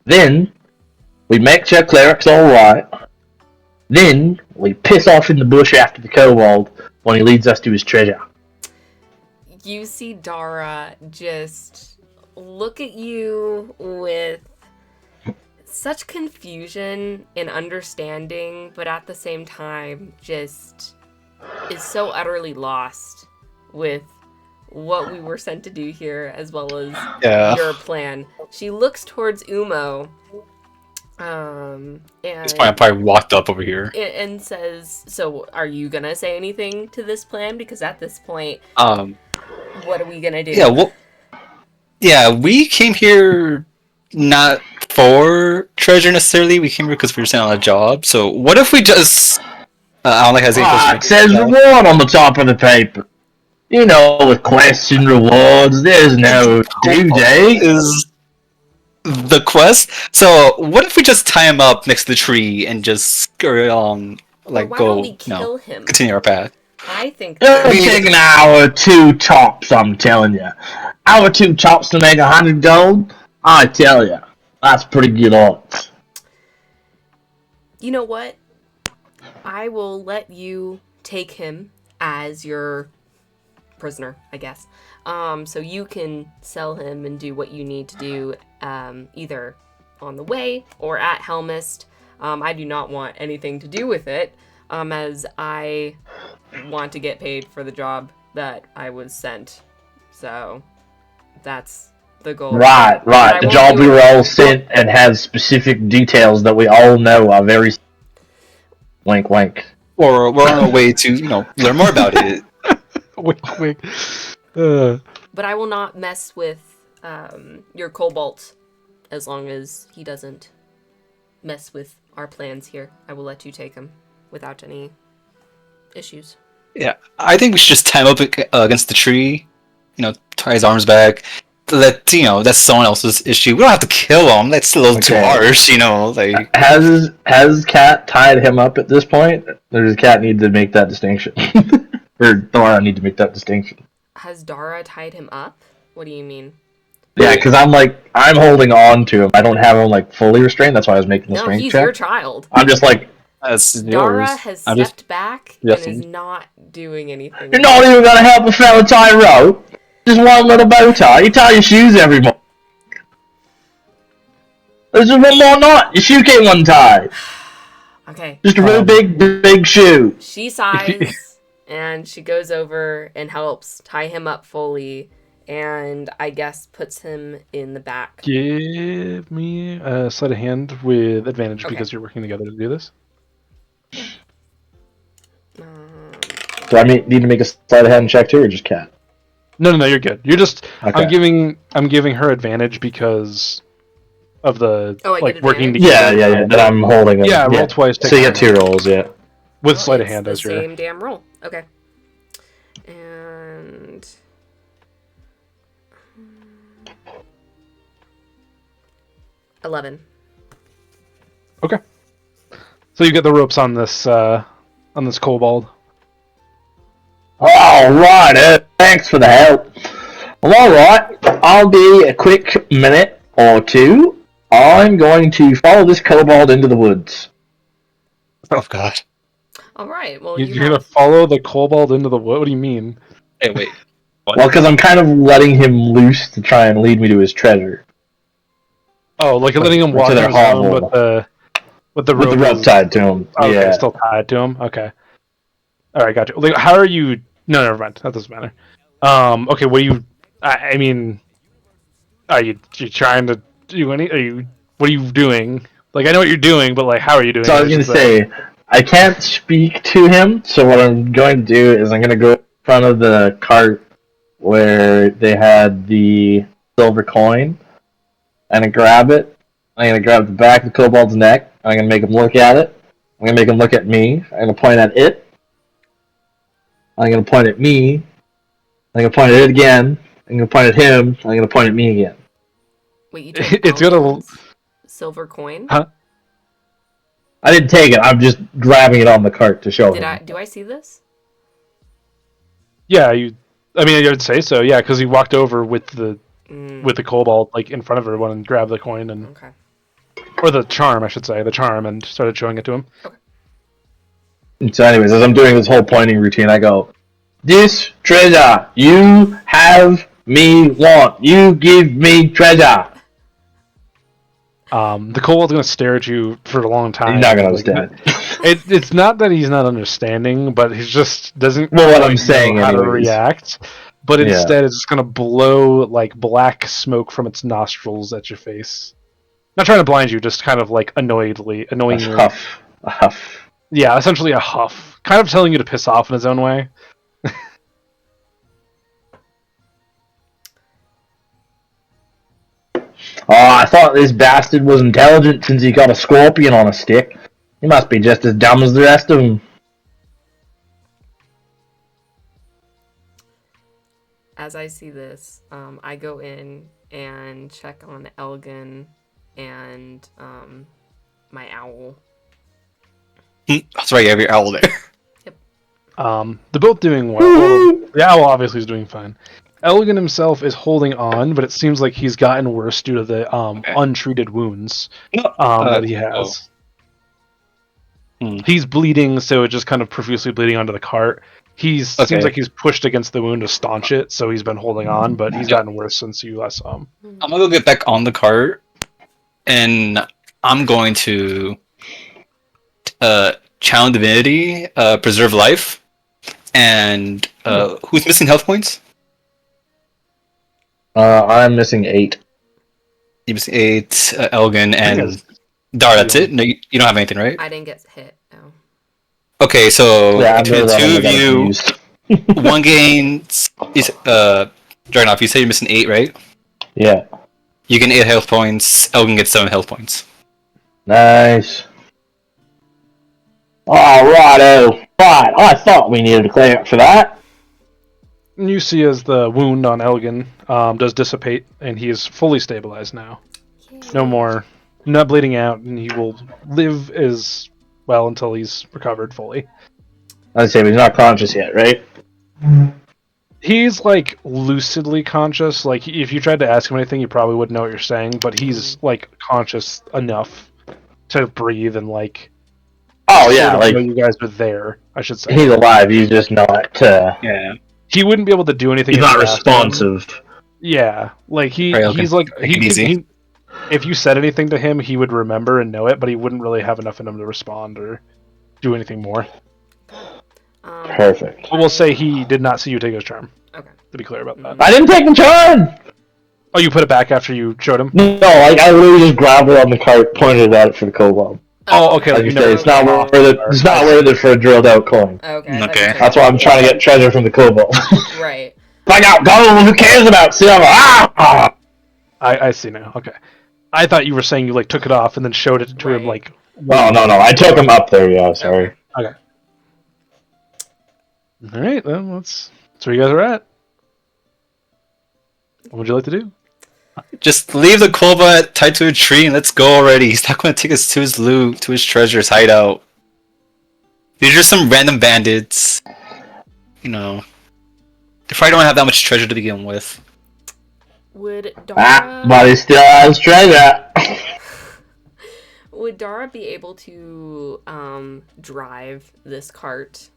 Then, we make sure cleric's alright. Then, we piss off in the bush after the kobold when he leads us to his treasure. You see Dara just look at you with such confusion and understanding, but at the same time, just is so utterly lost with what we were sent to do here, as well as your plan. She looks towards Umo, and This point, I probably walked up over here. and says, "So, are you gonna say anything to this plan? Because at this point, what are we gonna do?" Yeah, well, yeah, we came here not for treasure necessarily. We came here because we were sent on a job. So what if we just? I don't like how It says reward on the top of the paper. You know, with quests and rewards, there's no due date. Is the quest? So what if we just tie him up next to the tree and just scurry along, like why go, don't we kill him? continue our path? I think It'll take an hour, 2 tops, I'm telling you. Hour 2 tops to make 100 gold? I tell you, that's pretty good odds. You know what? I will let you take him as your prisoner, I guess. So you can sell him and do what you need to do, either on the way or at Helmest. I do not want anything to do with it, as I want to get paid for the job that I was sent. So that's the goal. Right. The job we were all sent and has specific details that we all know are very... Wink, wink. Or we're on our way to, learn more about it. Wink, wink. But I will not mess with your cobalt as long as he doesn't mess with our plans here. I will let you take him without any issues. Yeah, I think we should just tie him up against the tree, tie his arms back. That's someone else's issue. We don't have to kill him. That's a little too harsh, like... Has Cat tied him up at this point? Or does Cat need to make that distinction? Or Dara need to make that distinction? Has Dara tied him up? What do you mean? Yeah, because I'm holding on to him. I don't have him, fully restrained. That's why I was making the strength he's check. your child. I'm just That's Dara yours. has stepped back and Yes. is not doing anything. You're not even going to help a fella tie a rope? Just one little bow tie. You tie your shoes every morning. There's just one more knot. Your shoe can't one tie. Okay. Just a real big shoe. She sighs, and she goes over and helps tie him up fully, and I guess puts him in the back. Give me a sleight of hand with advantage because you're working together to do this. Do I need to make a sleight of hand check too, or just Cat? No, you're good. You're just Okay. I'm giving her advantage because of the Oh, I get working advantage? together. Yeah. That I'm holding him. Yeah, roll twice. So you get 2 rolls, yeah. With sleight of It's hand the as your same damn roll. Okay. And 11. Okay. So you get the ropes on this kobold. Alright, thanks for the help. Well, alright, I'll be a quick minute or two. I'm going to follow this kobold into the woods. Oh, God. All right. Well, You're gonna follow the kobold into the wood? What do you mean? Hey, wait. What? Well, because I'm kind of letting him loose to try and lead me to his treasure. Oh, like letting him to walk their on his own hovel. with the With the rope tied to him. Okay, Yeah. still tied to him. Okay. All right, gotcha. Like, how are you? No, never mind. That doesn't matter. Okay. What do you? I mean, are you trying to do any? What are you doing? Like, I know what you're doing, but like, how are you doing? So I was going to say, I can't speak to him, so what I'm going to do is I'm going to go in front of the cart where they had the silver coin, and I grab it. I'm going to grab the back of the kobold's neck, and I'm going to make him look at it. I'm going to make him look at me. I'm going to point at it. I'm going to point at me. I'm going to point at it again. I'm going to point at him. I'm going to point at me again. Wait, you took It's gonna- Elgan's silver coin? Huh? I didn't take it. I'm just grabbing it on the cart to show him. Do I see this? Yeah, I mean, I would say so. Yeah, because he walked over with the kobold like in front of everyone and grabbed the coin Okay. or the charm, I should say, and started showing it to him. And so anyways, as I'm doing this whole pointing routine, I go, "This treasure you have me want. You give me treasure." The kobold's going to stare at you for a long time. He's not gonna Like, understand. it's not that he's not understanding, but he just doesn't Well, what quite I'm saying know how to anyways. react. But Yeah. instead, it's just going to blow like black smoke from its nostrils at your face. Not trying to blind you, just kind of like annoyingly. A huff. Yeah, essentially a huff, kind of telling you to piss off in his own way. Oh, I thought this bastard was intelligent since he got a scorpion on a stick. He must be just as dumb as the rest of them. As I see this, I go in and check on Elgan and my owl. That's right, you have your owl there. They're both doing well. Well, the owl obviously is doing fine. Elgan himself is holding on, but it seems like he's gotten worse due to the untreated wounds that he has. He's bleeding, so it's just kind of profusely bleeding onto the cart. Seems like he's pushed against the wound to staunch it, so he's been holding on, but he's gotten worse since you last saw him. I'm gonna go get back on the cart, and I'm going to challenge divinity, preserve life, and who's missing health points? I'm missing 8. You missing 8, Elgin, and Dar. That's it. No, you don't have anything, right? I didn't get hit. No. Okay, so Yeah, between the two of you, one gain is Dragonoff. You say you're missing 8, right? Yeah. You gain 8 health points. Elgin gets 7 health points. Nice. Alrighto. Right, I thought we needed to clear up for that. You see as the wound on Elgin does dissipate, and he is fully stabilized now. No more, not bleeding out, and he will live as well until he's recovered fully. I'd say he's not conscious yet, right? He's like lucidly conscious. Like if you tried to ask him anything, you probably wouldn't know what you're saying. But he's like conscious enough to breathe and like. Oh yeah, sort of like know you guys were there. I should say he's alive. He's just not. Yeah. He wouldn't be able to do anything. He's if not you asked him. responsive. Yeah, like Right, okay. he's like Take it easy. if you said anything to him, he would remember and know it, but he wouldn't really have enough in him to respond or do anything more. Perfect. But we'll say he did not see you take his charm. Okay. To be clear about that. I didn't take the charm! Oh, you put it back after you showed him? No, like I literally just grabbed it on the cart, pointed it at it for the cobalt. Oh, okay. Like you you never- say, it's not worth it. It's not worth it for a drilled out coin. Okay. Okay. That's why I'm trying to get treasure from the cobalt. Right. If I got gold, who cares about silver? Ah! I see now. Okay. I thought you were saying you like took it off and then showed it to him Right. like. No. I took him up there. Yeah, sorry. Okay. All right, then that's where you guys are at. What would you like to do? Just leave the Colbot tied to a tree and let's go already. He's not going to take us to his loot, to his treasures hideout. These are just some random bandits. You know. They probably don't have that much treasure to begin with. Would Dara But he still has treasure. would Dara be able to drive this cart?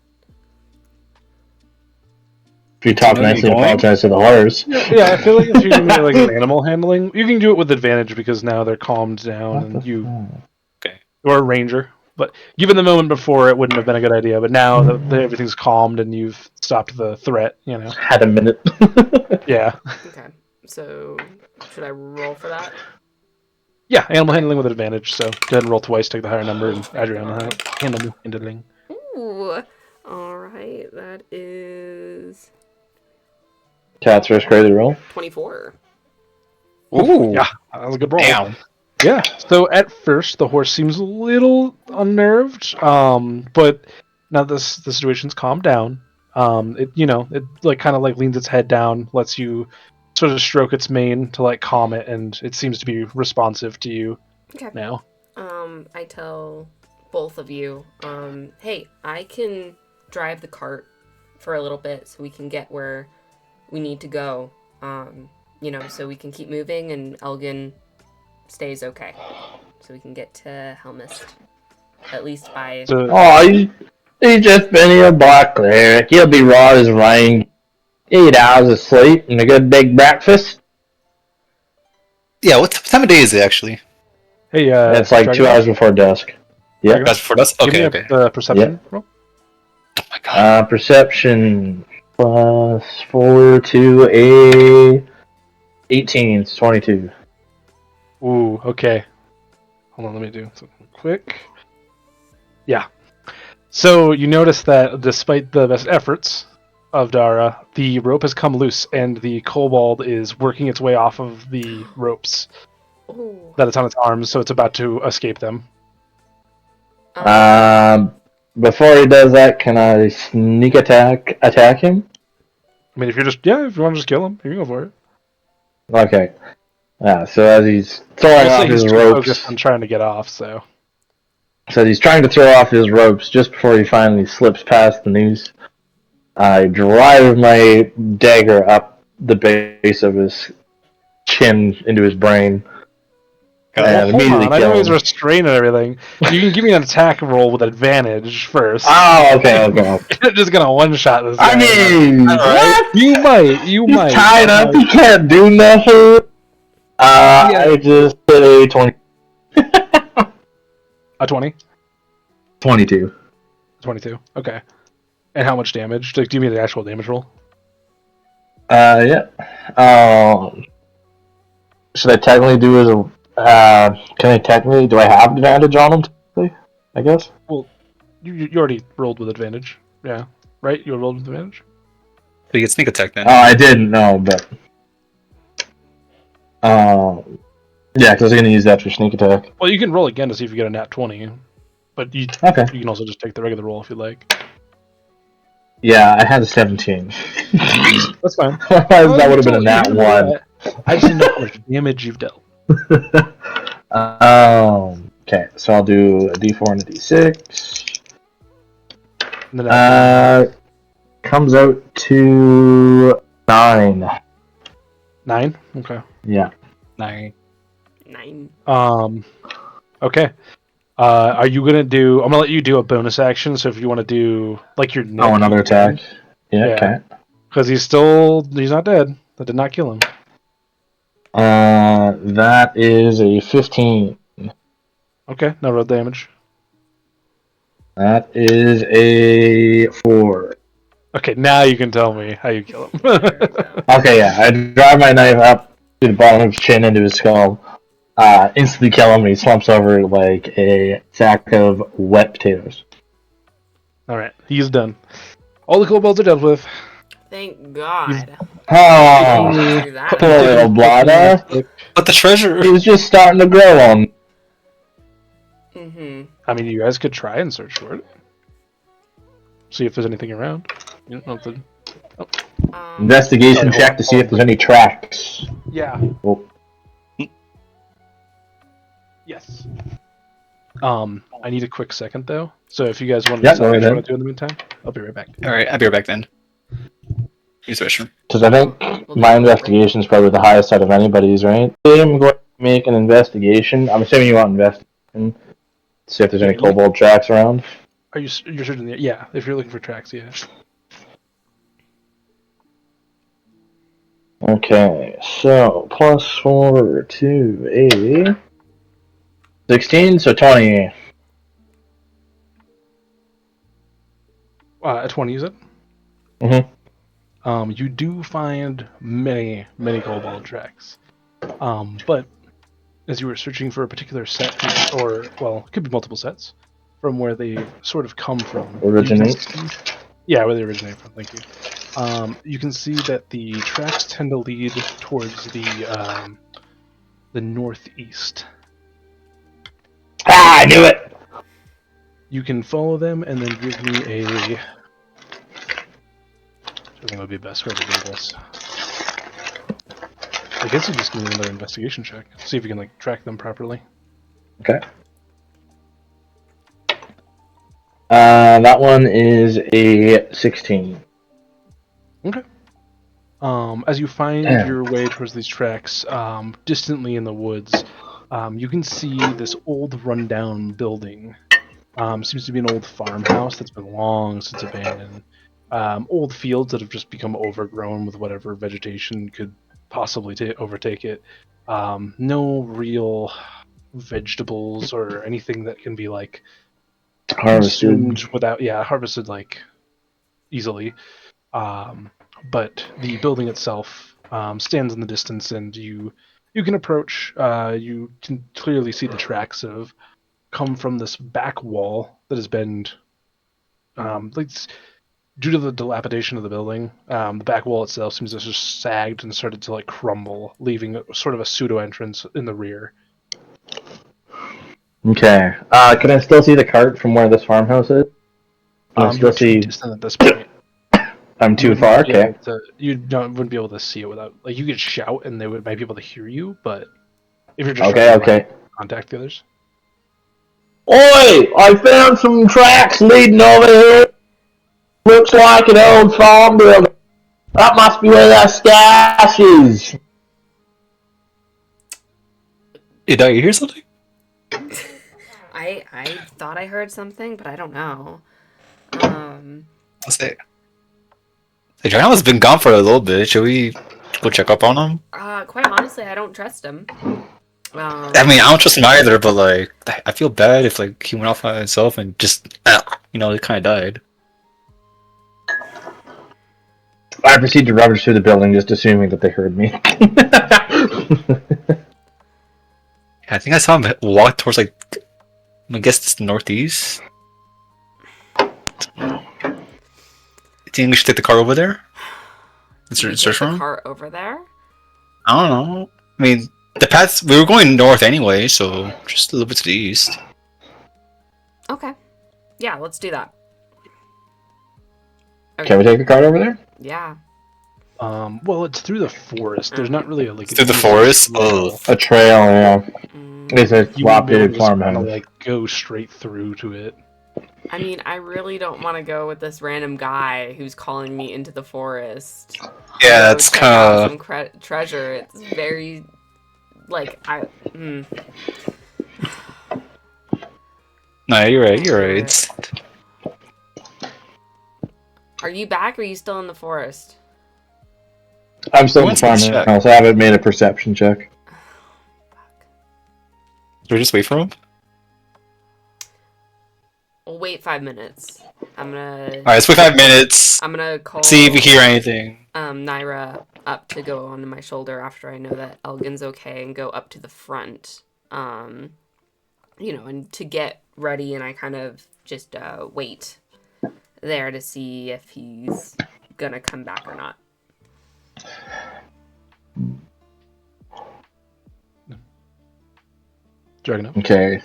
If you talk Do you know nicely where and you're apologize to the horrors. Yeah, I feel like if you're doing like an animal handling, you can do it with advantage because now they're calmed down and you. Okay. Or a ranger, but given the moment before, it wouldn't have been a good idea. But now that everything's calmed and you've stopped the threat, you know. Had a minute. Yeah. Okay. So should I roll for that? Yeah, animal handling with advantage. So go ahead and roll twice, take the higher number, and add your animal handling. Ooh. All right. That is Cat's first crazy roll. 24. Ooh. Yeah, that was a good roll. Damn. Yeah. So at first, the horse seems a little unnerved, but now the situation's calmed down. It like kind of like leans its head down, lets you sort of stroke its mane to like calm it, and it seems to be responsive to you Okay. now. I tell both of you, hey, I can drive the cart for a little bit so we can get where we need to go. So we can keep moving and Elgin stays okay. So we can get to Helmest. At least by... So, Oh, he's just been here black cleric. He'll be raw as rain. 8 hours of sleep and a good big breakfast. Yeah, what time of day is it actually? Hey, It's like 2 Dragonite? hours before dusk. Yeah. That's for us. Give me Okay, okay. a perception roll. Oh my god. Perception plus 4 to a 18. It's 22. Ooh, okay. Hold on, let me do something quick. Yeah. So you notice that despite the best efforts of Dara, the rope has come loose, and the kobold is working its way off of the ropes Oh. that it's on its arms, so it's about to escape them. Before he does that, can I sneak attack him? I mean, if you want to just kill him, you can go for it. Okay. Yeah, so as he's throwing We'll say off he's his too ropes, focused on trying to get off, so. so he's trying to throw off his ropes just before he finally slips past the noose. I drive my dagger up the base of his chin into his brain. Well, hold Immediately on, I kill know he's him. restrained and everything. You can give me an attack roll with advantage first. Oh, okay. You're just gonna one-shot this guy. I mean, what? You might. He's tied up. He can't do nothing. I just say 20. A 20? 22. 22. Okay. And how much damage? Like, give me the actual damage roll. Yeah. Should I technically do as a? Can I technically? Do I have advantage on him? Technically? I guess. Well, you already rolled with advantage. Yeah. Right? You rolled with advantage? So you get sneak attack then. Oh, I didn't know, but. Yeah, because I was gonna use that for sneak attack. Well, you can roll again to see if you get a nat 20. But you can also just take the regular roll if you like. Yeah, I had a 17. That's fine. That would have been a nat 1. I just didn't know how much damage you've dealt. Okay, so I'll do a d4 and a d6. And then Comes out to 9. 9? Okay. Yeah. 9. 9. Okay. Are you gonna do? I'm gonna let you do a bonus action. So if you want to do like your another attack. Yeah. Okay. Because he's not dead. That did not kill him. That is a 15. Okay. No roll damage. That is a 4. Okay. Now you can tell me how you kill him. Okay. Yeah. I drive my knife up to the bottom of his chin into his skull. Instantly kill him, and he slumps over like a sack of wet potatoes. All right. He's done. All the kobolds are dealt with. Thank God. Oh, Do that. poor little bladder. But the treasure. He was just starting to grow on. Mm-hmm. I mean, you guys could try and search for it. See if there's anything around. You don't know Investigation check to see if there's any tracks. Yeah. Oh. Yes. I need a quick second though. So if you guys want to Yeah, decide go what you ahead. want to do in the meantime, I'll be right back. Alright, I'll be right back then. Use the restroom. Because I think my investigation is probably the highest out of anybody's, right? I'm going to make an investigation. I'm assuming you want investigation. See if there's any kobold tracks around. You're searching the yeah? If you're looking for tracks, yeah. Okay, so plus 4 to a 16, so 20. At 20, is it? Mm-hmm. You do find many kobold tracks. But as you were searching for a particular set, or well, it could be multiple sets, from where they sort of come from. Originate? Yeah, where they originate from. Thank you. You can see that the tracks tend to lead towards the northeast. Ah, I knew it! You can follow them and then give me a. I think would be best way to do this. I guess you just give me another investigation check. See if you can like track them properly. Okay. That one is a 16. Okay. As you find your way towards these tracks, distantly in the woods, you can see this old rundown building. Seems to be an old farmhouse that's been long since abandoned. Old fields that have just become overgrown with whatever vegetation could possibly overtake it. No real vegetables or anything that can be like Harvested. consumed without harvested like easily. But the building itself stands in the distance, and you can approach. You can clearly see the tracks that have come from this back wall that has been like due to the dilapidation of the building. The back wall itself seems to have just sagged and started to like crumble, leaving sort of a pseudo entrance in the rear. Okay. Can I still see the cart from where this farmhouse is? Can I still You're too see? distant at this point. I'm too far. Okay. Wouldn't be able to see it without like you could shout and they might be able to hear you, but if you're just Okay. trying to Okay. contact the others. Oi! I found some tracks leading over here. Looks like an old farm building. That must be where that stash is. Hey, dog, you hear something? I thought I heard something, but I don't know. I'll say. The Dragon has been gone for a little bit. Should we go check up on him? Quite honestly, I don't trust him. I mean, I don't trust him either, but like, I feel bad if like he went off by himself and just, he kind of died. I proceed to rummage through the building, just assuming that they heard me. I think I saw him walk towards like, I guess it's northeast. Do you think we should take the car over there? Search for him? Car over there? I don't know. I mean, the paths, we were going north anyway, so just a little bit to the east. Okay. Yeah, let's do that. Okay. Can we take the cart over there? Yeah. Well, it's through the forest. There's not really like Through the forest? Oh. A trail, yeah. It's a You wouldn't be able dilapidated to just kinda, farmhouse. like go straight through to it. I mean, I really don't want to go with this random guy who's calling me into the forest. Yeah, Go it's check out kind of... some treasure. It's very, like, No, you're right, you're right. Are you back or are you still in the forest? I'm still in the Let's check. farmhouse. I haven't made a perception check. Should we just wait for him? We'll wait 5 minutes. Alright, let's wait 5 minutes. I'm gonna call. See if we hear anything. Naira up to go onto my shoulder after I know that Elgan's okay and go up to the front. And to get ready, and I kind of just wait there to see if he's gonna come back or not. Dragging up. Okay.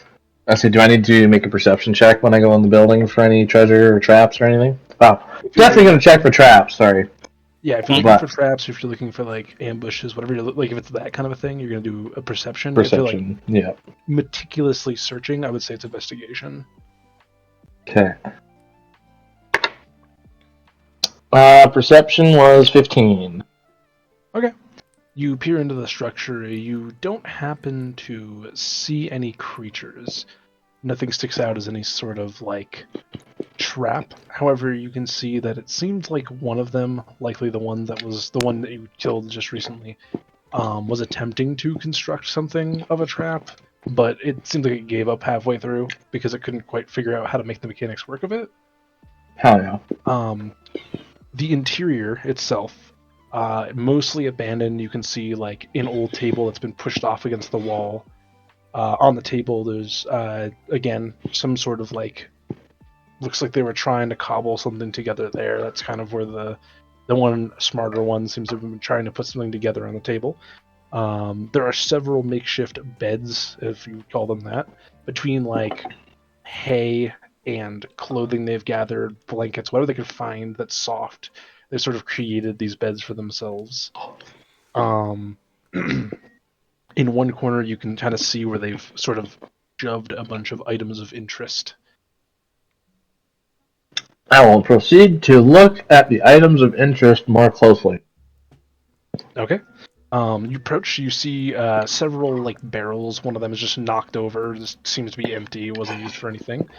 I said, do I need to make a perception check when I go in the building for any treasure or traps or anything? Oh, definitely going to check for traps, sorry. Yeah, if you're looking for traps, if you're looking for like ambushes, whatever you're like, if it's that kind of a thing, you're gonna do a perception. If you're, like, yeah. meticulously searching, I would say it's investigation. Okay. Perception was 15. Okay. You peer into the structure. You don't happen to see any creatures. Nothing sticks out as any sort of like trap. However, you can see that it seemed like one of them, likely the one that you killed just recently, was attempting to construct something of a trap, but it seemed like it gave up halfway through because it couldn't quite figure out how to make the mechanics work of it. Hell yeah. The interior itself, mostly abandoned. You can see like an old table that's been pushed off against the wall. On the table, there's again some sort of like, looks like they were trying to cobble something together there. That's kind of where the one smarter one seems to have been trying to put something together on the table. There are several makeshift beds, if you call them that, between like hay and clothing they've gathered, blankets, whatever they could find that's soft. They've sort of created these beds for themselves. In one corner, you can kind of see where they've sort of shoved a bunch of items of interest. I will proceed to look at the items of interest more closely. Okay. You approach, you see several like barrels. One of them is just knocked over. This seems to be empty. It wasn't used for anything.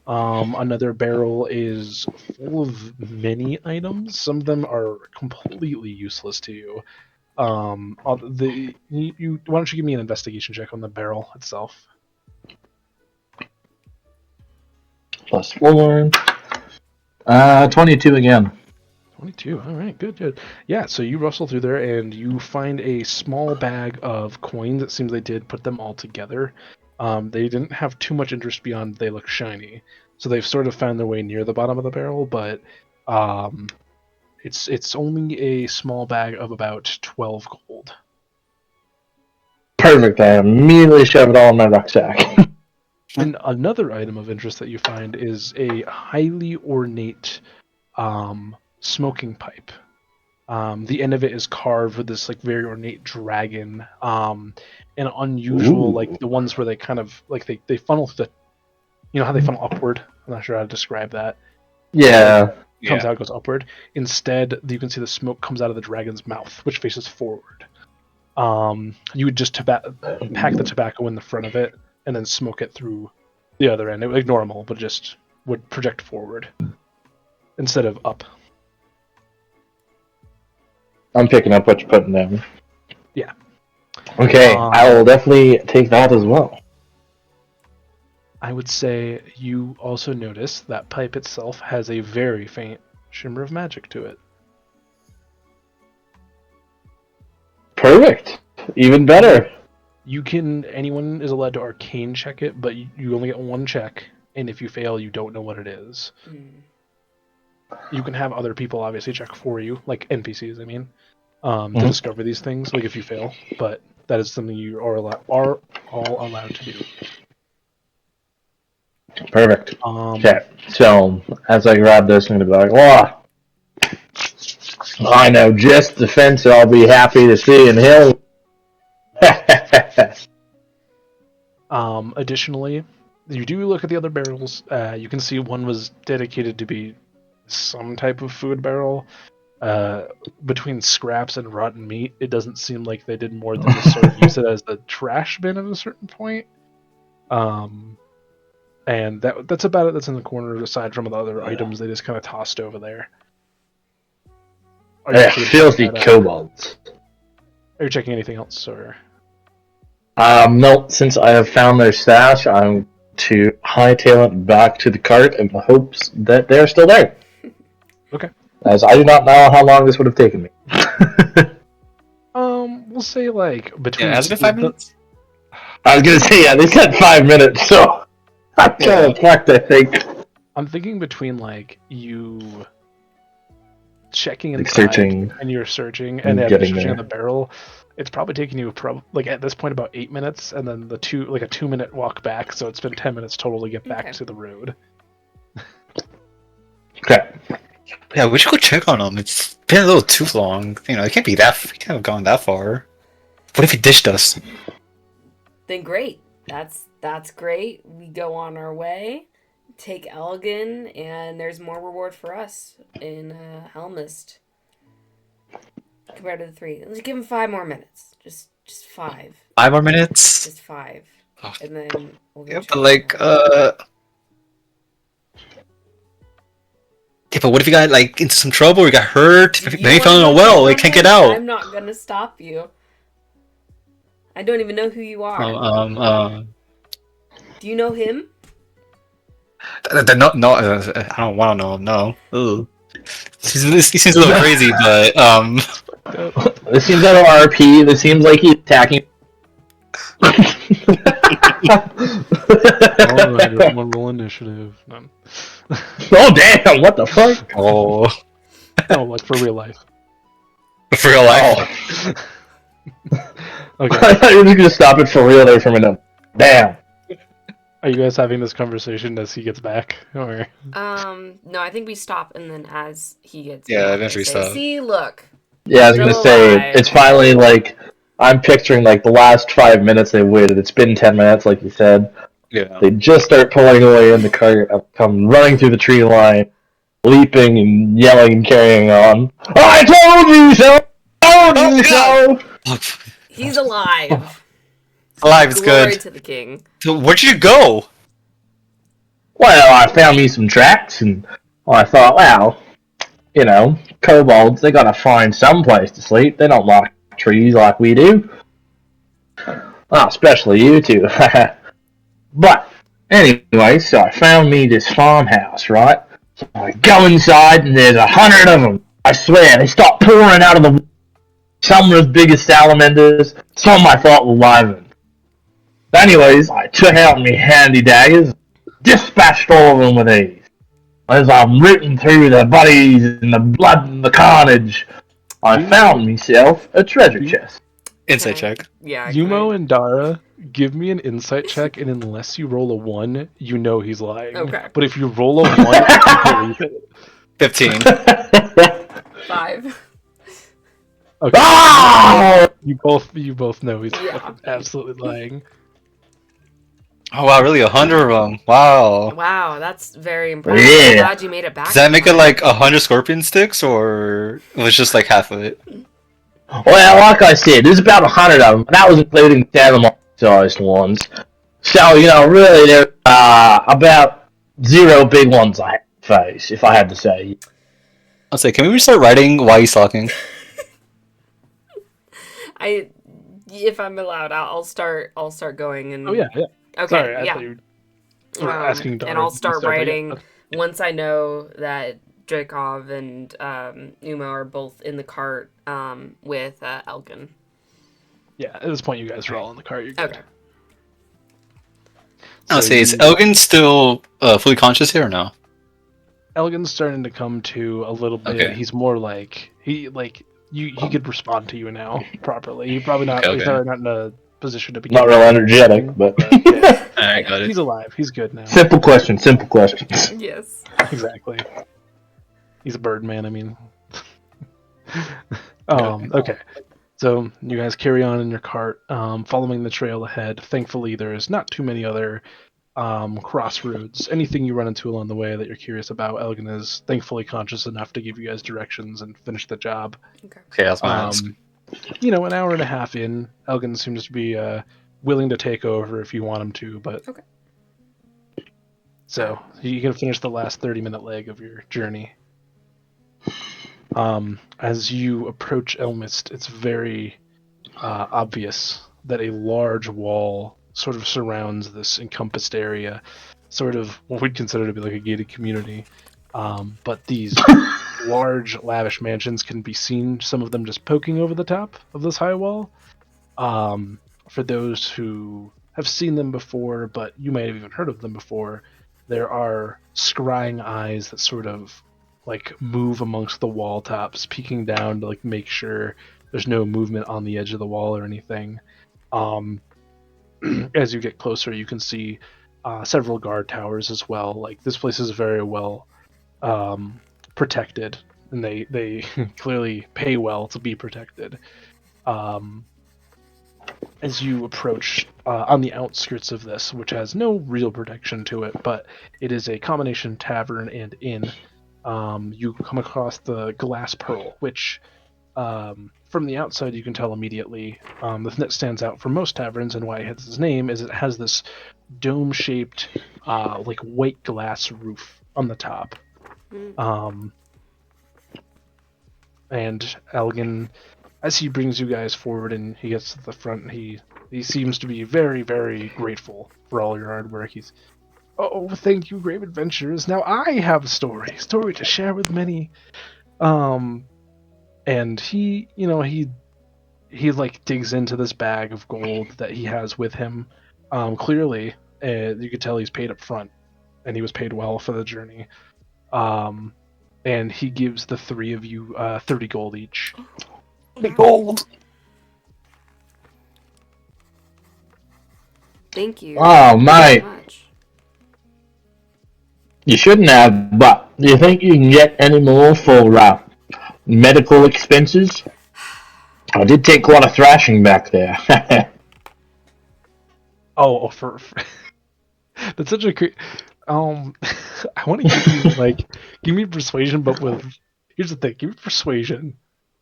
Another barrel is full of many items. Some of them are completely useless to you. Why don't you give me an investigation check on the barrel itself? plus 4. 22 again. 22. All right, good. Yeah, so you rustle through there and you find a small bag of coins. It seems they did put them all together. They didn't have too much interest beyond they look shiny. So they've sort of found their way near the bottom of the barrel, but it's only a small bag of about 12 gold. Perfect. I immediately shove it all in my rucksack. And another item of interest that you find is a highly ornate smoking pipe. The end of it is carved with this like very ornate dragon, and unusual, like the ones where they kind of like they funnel the, you know how they funnel upward. I'm not sure how to describe that. Yeah. Comes out, goes upward. Instead, you can see the smoke comes out of the dragon's mouth, which faces forward. You would just pack the tobacco in the front of it, and then smoke it through the other end, like normal, but just would project forward instead of up. I'm picking up what you're putting down. Yeah. Okay, I will definitely take that as well. I would say you also notice that pipe itself has a very faint shimmer of magic to it. Perfect. Even better. Anyone is allowed to arcane check it, but you only get one check, and if you fail, you don't know what it is. You can have other people obviously check for you, like NPCs, I mean, to discover these things, like if you fail, but that is something you are all allowed to do. Perfect. Okay, so as I grab this, I'm going to be like, I know just the fence I'll be happy to see in Hill. Additionally, you do look at the other barrels. You can see one was dedicated to be some type of food barrel. Between scraps and rotten meat, it doesn't seem like they did more than just sort of use it as a trash bin at a certain point. And that's about it. That's in the corner, aside from the other items they just kind of tossed over there. Filthy kobolds. Are you checking anything else, or? No, since I have found their stash, I'm to hightail it back to the cart in the hopes that they're still there. Okay. As I do not know how long this would have taken me. We'll say like between. Yeah, has it been 5 minutes? I was gonna say, yeah, they said 5 minutes, so I'm kind of fucked, I think. I'm thinking between like you checking Like inside searching and you're searching and and getting searching there. on the barrel. It's probably taking you like at this point about 8 minutes, and then a 2-minute walk back. So it's been 10 minutes total to get back to the road. Okay. Yeah, we should go check on him. It's been a little too long. You know, it can't have gone that far. What if he dished us? Then great. That's great. We go on our way, take Elgan, and there's more reward for us in Helmest. Compared to the 3. Let's give him 5 more minutes. Just 5. 5 more minutes? Just 5. Oh. And then we'll go Yeah, check but like, it out. yeah, but what if you got like into some trouble or you got hurt? You Maybe you fell in a wanna well, go you can't get ahead? out. I'm not gonna stop you. I don't even know who you are. Do you know him? No, I don't want to know him. No. Ooh. He seems a little crazy, but This seems out of RP. This seems like he's attacking. Alright, everyone roll initiative. None. Oh damn! What the fuck? oh, No, like for real life. for real life. Okay. I thought you were just gonna stop it for real there for a minute. Damn. Are you guys having this conversation as he gets back, or? No, I think we stop, and then as he gets Yeah, back, eventually I say, stop. See, look. Yeah, I was gonna Still say alive. it's finally like I'm picturing like the last 5 minutes they waited. It's been 10 minutes, like you said. Yeah. They just start pulling away in the cart. I come running through the tree line, leaping and yelling and carrying on. I told you so! Told you so! He's alive. Alive is Glory good. to the king. So where'd you go? Well, I found me some tracks, and I thought, well, you know, kobolds, they gotta find some place to sleep. They don't like trees like we do. Well, especially you two. But Anyway, so I found me this farmhouse, right? So I go inside and there's 100 of them. I swear, they start pouring out of the. Some were as big as salamanders, some I thought were wyvern. Anyways, I took out me handy daggers, dispatched all of them with ease. As I'm rooting through the bodies and the blood and the carnage, I found myself a treasure chest. Insight check. Yeah. Yumo and Dara, give me an insight check, and unless you roll a 1, you know he's lying. Okay. But if you roll a 1, you believe it. 15. 5. Okay. Oh! You both know he's Yeah. absolutely lying. Oh wow, really 100 of them. Wow. Wow, that's very impressive. Yeah. I'm glad you made it back. Does that make it like 100 scorpion sticks, or it was just like half of it? Well, like I said, there's about 100 of them. That was including the animal-sized ones. So, really, there are about 0 big ones I had to face, if I had to say. I'll say, can we start writing why he's talking? If I'm allowed, I'll start going and. Oh yeah. Okay. Sorry, I yeah. thought you were asking Dara. And I'll start writing Yeah. once I know that Dracov and Uma are both in the cart with Elgan. Yeah, at this point, you guys are all in the car. You're good. Okay. I'll say, is Elgin still fully conscious here or no? Elgan's starting to come to a little bit. Okay. He's more like he could respond to you now properly. He's probably not. Okay. He's not in a position to be. Not real energetic, but... Yeah. Alright, got it. He's alive. He's good now. Simple questions. Yes. Exactly. He's a bird man. I mean. Okay. So you guys carry on in your cart, following the trail ahead. Thankfully, there's not too many other crossroads. Anything you run into along the way that you're curious about, Elgan is thankfully conscious enough to give you guys directions and finish the job. Okay, that's my ask. An hour and a half in, Elgan seems to be willing to take over if you want him to, but Okay. So you can finish the last 30-minute leg of your journey. As you approach Helmest, it's very obvious that a large wall sort of surrounds this encompassed area, sort of what we'd consider to be like a gated community. But these large, lavish mansions can be seen, some of them just poking over the top of this high wall. For those who have seen them before, but you might have even heard of them before, there are scrying eyes that sort of like move amongst the wall tops, peeking down to like make sure there's no movement on the edge of the wall or anything. As you get closer, you can see several guard towers as well. Like this place is very well protected, and they clearly pay well to be protected. As you approach on the outskirts of this, which has no real protection to it, but it is a combination tavern and inn, you come across the Glass Pearl, which from the outside you can tell immediately the thing that stands out for most taverns and why it has its name is it has this dome-shaped like white glass roof on the top. And Elgan, as he brings you guys forward and he gets to the front, he seems to be very, very grateful for all your hard work. He's, oh, thank you, brave adventurers. Now I have a story to share with many. And he like digs into this bag of gold that he has with him. Clearly, you could tell he's paid up front, and he was paid well for the journey. And he gives the three of you 30 gold each. Gold. Thank you. Oh, mate. So much. You shouldn't have, but do you think you can get any more for medical expenses? I did take quite a thrashing back there. For that's such a I want to give me persuasion, but with here's the thing, give me persuasion,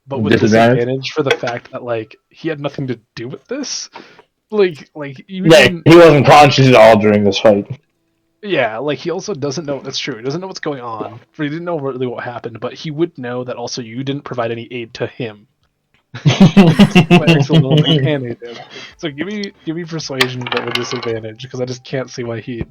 but with disadvantage for the fact that he had nothing to do with this. He wasn't conscious at all during this fight. Yeah, he also doesn't know. That's true. He doesn't know what's going on. He didn't know really what happened, but he would know that also you didn't provide any aid to him. Makes a little bit panicked. So give me persuasion, but with disadvantage, because I just can't see why he.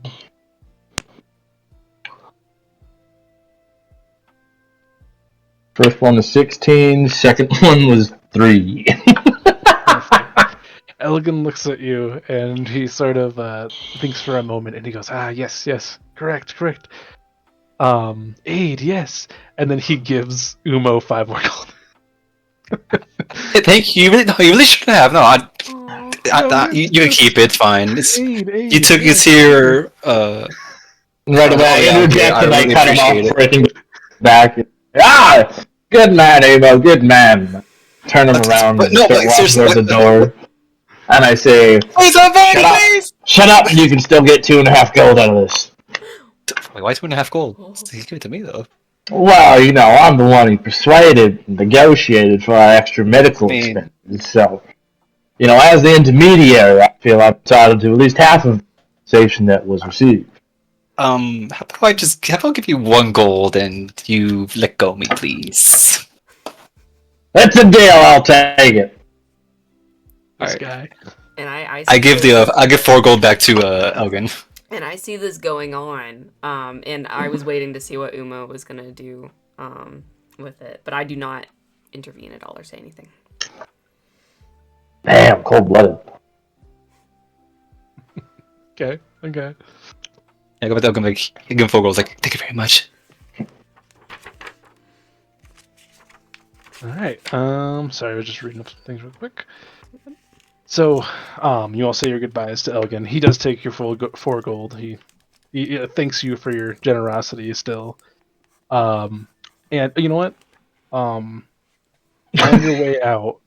First one was 16. Second one was 3. Elgan looks at you and he sort of thinks for a moment and he goes, yes, correct. Aid, yes. And then he gives Umo 5 more gold. Thank you. You really shouldn't have. No, you can keep it. It's fine. Aid, You took yes. us here. Right away, yeah, interject, I and I really cut him off appreciate it. before I can go back. Good man, Amo, good man. Turn him around But and no, start like walking seriously, towards the door. And I say, please, shut up! Shut up, and you can still get 2.5 gold out of this. Why 2.5 gold? Give it to me though. Well, I'm the one who persuaded and negotiated for our extra medical expenses, so, as the intermediary, I feel I'm entitled to at least half of the compensation that was received. How about I give you 1 gold and you let go of me, please? That's a deal, I'll take it. This Alright. guy. And I give 4 gold back to Elgan. And I see this going on, and I was waiting to see what Umo was gonna do with it, but I do not intervene at all or say anything. Damn, cold-blooded. Okay. I go back to Elgan, like, give him 4 gold, like, thank you very much. Alright. Sorry, I was just reading up some things real quick. So, you all say your goodbyes to Elgan. He does take your full 4 gold. He thanks you for your generosity still. And you know what? On your way out,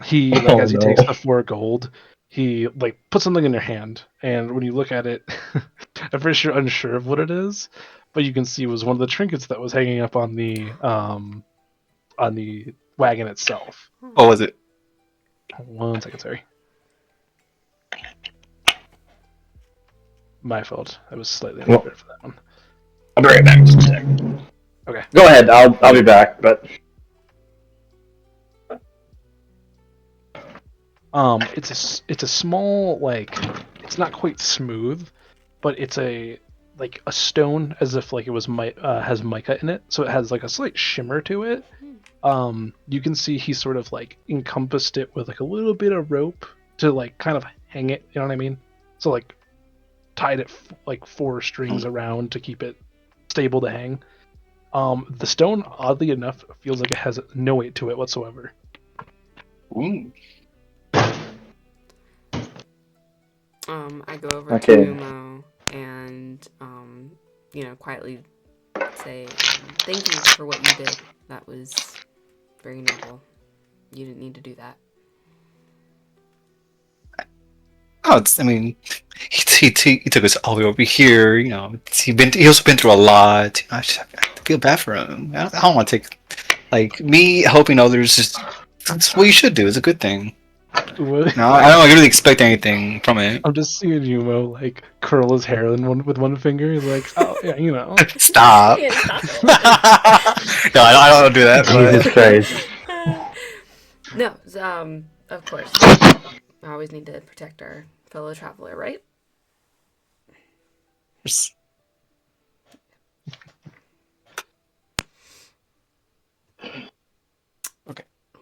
he as he takes the 4 gold, he puts something in your hand, and when you look at it, at first you're unsure of what it is, but you can see it was one of the trinkets that was hanging up on the wagon itself. What was it? 1 second, sorry. My fault. I was slightly unprepared for that one. I'll be right back just a second. Okay. Go ahead, I'll be back, but... It's a small, it's not quite smooth, but it's a stone, as if it was has mica in it, so it has a slight shimmer to it. You can see he sort of encompassed it with a little bit of rope to kind of hang it, you know what I mean? So tied it 4 strings around to keep it stable to hang. The stone, oddly enough, feels like it has no weight to it whatsoever. Ooh. I go over to Umo and quietly say, thank you for what you did. That was very noble. You didn't need to do that. Oh, he took us all the way over here. He also been through a lot. I feel bad for him. I don't want to take me helping others. That's what you should do. It's a good thing. What? No, I don't really expect anything from it. I'm just seeing Yumo curl his hair with one finger. He's like, oh yeah, Stop. Yeah, stop it. No, I don't do that. Jesus Christ. No, of course. I always need to protect our fellow traveler, right?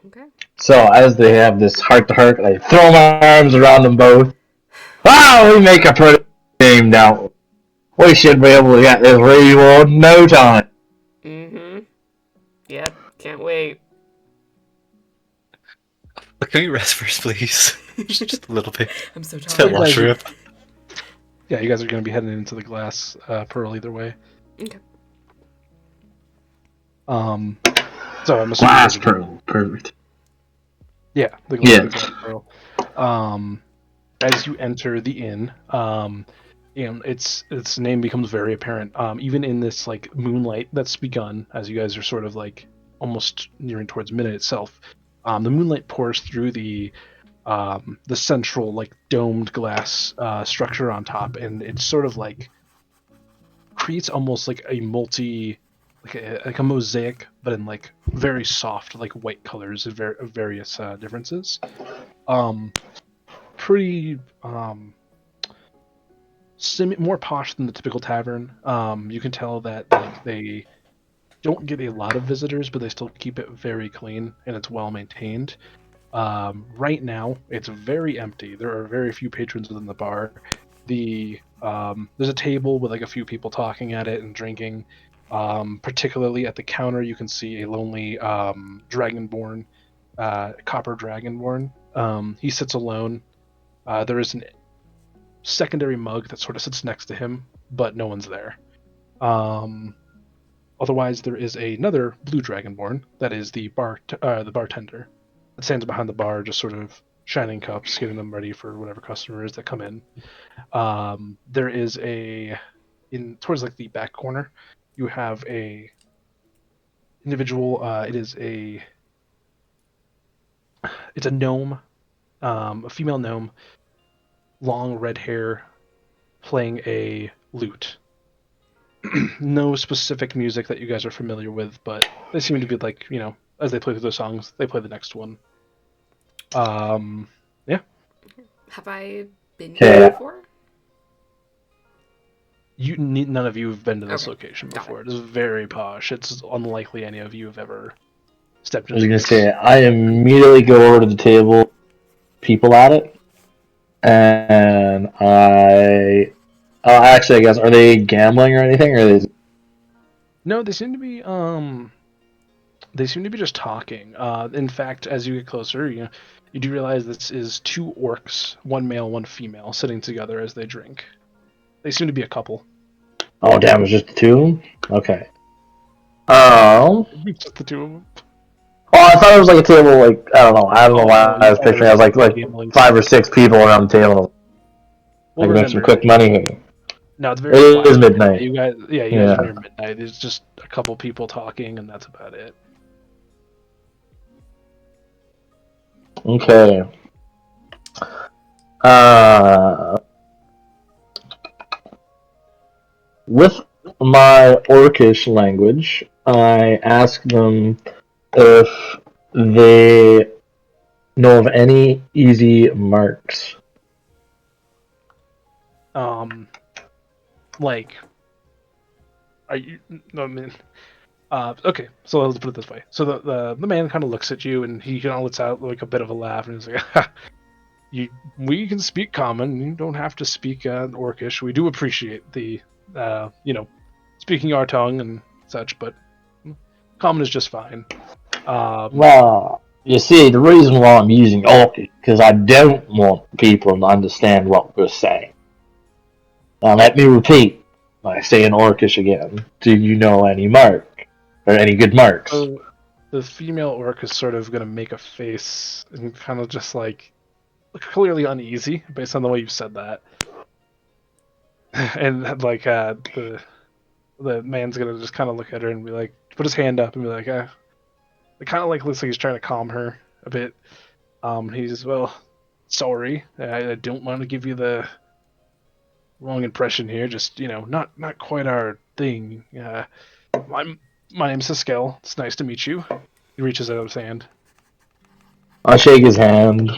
Okay. So, as they have this heart-to-heart, I throw my arms around them both. Wow, we make a pretty game now. We should be able to get this reward in no time. Mm-hmm. Yep, can't wait. Can we rest first, please? Just a little bit. I'm so It's a tired. long trip. Yeah, you guys are going to be heading into the glass pearl either way. Okay. So I'm assuming Glass pearl, perfect. Yeah, the glass pearl. As you enter the inn, and its name becomes very apparent. Even in this moonlight that's begun, as you guys are sort of almost nearing towards midnight itself, the moonlight pours through the central domed glass structure on top, and it sort of creates almost a multi. Like a mosaic, but in very soft, white colors of various differences. pretty more posh than the typical tavern. You can tell that like they don't get a lot of visitors, but they still keep it very clean and it's well maintained. Right now, it's very empty. There are very few patrons within the bar. There's a table with like a few people talking at it and drinking. Particularly at the counter, you can see a lonely dragonborn, copper dragonborn. He sits alone. There is a secondary mug that sort of sits next to him, but no one's there. Otherwise, there is another blue dragonborn that is the bartender. It stands behind the bar, just sort of shining cups, getting them ready for whatever customers that come in. There is towards like the back corner, you have a individual. It's a gnome, a female gnome, long red hair, playing a lute. No specific music that you guys are familiar with, but they seem to be like, as they play through the songs, they play the next one. Yeah. Have I been here before? None of you have been to this location Got before. it. It is very posh. It's unlikely any of you have ever stepped I was into gonna this. say, I immediately go over to the table, people at it, and actually, I guess, are they gambling or anything, or are they? No, they seem to be just talking. In fact, as you get closer, you do realize this is two orcs, one male, one female, sitting together as they drink. They seem to be a couple. Oh, damn, it's just the two of them? Okay. Just the two of them. Oh, I thought it was like a table, like, I don't know why I was picturing, I was like 5 or 6 people around the table. I can make some quick money here. No, it's very It is midnight. You guys are near midnight. There's just a couple people talking, and that's about it. Okay. With my Orcish language, I ask them if they know of any easy marks. Like, are you? No, I mean, okay. So let's put it this way. So the man kind of looks at you, and he kind of lets out like a bit of a laugh, and he's like, we can speak common. You don't have to speak Orcish. We do appreciate the, speaking our tongue and such, but common is just fine. Well, you see, the reason why I'm using Orcish because I don't want people to understand what we're saying. Now, let me repeat by saying Orcish again. Do you know any mark? Or any good marks? So the female orc is sort of going to make a face and kind of just like look clearly uneasy based on the way you said that. And like the man's going to just kind of look at her and be like, put his hand up and be like, it kind of like looks like he's trying to calm her a bit. He's, well, sorry. I don't want to give you the wrong impression here. Just, not quite our thing. My name's Siskel. It's nice to meet you. He reaches out his hand. I shake his hand.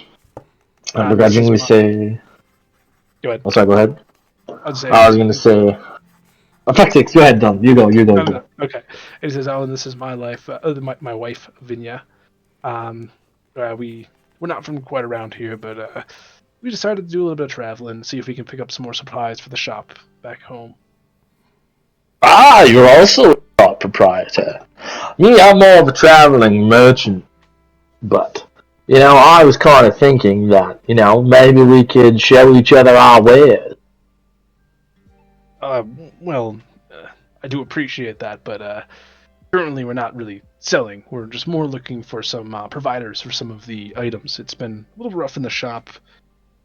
I begrudgingly say... Go ahead. Oh, sorry, go ahead. I was going to say... Oh, fuck sakes, go ahead, Don. You go. No. Okay. He says, oh, and this is my life, my wife, Vinya. We're not from quite around here, but we decided to do a little bit of traveling, see if we can pick up some more supplies for the shop back home. Ah, you're also a proprietor. Me, I'm more of a traveling merchant. But, I was kind of thinking that, maybe we could show each other our wares. Well, I do appreciate that, but currently we're not really selling. We're just more looking for some providers for some of the items. It's been a little rough in the shop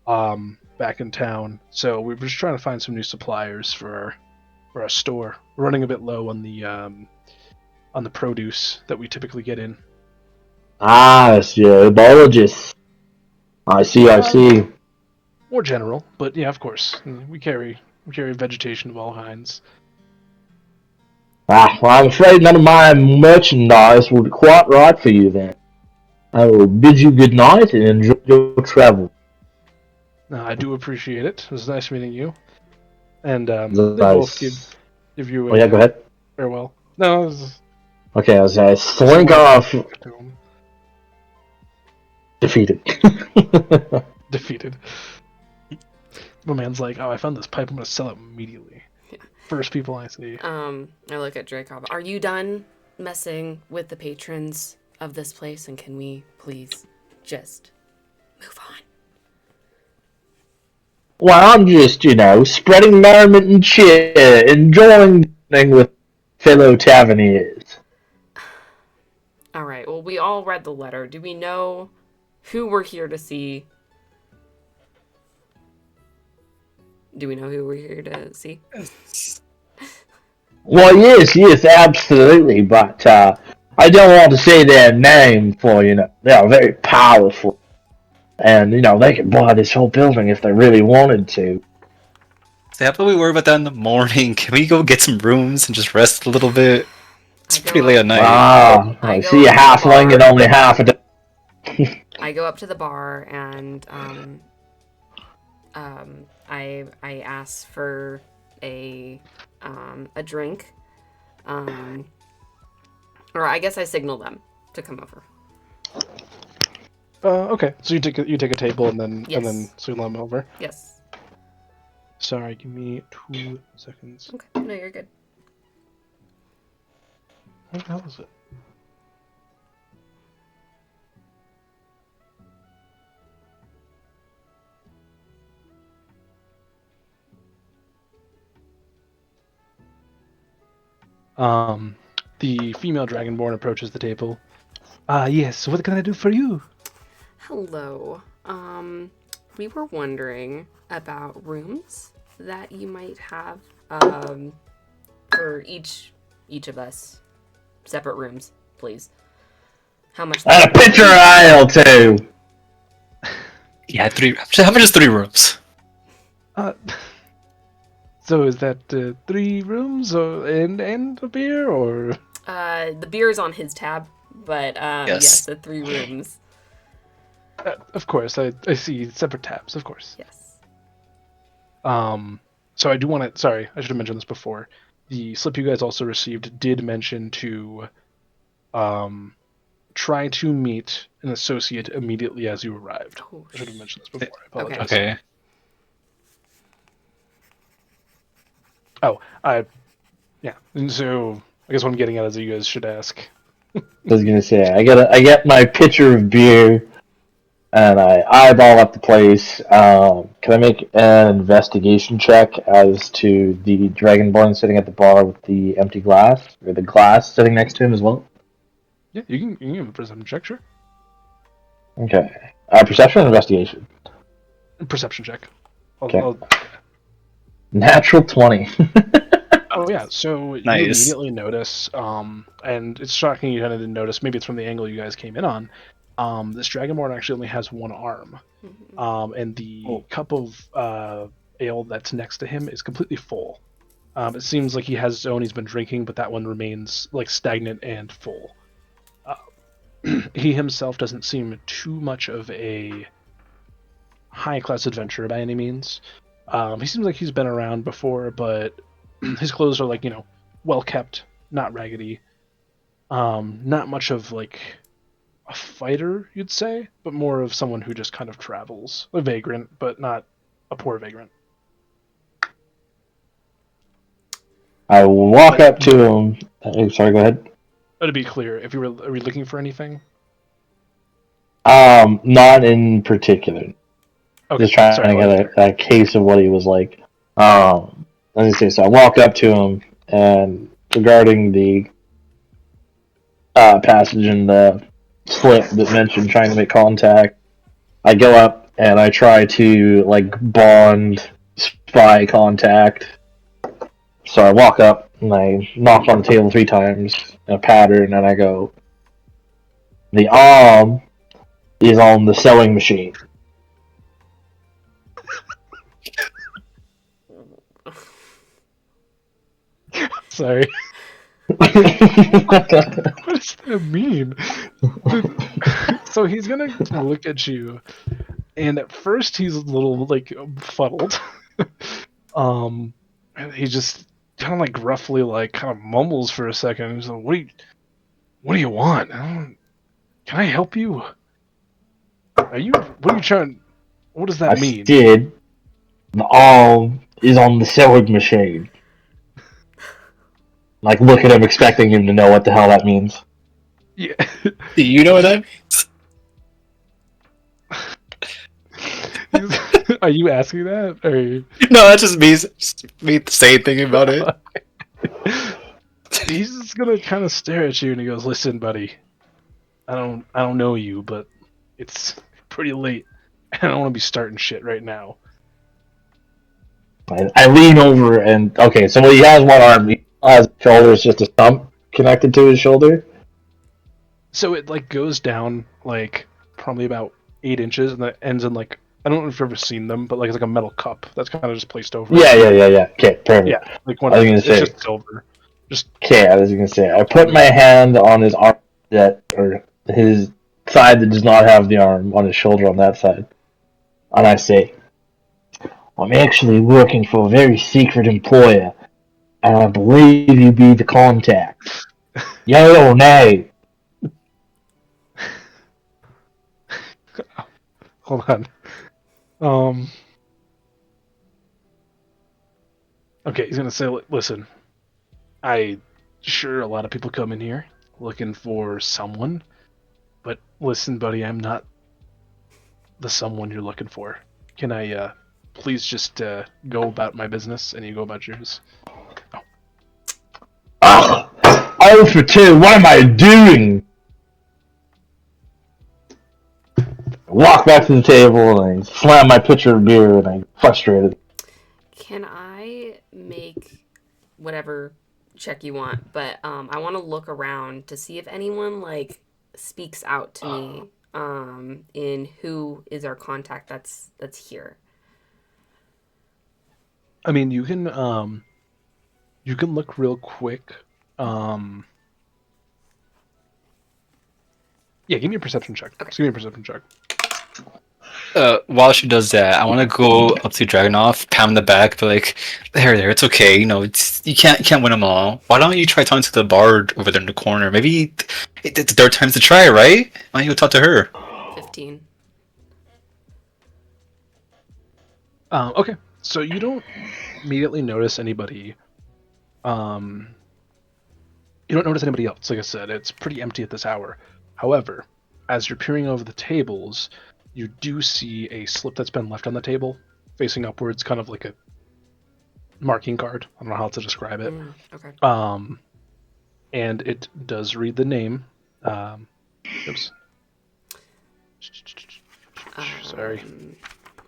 back in town, so we're just trying to find some new suppliers for our store. We're running a bit low on the produce that we typically get in. Ah, it's your herbologists. I see. More general, but yeah, of course. We carry vegetation of all kinds. Ah, well, I'm afraid none of my merchandise will be quite right for you then. I will bid you good night and enjoy your travel. No, I do appreciate it. It was nice meeting you. And they both Nice. give you Oh yeah, go a ahead. farewell. No, it was Okay, I was gonna just a slink way off, to him. defeated. Defeated. My man's like, oh, I found this pipe. I'm gonna sell it immediately. Yeah. First people I see. I look at Dracov. Are you done messing with the patrons of this place? And can we please just move on? Well, I'm just, spreading merriment and cheer, enjoying with fellow taverniers. All right. Well, we all read the letter. Do we know who we're here to see? Do we know who we're here to see? Well, yes, absolutely, but I don't want to say their name for, they're very powerful. And, they could buy this whole building if they really wanted to. So how about we worry about that in the morning? Can we go get some rooms and just rest a little bit? It's pretty late at night. I see a halfling and only half a day. I go up to the bar and I ask for a drink, or I guess I signal them to come over. Okay, so you take a table and then Yes. signal them over. Yes. Sorry, give me 2 seconds. Okay. No, you're good. What the hell is it? The female dragonborn approaches the table. Yes, what can I do for you? Hello. We were wondering about rooms that you might have for each of us. Separate rooms, please. How much? And a pitcher of ale, too. Yeah, 3. How much is 3 rooms? So is that 3 rooms and a beer, or? The beer's on his tab, but yes, the 3 rooms. Of course, I see separate tabs, of course. Yes. So I do want to. Sorry, I should have mentioned this before. The slip you guys also received did mention to, try to meet an associate immediately as you arrived. Oh, I should have mentioned this before. I apologize. Okay. Oh, yeah. And so I guess what I'm getting at is that you guys should ask. I was gonna say, I get my pitcher of beer, and I eyeball up the place. Can I make an investigation check as to the dragonborn sitting at the bar with the empty glass, or the glass sitting next to him as well? Yeah, you can give a perception check, sure. Okay. Perception or investigation? Perception check. Okay. Natural 20. Oh yeah, so you Nice. immediately notice, and it's shocking you kind of didn't notice. Maybe it's from the angle you guys came in on. This dragonborn actually only has 1 arm, and the cup of ale that's next to him is completely full. It seems like he has his own he's been drinking, but that one remains like stagnant and full. He himself doesn't seem too much of a high-class adventurer by any means. He seems like he's been around before, but his clothes are well kept, not raggedy. Not much of a fighter, you'd say, but more of someone who just kind of travels. A vagrant, but not a poor vagrant. I walk up to him. Sorry, go ahead. To be clear, are we looking for anything? Not in particular. Okay, Just trying to get a case of what he was like. Let me see. So I walk up to him, and regarding the passage in the slip that mentioned trying to make contact, I go up and I try to bond spy contact. So I walk up and I knock on the table 3 times in a pattern, and I go, "The arm is on the sewing machine." Sorry. What does that mean? So he's gonna look at you, And at first he's a little like fuddled. And he just kind of like roughly like kind of mumbles for a second. He's like, what do you want? Can I help you? What are you trying? What does I that mean? said the arm is on the sewing machine. Like, look at him, expecting him to know what the hell that means. Yeah. Do you know what that means? Are you asking that? Or No, that's just me saying thinking about it. he's just gonna kind of stare at you and he goes, "Listen, buddy, I don't know you, but it's pretty late. And I don't want to be starting shit right now." I lean over and okay, so he has one arm. He has shoulder. It's just a stump connected to his shoulder. So it like goes down like probably about 8 inches, and that ends in like I don't know if you've ever seen them, but like it's like a metal cup that's kind of just placed over. Yeah. Okay, perfect. Yeah, like one. I was gonna It's say. just silver. Okay, I was gonna say. I put my hand on his arm or his side that does not have the arm on his shoulder on that side, and I say, "I'm actually working for a very secret employer, and I believe you be the contact. Yo, nay." Hold on. Okay, he's gonna say, "Listen, sure a lot of people come in here looking for someone, but listen, buddy, I'm not the someone you're looking for. Can I please just go about my business and you go about yours?" Ugh! 0 for 2, what am I doing? I walk back to the table and I slam my pitcher of beer and I'm frustrated. Can I make whatever check you want? But I want to look around to see if anyone like speaks out to me in who is our contact that's here. I mean, you can look real quick. Yeah, give me a perception check. Okay. Just give me a perception check. While she does that, I want to go up to Dragonoff, pat him in the back, be like, "There, it's okay. You know, you can't win them all. Why don't you try talking to the bard over there in the corner? Maybe it's their time to try, right? Why don't you go talk to her?" 15. Okay, so you don't immediately notice anybody. You don't notice anybody else. Like I said, it's pretty empty at this hour. However, as you're peering over the tables, you do see a slip that's been left on the table, facing upwards, kind of like a marking card. I don't know how to describe it. Okay. And it does read the name. Oops. Sorry.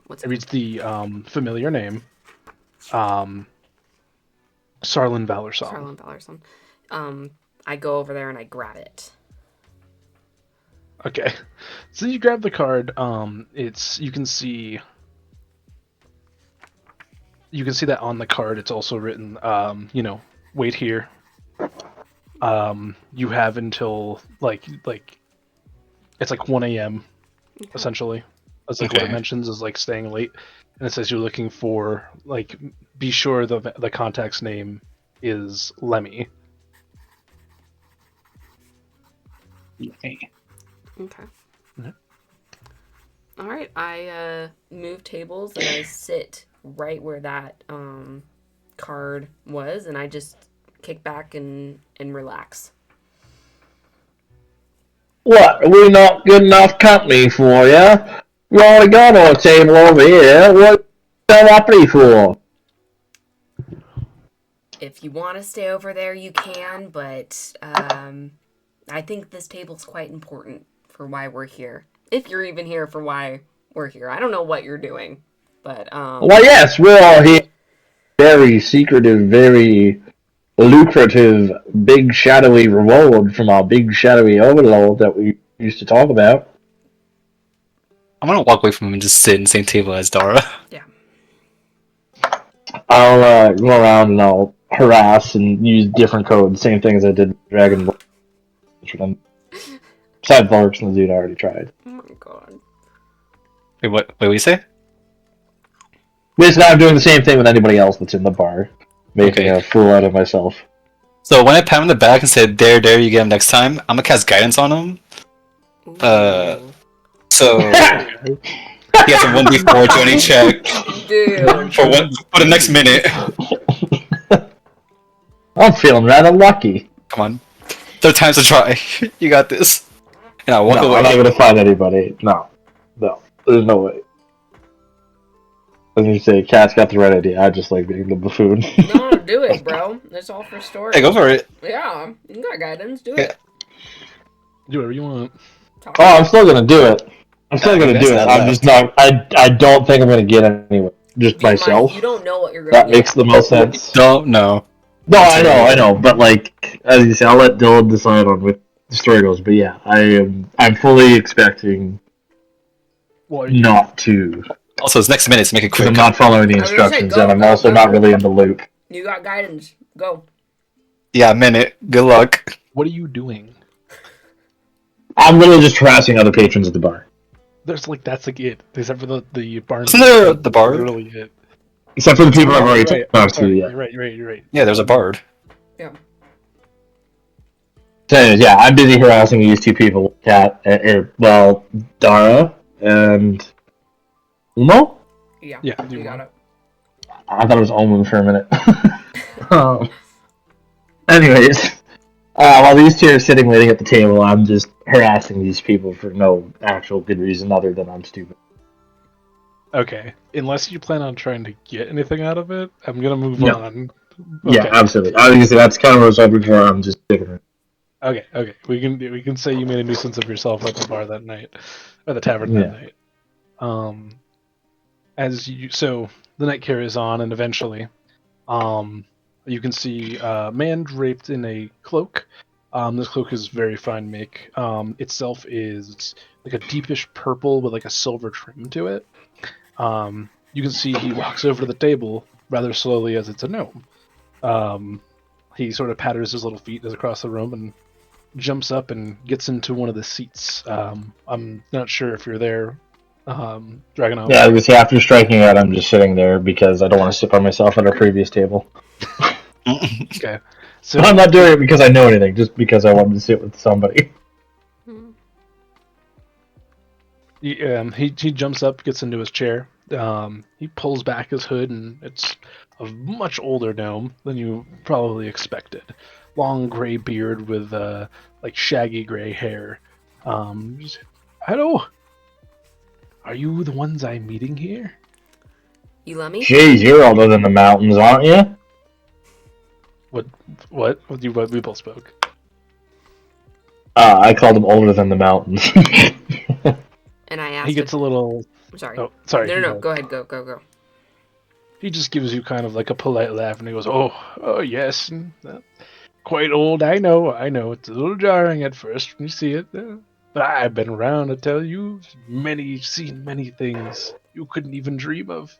What's It reads the familiar name. Sarlin Valorsong. Carlin Ballerson? I go over there and I grab it. Okay. So you grab the card. You can see that on the card it's also written wait here. You have until like it's like 1 a.m. essentially. That's like what it mentions is like staying late. And it says you're looking for like be sure the contact's name is Lemmy. Okay. Okay. Mhm. All right. I move tables and I sit right where that card was, and I just kick back and relax. What, are we not good enough company for you? We already got our table over here. What so uppity for? If you want to stay over there, you can, but I think this table's quite important for why we're here. If you're even here for why we're here. I don't know what you're doing, but Well, yes, we're all here. Very secretive, very lucrative, big shadowy reward from our big shadowy overlord that we used to talk about. I'm gonna walk away from him and just sit in the same table as Dara. yeah. I'll go around and I'll harass and use different codes. Same thing as I did with Dragon Ball. Besides Larks and the dude I already tried. Oh my god. Wait, what do you say? Basically, I'm doing the same thing with anybody else that's in the bar, making Okay. a fool out of myself. So when I pat him on the back and said, there, you get him next time, I'm gonna cast guidance on him. Ooh. So he has a 1d4 to any check Dude. for the next minute. I'm feeling rather lucky. Come on. Third time's a try. You got this. And I walk No, away. I'm not gonna find anybody. No. There's no way. As you say, Cat's got the right idea. I just like being the buffoon. No, do it, bro. It's all for story. Hey, go for it. Yeah, you got guidance. Do Yeah. it. Do whatever you want. Talk Oh, I'm about still gonna do it. I'm still You gonna guys do it. not I'm left. just not. I don't think I'm gonna get anywhere. Just You myself. might. You don't know what you're That gonna makes get. the most sense. Don't know. No, I know. But like, as you say, I'll let Dylan decide on what the story goes. But yeah, I'm fully expecting Well, not to, Also, it's next minute, so make it because quick. I'm not following the I was gonna say, instructions, go, and I'm go, also go. not really in the loop. You got guidance. Go. Yeah, minute. Good luck. what are you doing? I'm really just harassing other patrons at the bar, That's like it. Except for the barn. Isn't there the bard? Literally it. except for the people I've already Right. talked to. Sorry, Yeah. You're right. Yeah, there's a bard. So anyways, yeah, I'm busy harassing these two people, Kat, Dara and Umo. Yeah. Yeah, You got it. I thought it was Omen for a minute. Anyways, while these two are sitting waiting at the table, I'm just harassing these people for no actual good reason other than I'm stupid. Okay. Unless you plan on trying to get anything out of it, I'm gonna move No. on. Yeah, Okay. absolutely. Obviously, that's kind of what I was hoping for. I'm just sticking it. Okay. We can say you made a nuisance of yourself at the bar that night, or the tavern that night. So the night carries on, and eventually, you can see a man draped in a cloak. This cloak is very fine make. Itself is like a deepish purple with like a silver trim to it. You can see he walks over to the table rather slowly as it's a gnome. He sort of patters his little feet as across the room and jumps up and gets into one of the seats. I'm not sure if you're there, Dragonov. Yeah, I was after striking out, I'm just sitting there because I don't want to sit by myself at our previous table. Okay. So But I'm not doing it because I know anything, just because I wanted to sit with somebody. he jumps up, gets into his chair. He pulls back his hood, and it's a much older gnome than you probably expected. Long gray beard with like shaggy gray hair. Hello. Are you the ones I'm meeting here? You let me? Jeez, you're older than the mountains, aren't you? What? We both spoke. I called him older than the mountains. And I asked. He gets a little. I'm sorry. Oh, sorry. No. Go ahead. Go. He just gives you kind of like a polite laugh, and he goes, "Oh, yes, quite old. I know. It's a little jarring at first when you see it, but I've been around to tell you seen many things you couldn't even dream of."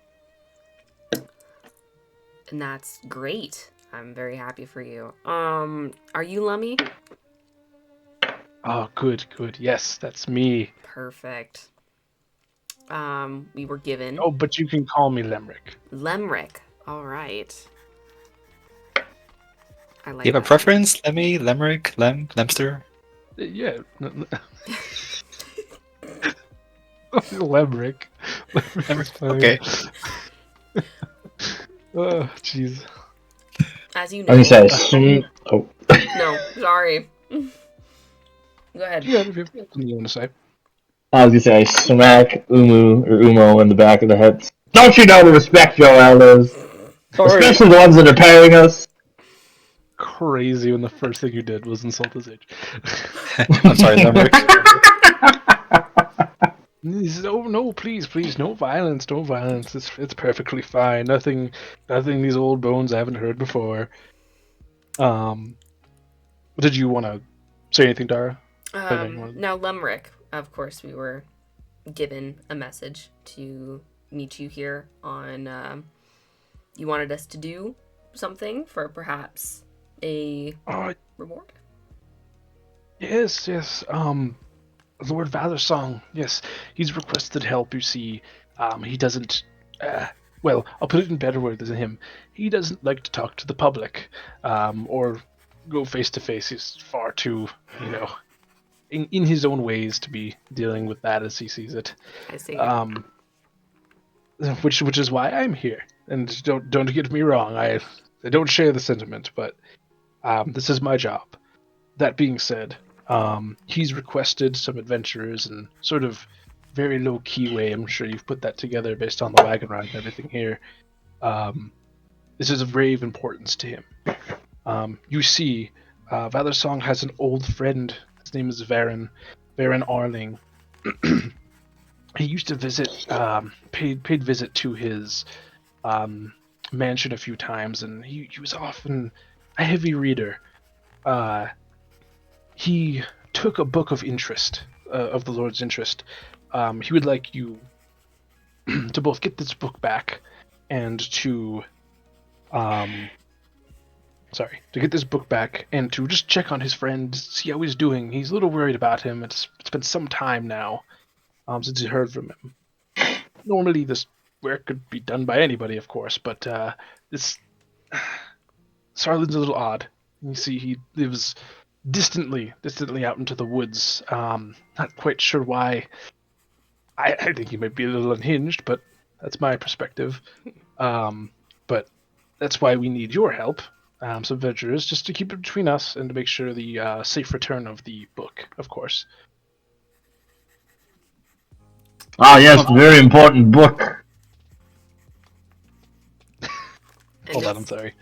And that's great. I'm very happy for you. Are you Lummy? Oh, good. Yes, that's me. Perfect. We were given Oh, but you can call me Lemric. Lemric. All right. I like. You have a that. preference? Lemmy, Lemric, Lemster? Yeah. Lemric. Okay. Oh, jeez. As you know. Let me say, oh. No, sorry. Go ahead. Yeah, if you have something you want to say. I was gonna say, I smack Umo in the back of the head. Don't you know to respect your elders? Especially the ones that are paying us. Crazy when the first thing you did was insult his age. I'm sorry, Lemric. He says, "Oh no, please, no violence. It's perfectly fine. Nothing these old bones I haven't heard before." Did you want to say anything, Dara? Now, Lemric, of course, we were given a message to meet you here on. You wanted us to do something for perhaps a reward. Yes. Lord Valorsong, yes, he's requested help. You see, he doesn't. Well, I'll put it in better words than him. He doesn't like to talk to the public, or go face to face. He's far too, in his own ways to be dealing with that as he sees it. I see. Which is why I'm here. And don't get me wrong, I don't share the sentiment, but this is my job. That being said, he's requested some adventurers in sort of very low key way. I'm sure you've put that together based on the wagon ride and everything here. This is of grave importance to him. You see, Valorsong has an old friend. His name is Varen Arling. He used to visit, paid visit to his mansion a few times, and he was often a heavy reader. He took a book of interest, of the Lord's interest. He would like you to both get this book back and to get this book back and to just check on his friend, see how he's doing. He's a little worried about him. It's been some time now since he heard from him. Normally this work could be done by anybody, of course, but this Sarlin's a little odd. You see, he lives distantly out into the woods. Not quite sure why. I think he might be a little unhinged, but that's my perspective. But that's why we need your help, some adventurers, just to keep it between us and to make sure the safe return of the book, of course. Ah, yes, very important book. Hold on, I'm sorry.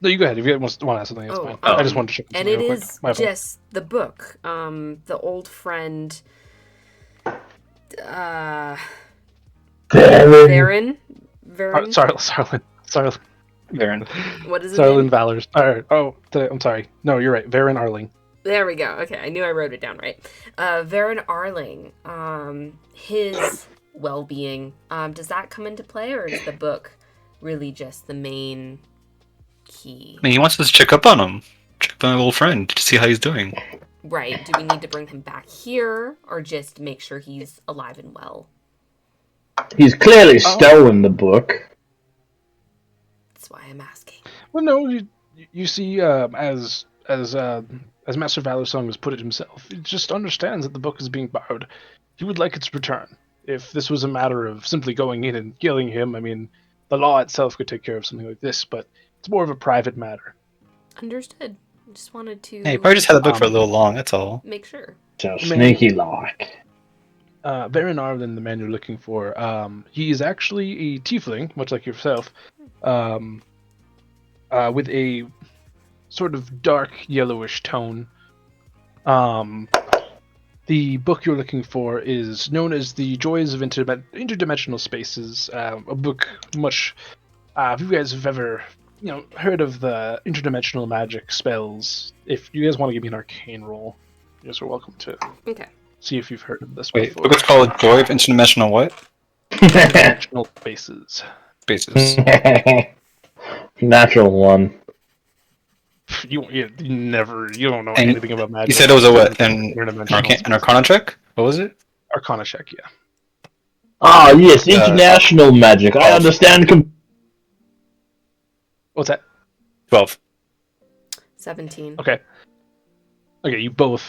No, you go ahead. If you want to ask something, that's fine. I just wanted to check. And it is just the book. The old friend, Varen. Sarlin. Varen. What is it? Sarlin Valors. I'm sorry. No, you're right. Varen Arling. There we go. Okay, I knew I wrote it down right. Varen Arling. His well-being. Does that come into play, or is the book really just the main key? I mean, he wants us to check up on him. Check up on our old friend to see how he's doing. Right. Do we need to bring him back here, or just make sure he's alive and well? He's clearly stolen the book. That's why I'm asking. Well, no, you see, as Master Valorsong has put it himself, he just understands that the book is being borrowed. He would like its return. If this was a matter of simply going in and killing him, I mean, the law itself could take care of something like this, but it's more of a private matter. Understood. I just wanted to... Hey, you probably just had the book for a little long, that's all. make sure. So sneaky like. Varen Arlen, the man you're looking for, he is actually a tiefling, much like yourself, with a sort of dark yellowish tone. The book you're looking for is known as The Joys of Interdimensional Spaces, a book much... if you guys have ever heard of the interdimensional magic spells, if you guys want to give me an arcane roll, you guys are welcome to see if you've heard of this Wait, before. the book's called Joy of Interdimensional what? Interdimensional Spaces. Spaces. Natural one. You don't know And anything about magic. You said it was a what? An Interdimensional Arcana check? What was it? Arcana check, yeah. Ah, yes, international magic. I understand. What's that? 12. 17. Okay, you both.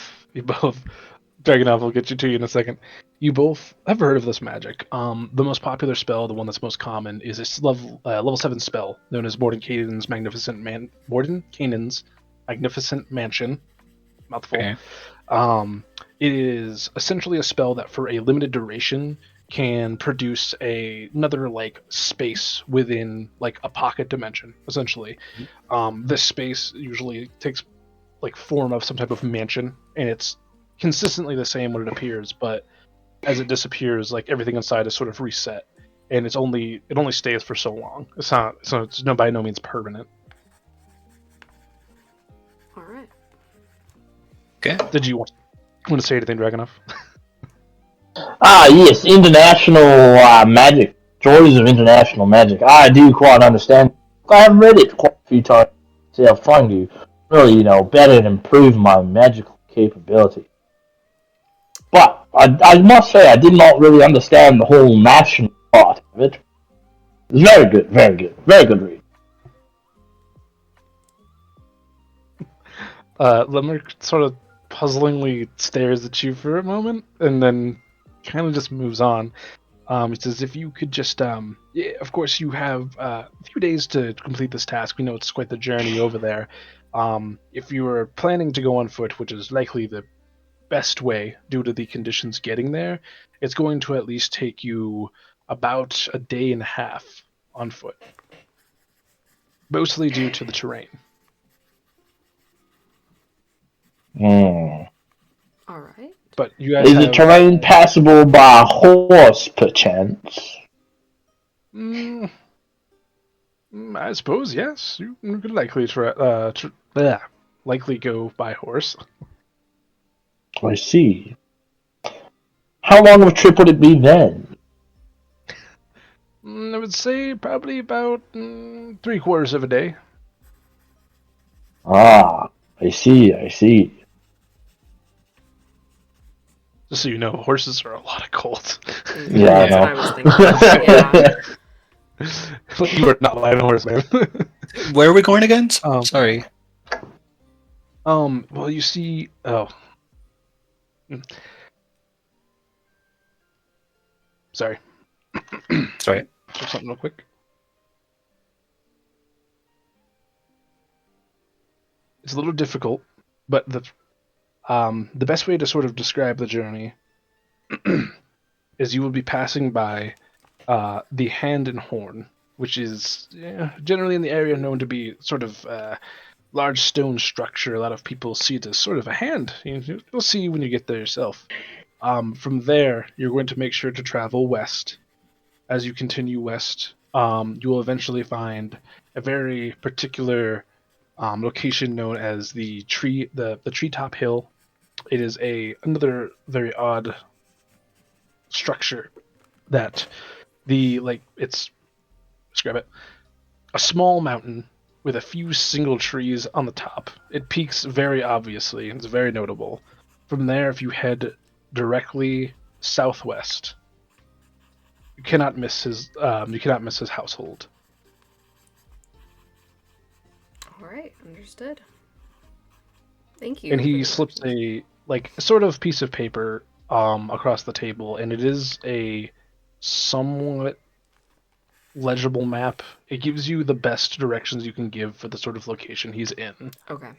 Dragonov will get you to you in a second. You both have heard of this magic. The most popular spell, the one that's most common, is this level 7 spell known as Mordenkainen's Magnificent Mansion. Mouthful. Okay. It is essentially a spell that, for a limited duration, can produce another space within a pocket dimension. Essentially, this space usually takes form of some type of mansion, and it's consistently the same when it appears, but as it disappears, everything inside is sort of reset, and it only stays for so long. It's by no means permanent. All right. Okay. Did you want to say anything, Dragonov? Ah, yes, international magic. Joys of international magic. I do quite understand. I have read it quite a few times. See how fun you. really, better improve my magical capability. But I must say, I did not really understand the whole national part of it. It was very good, very good, very good read. Lemmer sort of puzzlingly stares at you for a moment, and then kind of just moves on. He says, if you could just, yeah, of course, you have a few days to complete this task. We know it's quite the journey over there. If you were planning to go on foot, which is likely the best way due to the conditions getting there, it's going to at least take you about a day and a half on foot, mostly due to the terrain. Hmm. All right. But you guys Is the have terrain passable by horse, perchance? I suppose yes. You could likely likely go by horse. I see. How long of a trip would it be then? I would say probably about 3/4 of a day. Ah, I see, I see. Just so you know, horses are a lot of gold. Yeah, I That's know. what I was thinking. Yeah. But you are not riding a horse, man. Where are we going again? Um, Sorry. Well, you see, sorry. Sorry. Check something real quick. It's a little difficult, but the best way to sort of describe the journey is you will be passing by the Hand and Horn, which is generally in the area known to be sort of large stone structure. A lot of people see it as sort of a hand. You'll see when you get there yourself. From there, you're going to make sure to travel west. As you continue west, you will eventually find a very particular location known as the treetop hill. It is another very odd structure that it's describe it, a small mountain with a few single trees on the top. It peaks very obviously and it's very notable. From there, if you head directly southwest, you cannot miss his household. All right. Understood. Thank you. And for he the slips directions. a sort of piece of paper across the table, and it is a somewhat legible map. It gives you the best directions you can give for the sort of location he's in. Okay.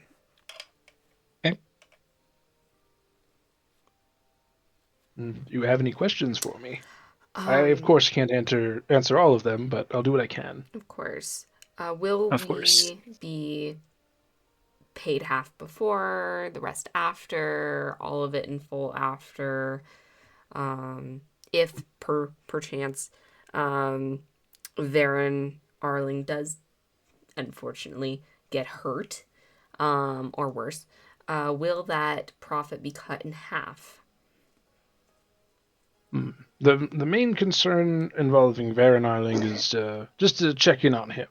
Do you have any questions for me? I, of course, can't answer all of them, but I'll do what I can. Of course. Will Of course. we be paid half before, the rest after, all of it in full after? If perchance Varen Arling does unfortunately get hurt, or worse, will that profit be cut in half? The main concern involving Varen Arling is just to check in on him.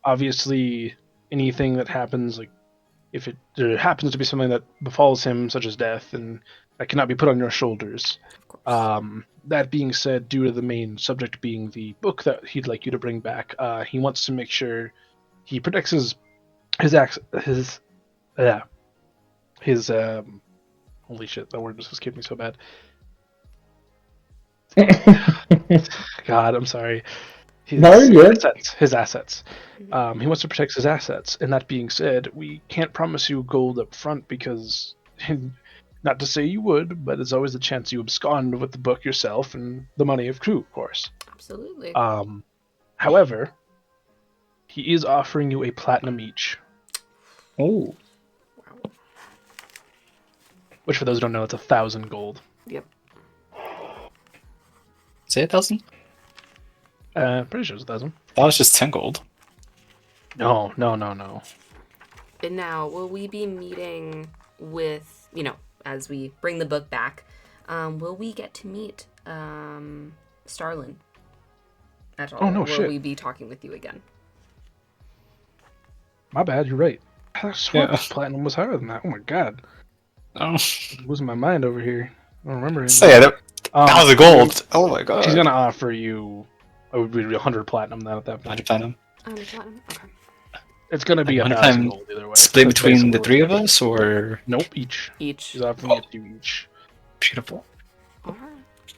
Obviously, anything that happens, like if there happens to be something that befalls him, such as death, and that cannot be put on your shoulders. Of course. That being said, due to the main subject being the book that he'd like you to bring back, he wants to make sure he protects his holy shit, that word just escaped me so bad. God, I'm sorry. His assets. He wants to protect his assets, and that being said, we can't promise you gold up front because, not to say you would, but there's always a chance you abscond with the book yourself and the money of crew, of course. Absolutely. However, he is offering you a platinum each. Oh. Wow. Which, for those who don't know, it's 1,000 gold. Yep. Say 1,000? Pretty sure it's 1,000. That was just 10 gold. No. And now, will we be meeting with, as we bring the book back, will we get to meet Starlin at all? Oh, no Will shit. we be talking with you again? My bad, you're right. I swear Yeah. platinum was higher than that. Oh my god. Oh. I'm losing my mind over here. I don't remember So anything. yeah, that was a gold. Oh my She's god. gonna offer you. It would be 100 platinum then at that point. 100 platinum. Platinum. Okay. It's gonna be Like 1,000 100 gold either way. split That's between the basically three what of it is. us, or Nope, each. Each. She's offering it to you each. beautiful. All right.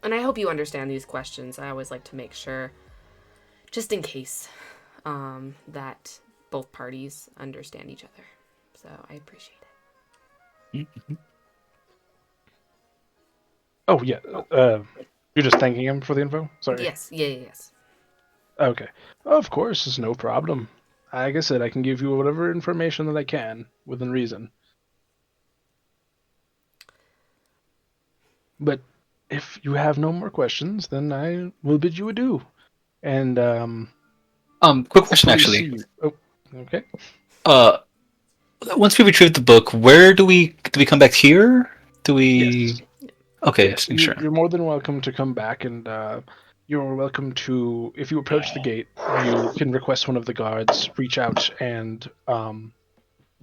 And I hope you understand these questions. I always like to make sure, just in case, that both parties understand each other. So I appreciate it. Mhm. Oh yeah. You're just thanking him for the info. Sorry. Yes. Yes. Okay. Of course, it's no problem. Like I said, I can give you whatever information that I can within reason. But if you have no more questions, then I will bid you adieu. And Quick question hopefully see actually. you. Oh, okay. Uh, once we retrieve the book, where do we come back here? Do we? Yes. Okay, Yes. just making sure. You're more than welcome to come back, and you're welcome to. If you approach the gate, you can request one of the guards reach out and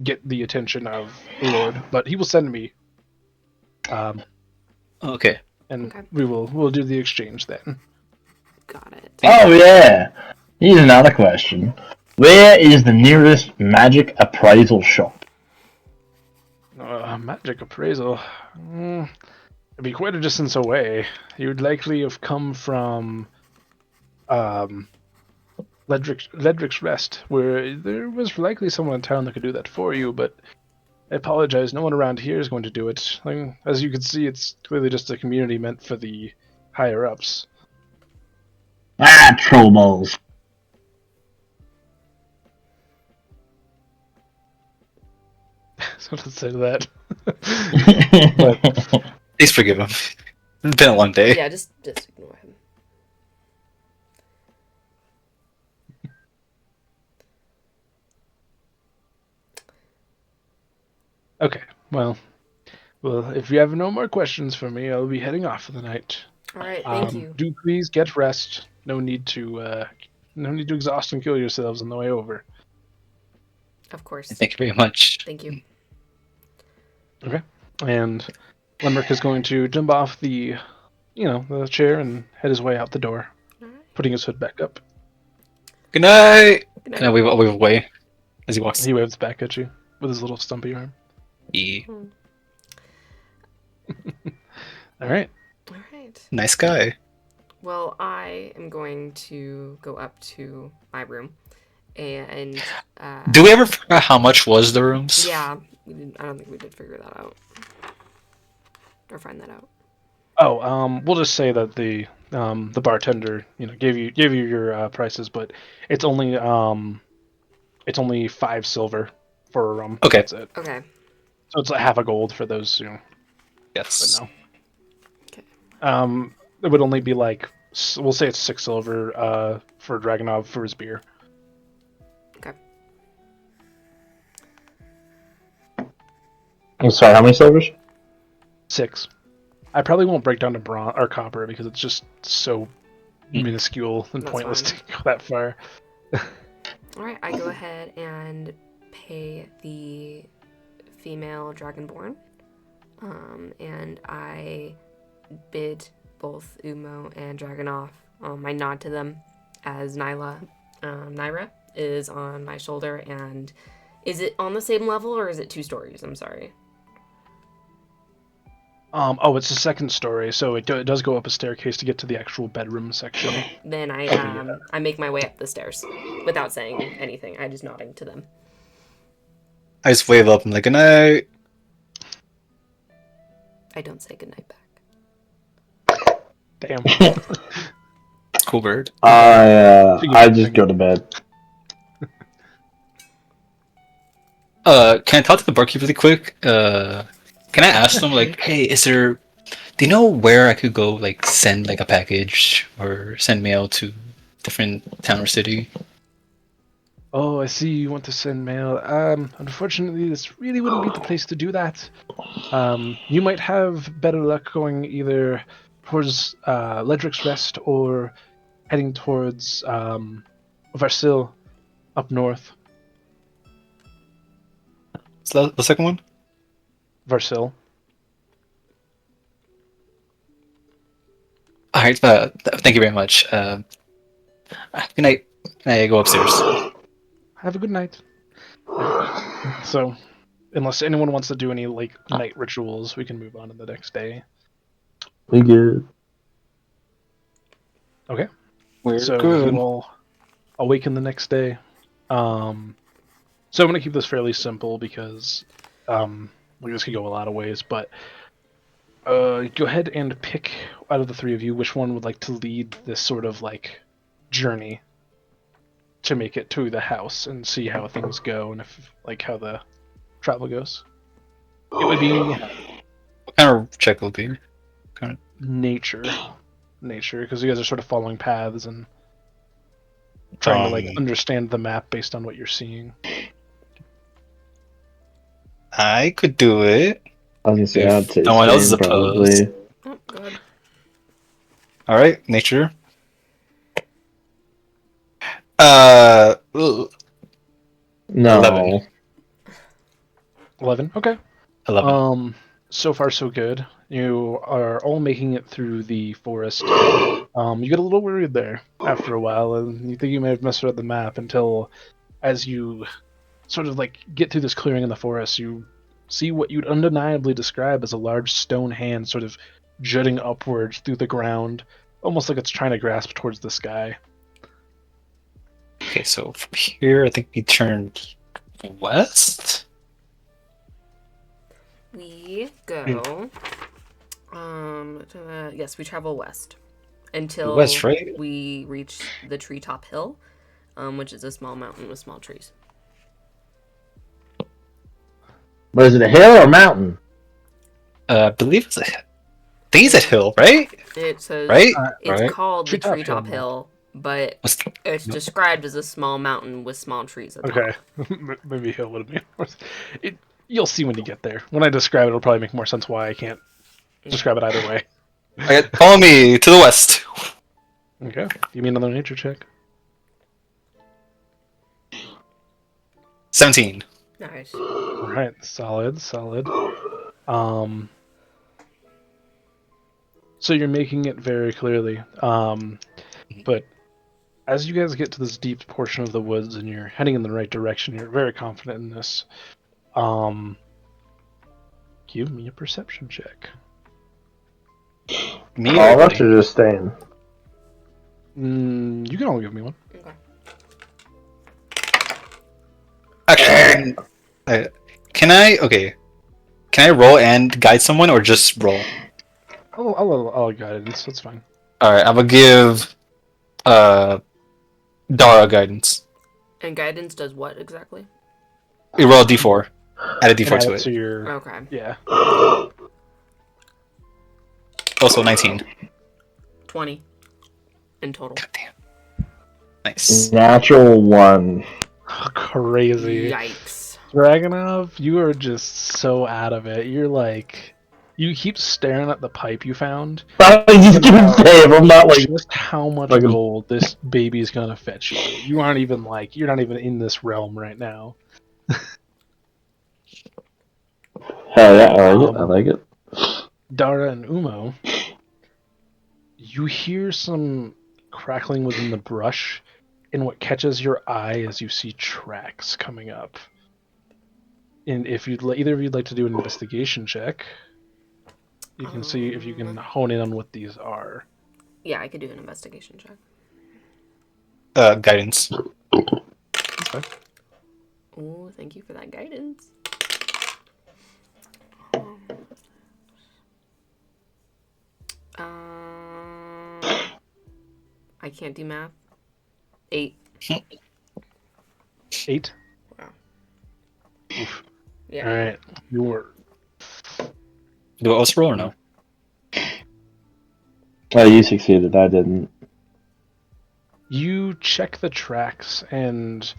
get the attention of the Lord. But he will send me. Okay. And Okay. we'll do the exchange then. Got it. Oh yeah, here's another question. Where is the nearest magic appraisal shop? Magic appraisal. It'd be quite a distance away. You'd likely have come from Ledric's Rest, where there was likely someone in town that could do that for you, but I apologize, no one around here is going to do it. Like, as you can see, it's clearly just a community meant for the higher-ups. Ah, troll balls. So let's say that. Please forgive him. It's been a long day. Yeah, just ignore him. Okay, well, if you have no more questions for me, I'll be heading off for the night. All right. Thank you. Do please get rest. No need to exhaust and kill yourselves on the way over. Of course. Thank you very much. Thank you. Okay. And Limerick is going to jump off the chair and head his way out the door, All right. putting his hood back up. Good night. Good night. And I wave away as he walks. He waves back at you with his little stumpy arm. Yeah. All right. All right. Nice guy. Well, I am going to go up to my room, and Do we ever figure out how much was the rooms? yeah, I don't think we did figure that out or find that out. Oh, we'll just say that the bartender, gave you your prices, but it's only 5 silver for a room. Okay. That's it. Okay. So it's like half a gold for those, Yes. but no. Okay. It would only be like, we'll say it's 6 silver for Dragonov for his beer. Okay. I'm sorry, how many silvers? 6. I probably won't break down to bronze or copper because it's just so minuscule and That's pointless fine. to go that far. All right. I go ahead and pay the female dragonborn, and I bid both Umo and Dragonoff. I nod to them as Naira is on my shoulder. And is it on the same level or is it 2 stories? I'm sorry. It's the second story, so it does go up a staircase to get to the actual bedroom section. Then yeah. I make my way up the stairs without saying anything. I just nodding to them. I just wave up and like, good night. I don't say goodnight back. Damn. Cool bird. I just go to bed. Can I talk to the barkeep really quick? Can I ask them like, hey, do you know where I could go like send like a package or send mail to different town or city? Oh, I see you want to send mail. Unfortunately, this really wouldn't be the place to do that. You might have better luck going either towards Ledric's Rest or heading towards Varsil up north. What's the second one? Varsil. All right. Thank you very much. Good night. I go upstairs. Have a good night. So, unless anyone wants to do any like night rituals, we can move on to the next day. We good. Okay. We're So good. you all awaken the next day. So I'm going to keep this fairly simple because this could go a lot of ways. But go ahead and pick out of the three of you which one would like to lead this sort of like journey to make it to the house and see how things go and if like how the travel goes. It would be What kind of check will be? nature, because you guys are sort of following paths and trying to like understand the map based on what you're seeing. I could do it. I was gonna say, If I'd say no one else is same, opposed. probably. Oh, good. All right, nature. No. 11. 11. Okay. 11. So far so good. You are all making it through the forest. You get a little worried there after a while, and you think you may have messed up the map until, as you sort of like get through this clearing in the forest, you see what you'd undeniably describe as a large stone hand sort of jutting upwards through the ground, almost like it's trying to grasp towards the sky. Okay, so from here, I think we turned west. We go. Yes, we travel west until West, right? we reach the treetop hill, which is a small mountain with small trees. But is it a hill or a mountain? I believe it's I think it's a hill, right? It says Right? it's Right. called the Treetop Treetop Hill. Hill, but What's- it's described as a small mountain with small trees at the Okay, top. maybe hill would be worse. You'll see when you get there. When I describe it, it'll probably make more sense why I can't describe it either way. Okay, follow me to the west. Okay, give me another nature check. 17. Nice. All right, solid. So you're making it very clearly. But as you guys get to this deep portion of the woods and you're heading in the right direction, you're very confident in this. Give me a perception check. Me All or of us are just staying. You can only give me one. Actually, can I? Okay, can I roll and guide someone, or just roll? I'll guidance. That's fine. All right, I'm gonna give Dara guidance. And guidance does what exactly? You roll a d4. Add a d4 And to add it. to your Okay. yeah. Also 19. 20 in total. God damn. Nice. Natural 1. Crazy. Yikes. Dragonov, you are just so out of it. You're like, you keep staring at the pipe you found. I just didn't save. I'm not like. Just how much like a- gold this baby's gonna fetch you. You aren't even like, you're not even in this realm right now. Hell yeah, I like it. I like it. Dara and Umo, you hear some crackling within the brush, and what catches your eye is you see tracks coming up. And if either of you'd like to do an investigation check, you can see if you can hone in on what these are. Yeah, I could do an investigation check. Guidance. Oh, thank you for that guidance. I can't do math. 8. 8? Wow. Oof. Yeah. Alright. You're Do I also roll or no? Oh, you succeeded. I didn't. You check the tracks and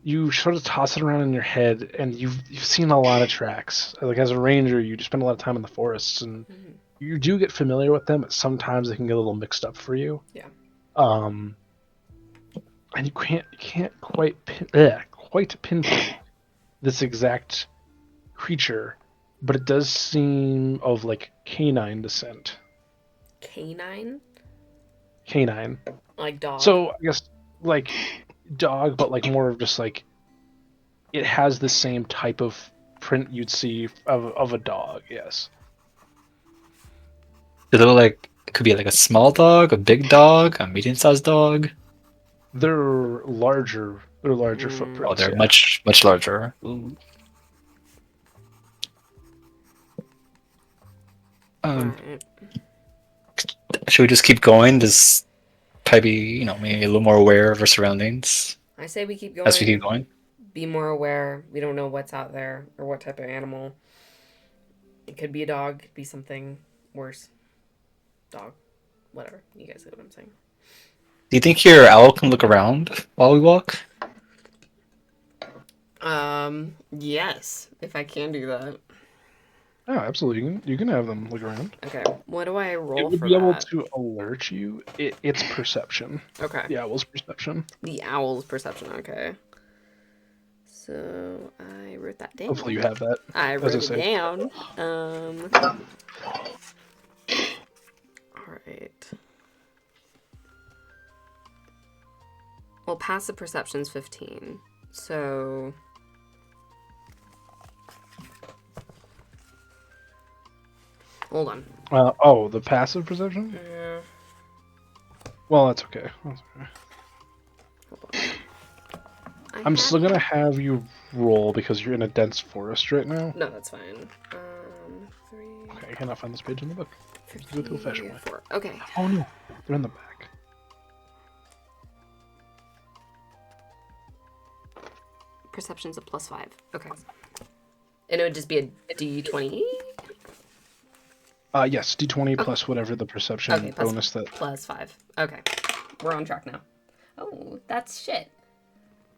you sort of toss it around in your head, and you've seen a lot of tracks. Like as a ranger, you spend a lot of time in the forests, and you do get familiar with them. But sometimes they can get a little mixed up for you. Yeah. And you can't quite pinpoint this exact creature, but it does seem of like canine descent. Canine? Canine. Like dog? So I guess like dog, but like more of just like it has the same type of print you'd see of a dog. Yes. Does it look like it could be like a small dog, a big dog, a medium-sized dog? They're larger. They're larger Mm. footprints. Oh, they're yeah. much larger. Ooh. Alright. Should we just keep going? Just probably, maybe a little more aware of our surroundings I say we keep going. as we keep going. Be more aware. We don't know what's out there or what type of animal. It could be a dog, it could be something worse. Dog. Whatever. You guys get what I'm saying. Do you think your owl can look around while we walk? Yes, if I can do that. Oh, absolutely. You can have them look around. Okay, what do I It roll would for be able that? to alert you. It's perception. Okay. The owl's perception. The owl's perception, okay. So, I wrote that down. Hopefully you have that. I as wrote I it say. down. Alright. Well, passive perception's 15. So... Hold on. The passive perception? Yeah. Well, that's okay. Hold on. I'm still gonna have you roll because you're in a dense forest right now. No, that's fine. 3... Okay, I cannot find this page in the book. Do it the old-fashioned way. 4. Okay. Oh no, they're in the back. Perception's a +5. Okay. And it would just be a D20? Yes, D20 plus whatever the perception Okay, bonus that. +5. Okay. We're on track now. Oh, that's shit.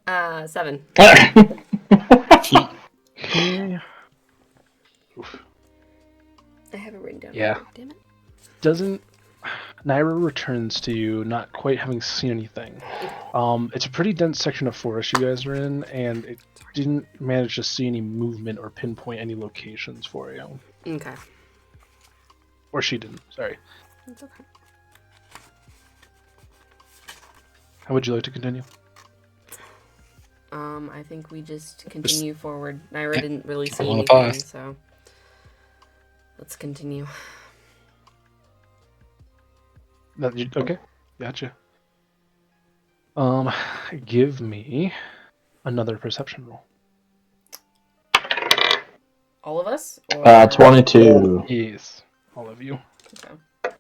7. Okay. Oof. I have it written down. Yeah. Damn it. Doesn't Naira returns to you, not quite having seen anything. It's a pretty dense section of forest you guys are in, and it didn't manage to see any movement or pinpoint any locations for you. Okay. Or she didn't. Sorry. That's okay. How would you like to continue? I think we just continue forward. Naira didn't really see Follow the anything, path. so let's continue. Okay, gotcha. Give me another perception roll. All of us? Or... 22. Yes, all of you. Okay.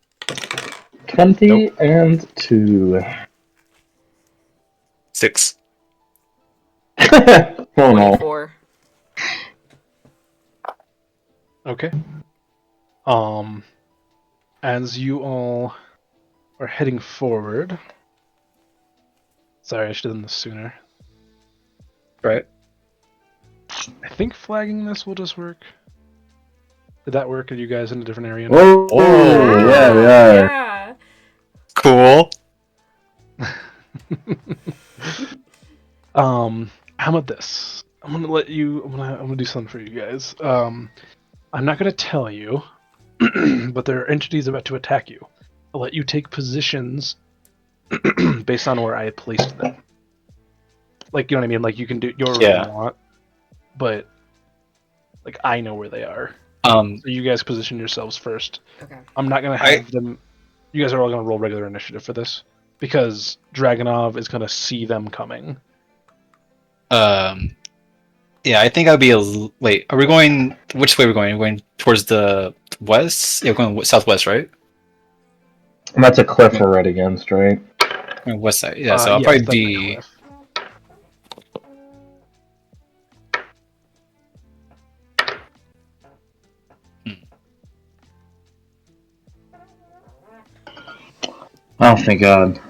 20 Nope. and 2. 6. Oh no. 24. Okay. As you all are heading forward. Sorry, I should have done this sooner. Right. I think flagging this will just work. Did that work? Are you guys in a different area now? Oh, yeah, we are. Yeah. Cool. How about this? I'm gonna let you. I'm gonna do something for you guys. I'm not gonna tell you, but there are entities about to attack you. I'll let you take positions based on where I placed them. Like, you know what I mean? Like, you can do whatever you want, but like I know where they are. So you guys position yourselves first. Okay. I'm not gonna have them. You guys are all gonna roll regular initiative for this because Dragonov is gonna see them coming. Yeah, I think I'd be wait, are we going, which way are we going? We're going towards the west? Yeah, we're going southwest, right? And that's a cliff we're right against, right? West side, yeah, so I'll yes, probably that's the be... cliff. Oh, thank God.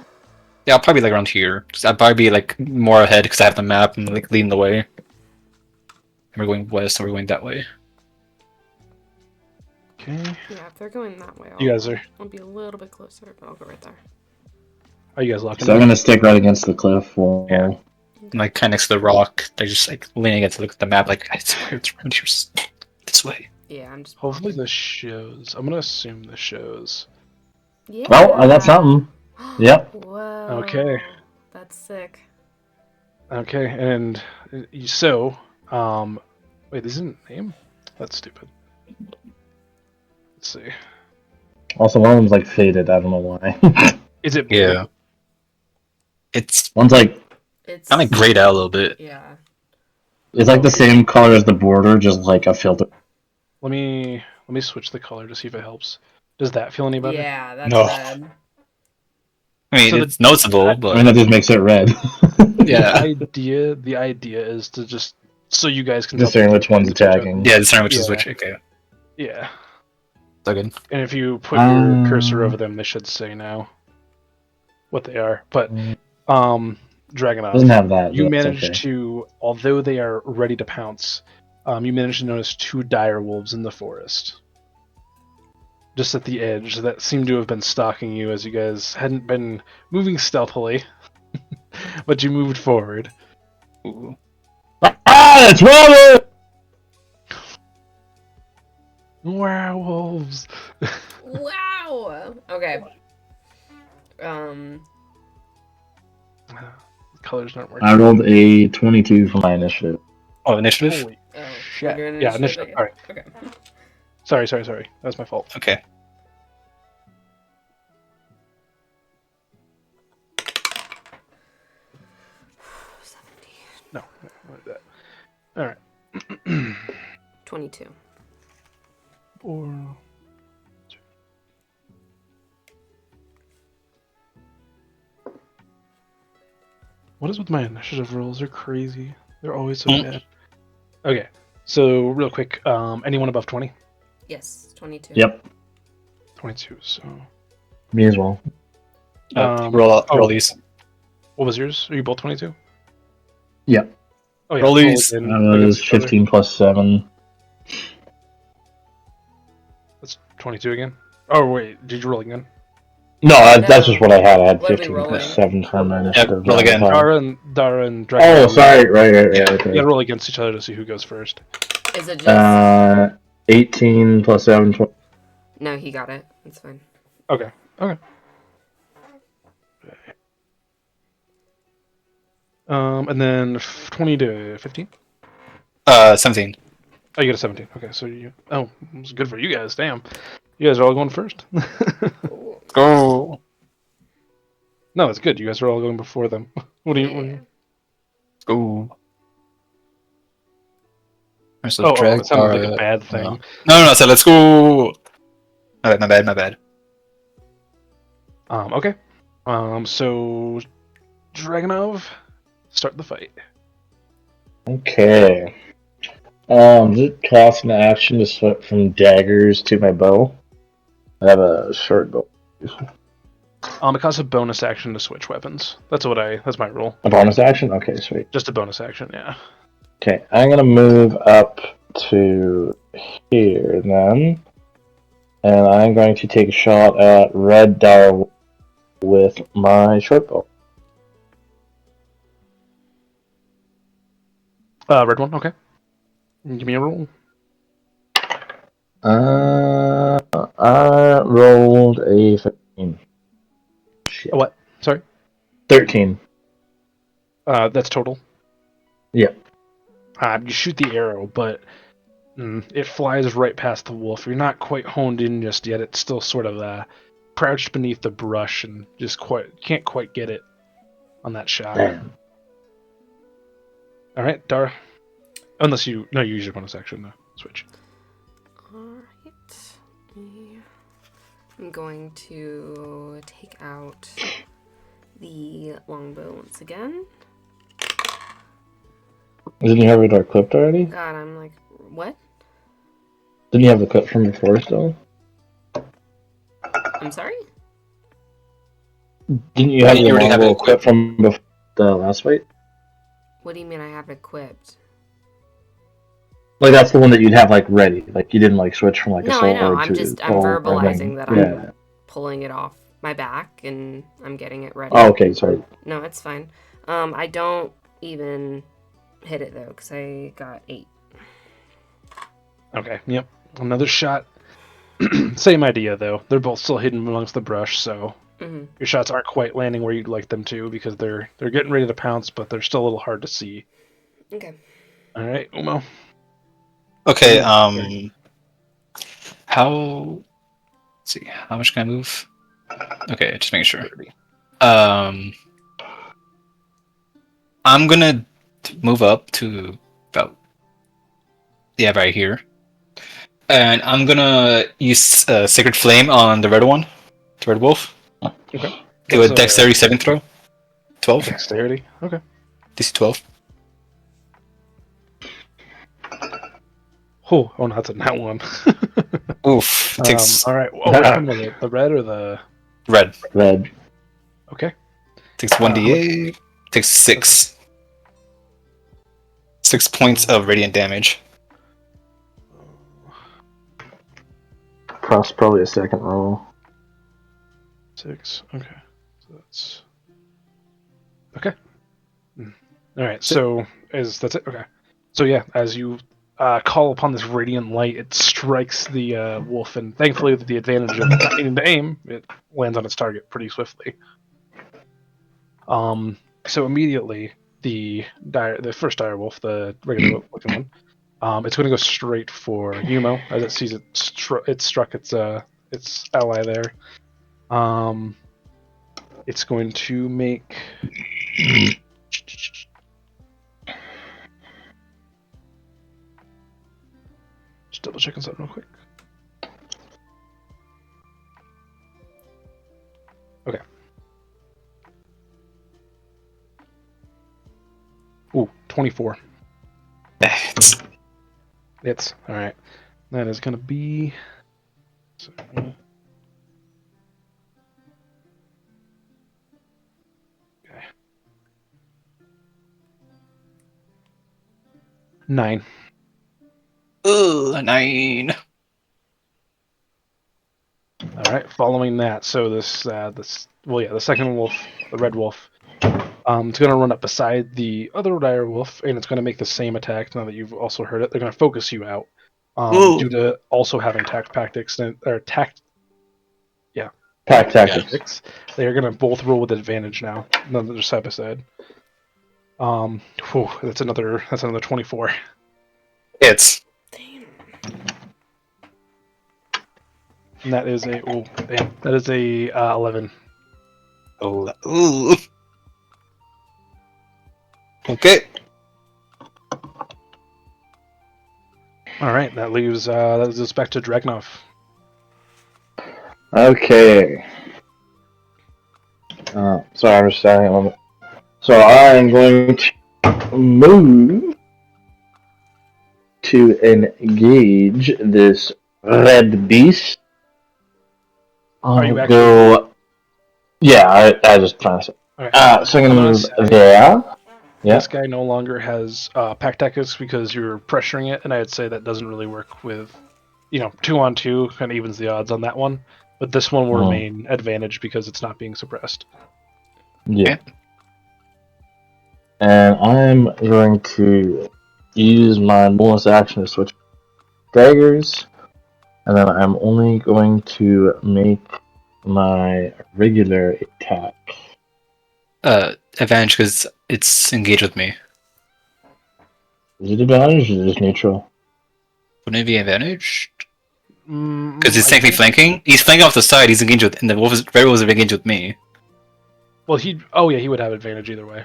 Yeah, I'll probably be like around here. I'll probably be like more ahead because I have the map and like leading the way. And we're going west and we're going that way. Okay. Yeah, if they're going that way, You guys are. I'll be a little bit closer, but I'll go right there. Are you guys locked in? So I'm gonna stick right against the cliff wall. Yeah. I'm like kind of next to the rock. They're just like leaning against to look at the map, like it's around here this way. Yeah, I'm just. Hopefully walking. this shows. I'm gonna assume this shows. Yeah. Oh, I got something. Yep. Whoa. Okay. That's sick. Okay, and so, wait, this isn't name? That's stupid. Let's see. Also, one of them's like faded. I don't know why. Is it blue? Yeah. It's One's like It's kind of grayed out a little bit. Yeah. it's like the same color as the border, just like a filter. Let me switch the color to see if it helps. Does that feel any better? Yeah, that's No. red. I mean, So it's noticeable, but I mean, that just makes it red. yeah, The idea is to just so you guys can Discern tell which one's attacking. yeah, discern which is Yeah. which. Okay, Yeah, so good. and if you put your cursor over them, they should say now what they are. But Dragonov, Doesn't have that. you but it's managed okay. to, although they are ready to pounce, you managed to notice 2 dire wolves in the forest, just at the edge, that seem to have been stalking you as you guys hadn't been moving stealthily, but you moved forward. Ooh. Ah, it's Robert! Werewolves. Wow. Okay. Colors aren't working. I rolled a 22 for my initiative. Oh, initiative. Holy Oh, shit. you're doing Yeah, initiative? initiative. All right. Okay. Sorry. That's my fault. Okay. No, like that. All right. 22. 4. What is with my initiative rolls? They're crazy. They're always so bad. Okay, so real quick, anyone above 20? Yes, 22. Yep, 22. So, me as well. Roll these. what was yours? Are you both 22? Yep. Oh yeah. Roll these. again That was against each other. 15 plus 7. That's 22 again. Oh wait, did you roll again? No, that's No. just what I had. I had What are we 15 rolling? plus 7 for my initiative. roll again. Dara and Dragon. Oh, sorry. Right. You Okay. gotta roll against each other to see who goes first. Is it just. 18 plus 7, 20. No, he got it. It's fine. Okay. And then 20 to 15. 17. Oh, you got a 17. Okay, so you. Oh, it's good for you guys. Damn, you guys are all going first. Go. No, it's good. You guys are all going before them. What do you? Go. So Oh, drag it sounded like a our- bad thing. No. So let's go. My bad. Okay. So Dragonov, start the fight. Okay. Just tossing an action to switch from daggers to my bow. I have a short bow. It costs a bonus action to switch weapons. That's my rule. A bonus action? Okay, sweet. Just a bonus action, yeah. Okay, I'm gonna move up to here then. And I'm going to take a shot at Red Dar with my short bow. Red one, okay. Give me a roll. I rolled a 13. Shit. A what? Sorry. 13. That's total. Yep. You shoot the arrow, but it flies right past the wolf. You're not quite honed in just yet. It's still sort of crouched beneath the brush and just can't quite get it on that shot. Damn. All right, Dara. Unless you use your bonus action to switch. Alright. I'm going to take out the longbow once again. Didn't you have it equipped already? God, I'm like, what? Didn't you have the clip from before still? I'm sorry? Didn't you have You the already have it longbow clip from before the last fight? What do you mean I have it equipped? Like that's the one that you'd have like ready. Like you didn't like switch from like a No, I sword know. to I'm bow, verbalizing and that then- I'm pulling it off my back and I'm getting it ready. Oh, okay, sorry. No, it's fine. I don't even hit it though, because I got 8. Okay, yep. Another shot. Same idea, though. They're both still hidden amongst the brush, so your shots aren't quite landing where you'd like them to because they're getting ready to pounce, but they're still a little hard to see. Okay. All right, Umo. Okay. How? Let's see. How much can I move? Okay, just making sure. 30. I'm gonna move up to about right here, and I'm gonna use Sacred Flame on the red one, the red wolf. Okay. Do a Dexterity saving throw. 12. Dexterity. Okay. DC 12. Oh, no, that's a nat one. Oof. It takes all right. Oh, which one was it? The red or the red. Red. Okay. Takes 1d8. Takes 6. 6 points of radiant damage. Probably a second roll. 6. Okay. So that's okay. All right. So that's it? Okay. So yeah, as you call upon this radiant light, it strikes the wolf, and thankfully, with the advantage of not needing to aim, it lands on its target pretty swiftly. So immediately, the first dire wolf, the regular looking one, it's going to go straight for Yumo as it sees it struck its ally there. It's going to make. Just double checking something real quick. Okay. Ooh, 24. It's all right. That is going to be. Okay. 9. Ugh, 9. All right. Following that, so the second wolf, the red wolf, it's going to run up beside the other dire wolf, and it's going to make the same attack. Now that you've also heard it, they're going to focus you out due to also having tactics. They are going to both roll with advantage now. Another side by side. That's another 24. It's. And that is a 11. Oh. Ooh. Okay. All right, that leaves us back to Dragnov. Okay. Sorry, I'm just starting a moment. So I am going to move to engage this red beast. Are you actually? Go. Yeah, I just trying to say. Okay. So I'm gonna move there. Yeah. This guy no longer has pack tactics because you're pressuring it, and I'd say that doesn't really work with, 2-on-2, kind of evens the odds on that one. But this one will remain advantage because it's not being suppressed. Yeah. And I'm going to use my bonus action to switch daggers, and then I'm only going to make my regular attack. Advantage because it's engaged with me. Is it advantage or is it just neutral? Wouldn't it be advantage? Because he's technically flanking. He's flanking off the side. He's engaged with, and the red wolf is engaged with me. Well, he would have advantage either way.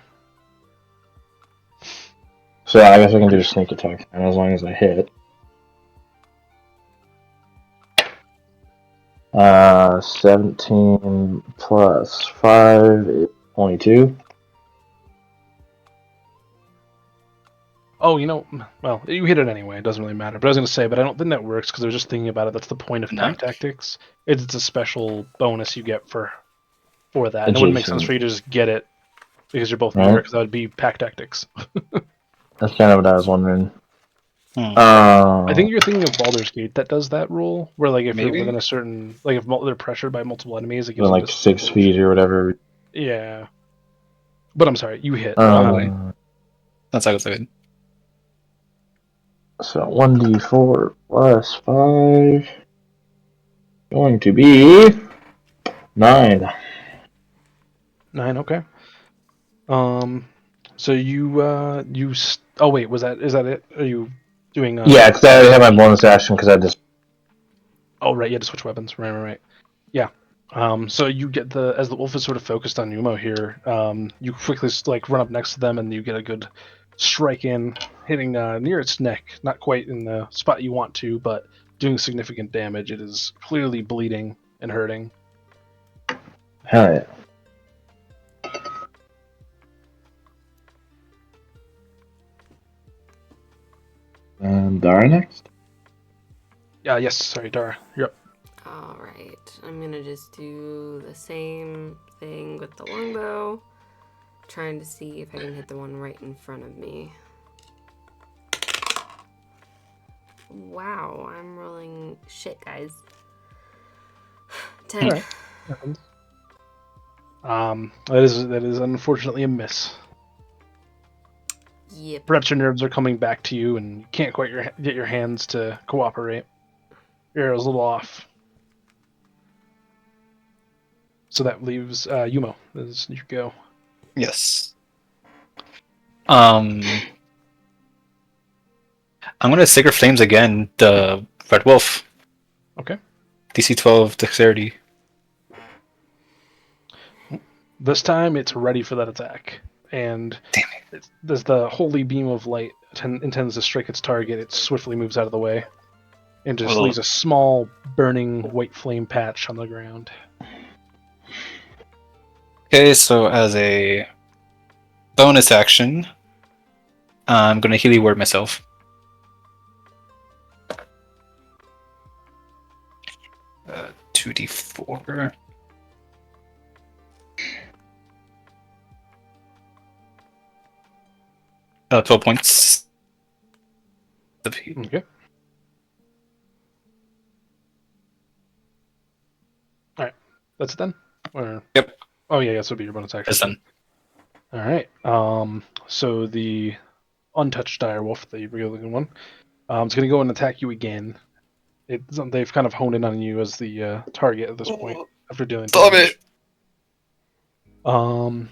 So I guess I can do a sneak attack, and as long as I hit. 17 plus 5 is 22. Oh, well, you hit it anyway. It doesn't really matter. But I was going to say, but I don't think that works because I was just thinking about it. That's the point of pack tactics. It's a special bonus you get for that. And it wouldn't make sense for you to just get it because you're both near, because that would be pack tactics. That's kind of what I was wondering. I think you're thinking of Baldur's Gate that does that rule, where if you're within a certain, if they're pressured by multiple enemies, it gives them 6 feet or whatever. Yeah. But I'm sorry, you hit. That's all good. So 1d4 plus 5. Going to be 9. 9. Okay. So you oh wait, is that it? Are you doing Yeah, because I already have my bonus action because I just. Oh right, you had to switch weapons. Right. Yeah. So you get as the wolf is sort of focused on Yumo here, you quickly like run up next to them and you get a good strike in, hitting near its neck, not quite in the spot you want to, but doing significant damage. It is clearly bleeding and hurting. Hell yeah. And Dara next? Yes, sorry, Dara. You're up. Alright, I'm gonna just do the same thing with the longbow. Trying to see if I can hit the one right in front of me. Wow, I'm rolling shit, guys. 10. Alright. That is unfortunately a miss. Yep. Perhaps your nerves are coming back to you and you can't quite get your hands to cooperate. Your arrow's a little off. So that leaves Yumo. As you go. Yes. I'm gonna Sacred Flames again, the Red Wolf. Okay. DC 12 Dexterity. This time it's ready for that attack. And Damn it. As the holy beam of light intends to strike its target, it swiftly moves out of the way and just leaves a small burning white flame patch on the ground. Okay, so as a bonus action, I'm gonna healy word myself. Uh, 2d4. 12 points of heat. Okay. Alright. That's it then? Or... Yep. Oh yeah, this would be your bonus action. That's done. Alright. So the untouched dire wolf, the regular one, it's gonna go and attack you again. They've kind of honed in on you as the target at this point after dealing damage. Stop it!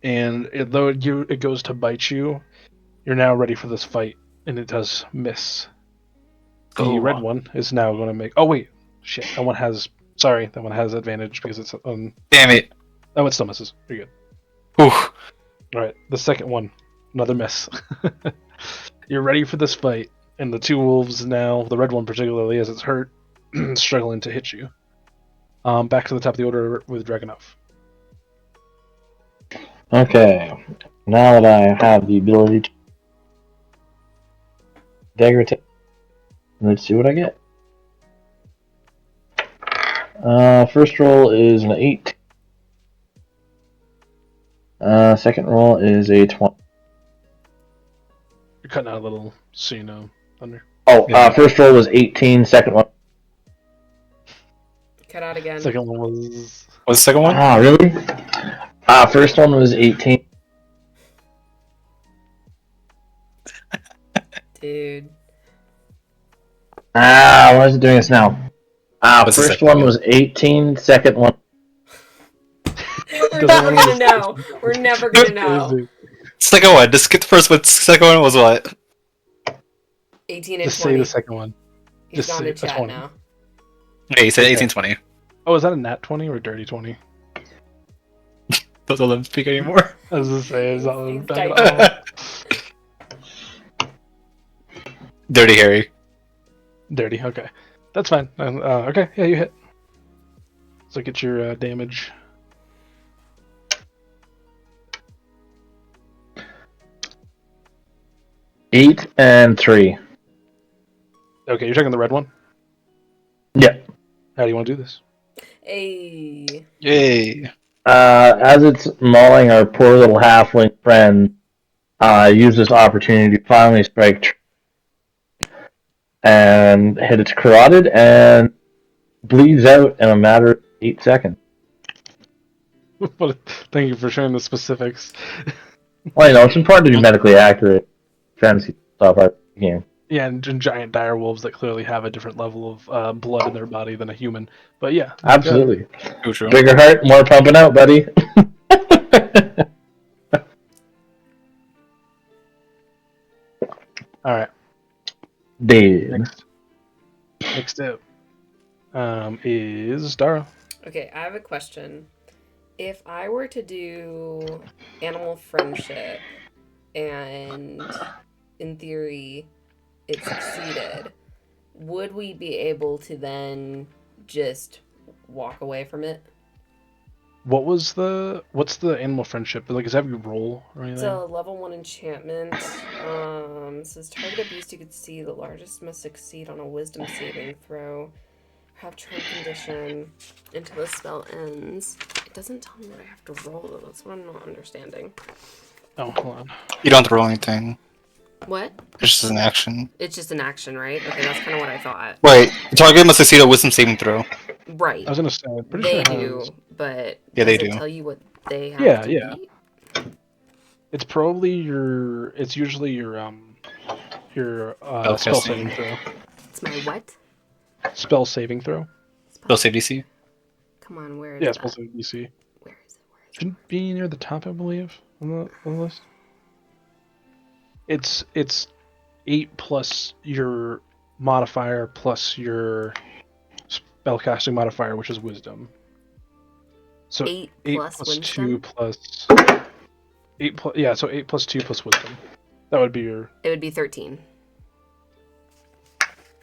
And though it goes to bite you, you're now ready for this fight, and it does miss. The red one is now going to make. Oh wait, shit! That one has. Sorry, that one has advantage because it's Damn it! Oh, it still misses. You're good. Ooh. All right, the second one, another miss. You're ready for this fight, and the two wolves now, the red one particularly, as it's hurt, struggling to hit you. Back to the top of the order with Dragunov. Okay. Now that I have the ability to dagger attack, let's see what I get. First roll is an 8. Second roll is a 20. You're cutting out a little, so you know, Thunder. Oh, first roll was 18. Second one. Cut out again. Second one was. What's the second one? Ah, really? First one was 18. Dude. Why is it doing this now? What's the First second one one? was 18. Second one. We're never gonna know. We're never gonna know. Second one. Just get the first one. Second one was what? 18 and Just 20. say the second one. He's just gone say to the chat 20. now. Okay, you said 1820. Oh, is that a nat 20 or a dirty 20? Those don't speak anymore. I was gonna say, is that what I'm He's talking typing. about? Dirty Harry. Dirty, okay. That's fine. Okay, yeah, you hit. So get your damage. Eight and 3. Okay, you're taking the red one? Yeah. How do you want to do this? Hey. Yay. As it's mauling our poor little halfling friend, use this opportunity to finally strike and hit its carotid and bleeds out in a matter of 8 seconds. Thank you for sharing the specifics. Well, it's important to be medically accurate. Fantasy stuff, right? Yeah. Yeah, and giant dire wolves that clearly have a different level of blood in their body than a human. But yeah, good. Absolutely. True, true. Bigger heart, more pumping out, buddy. All right. Dave. Next up is Dara. Okay, I have a question. If I were to do animal friendship and in theory it succeeded, would we be able to then just walk away from it? What's the animal friendship? Like, is that your role or It's anything? a level 1 enchantment. It says target a beast you could see, the largest must succeed on a wisdom saving throw. Have charm condition until the spell ends. It doesn't tell me what I have to roll though. That's what I'm not understanding. Oh, hold on. You don't have to roll anything. What? It's just an action. It's just an action, right? Okay, that's kind of what I thought. Wait, the target must succeed a wisdom saving throw. Right. I was gonna say, I'm pretty They sure it do, has... but Yeah, they does it do. tell you what they have Yeah, to yeah. beat? It's probably your. It's usually your spell saving throw. It's my what? Spell saving throw. Spell save DC. Come on, where is Yeah, that? spell saving DC. Where is it? Shouldn't be near the top, I believe, on the list. It's 8 plus your modifier plus your spellcasting modifier, which is wisdom. So 8 8 plus plus wisdom? 2 plus 8 plus so 8 plus 2 plus wisdom. That would be your. It would be 13.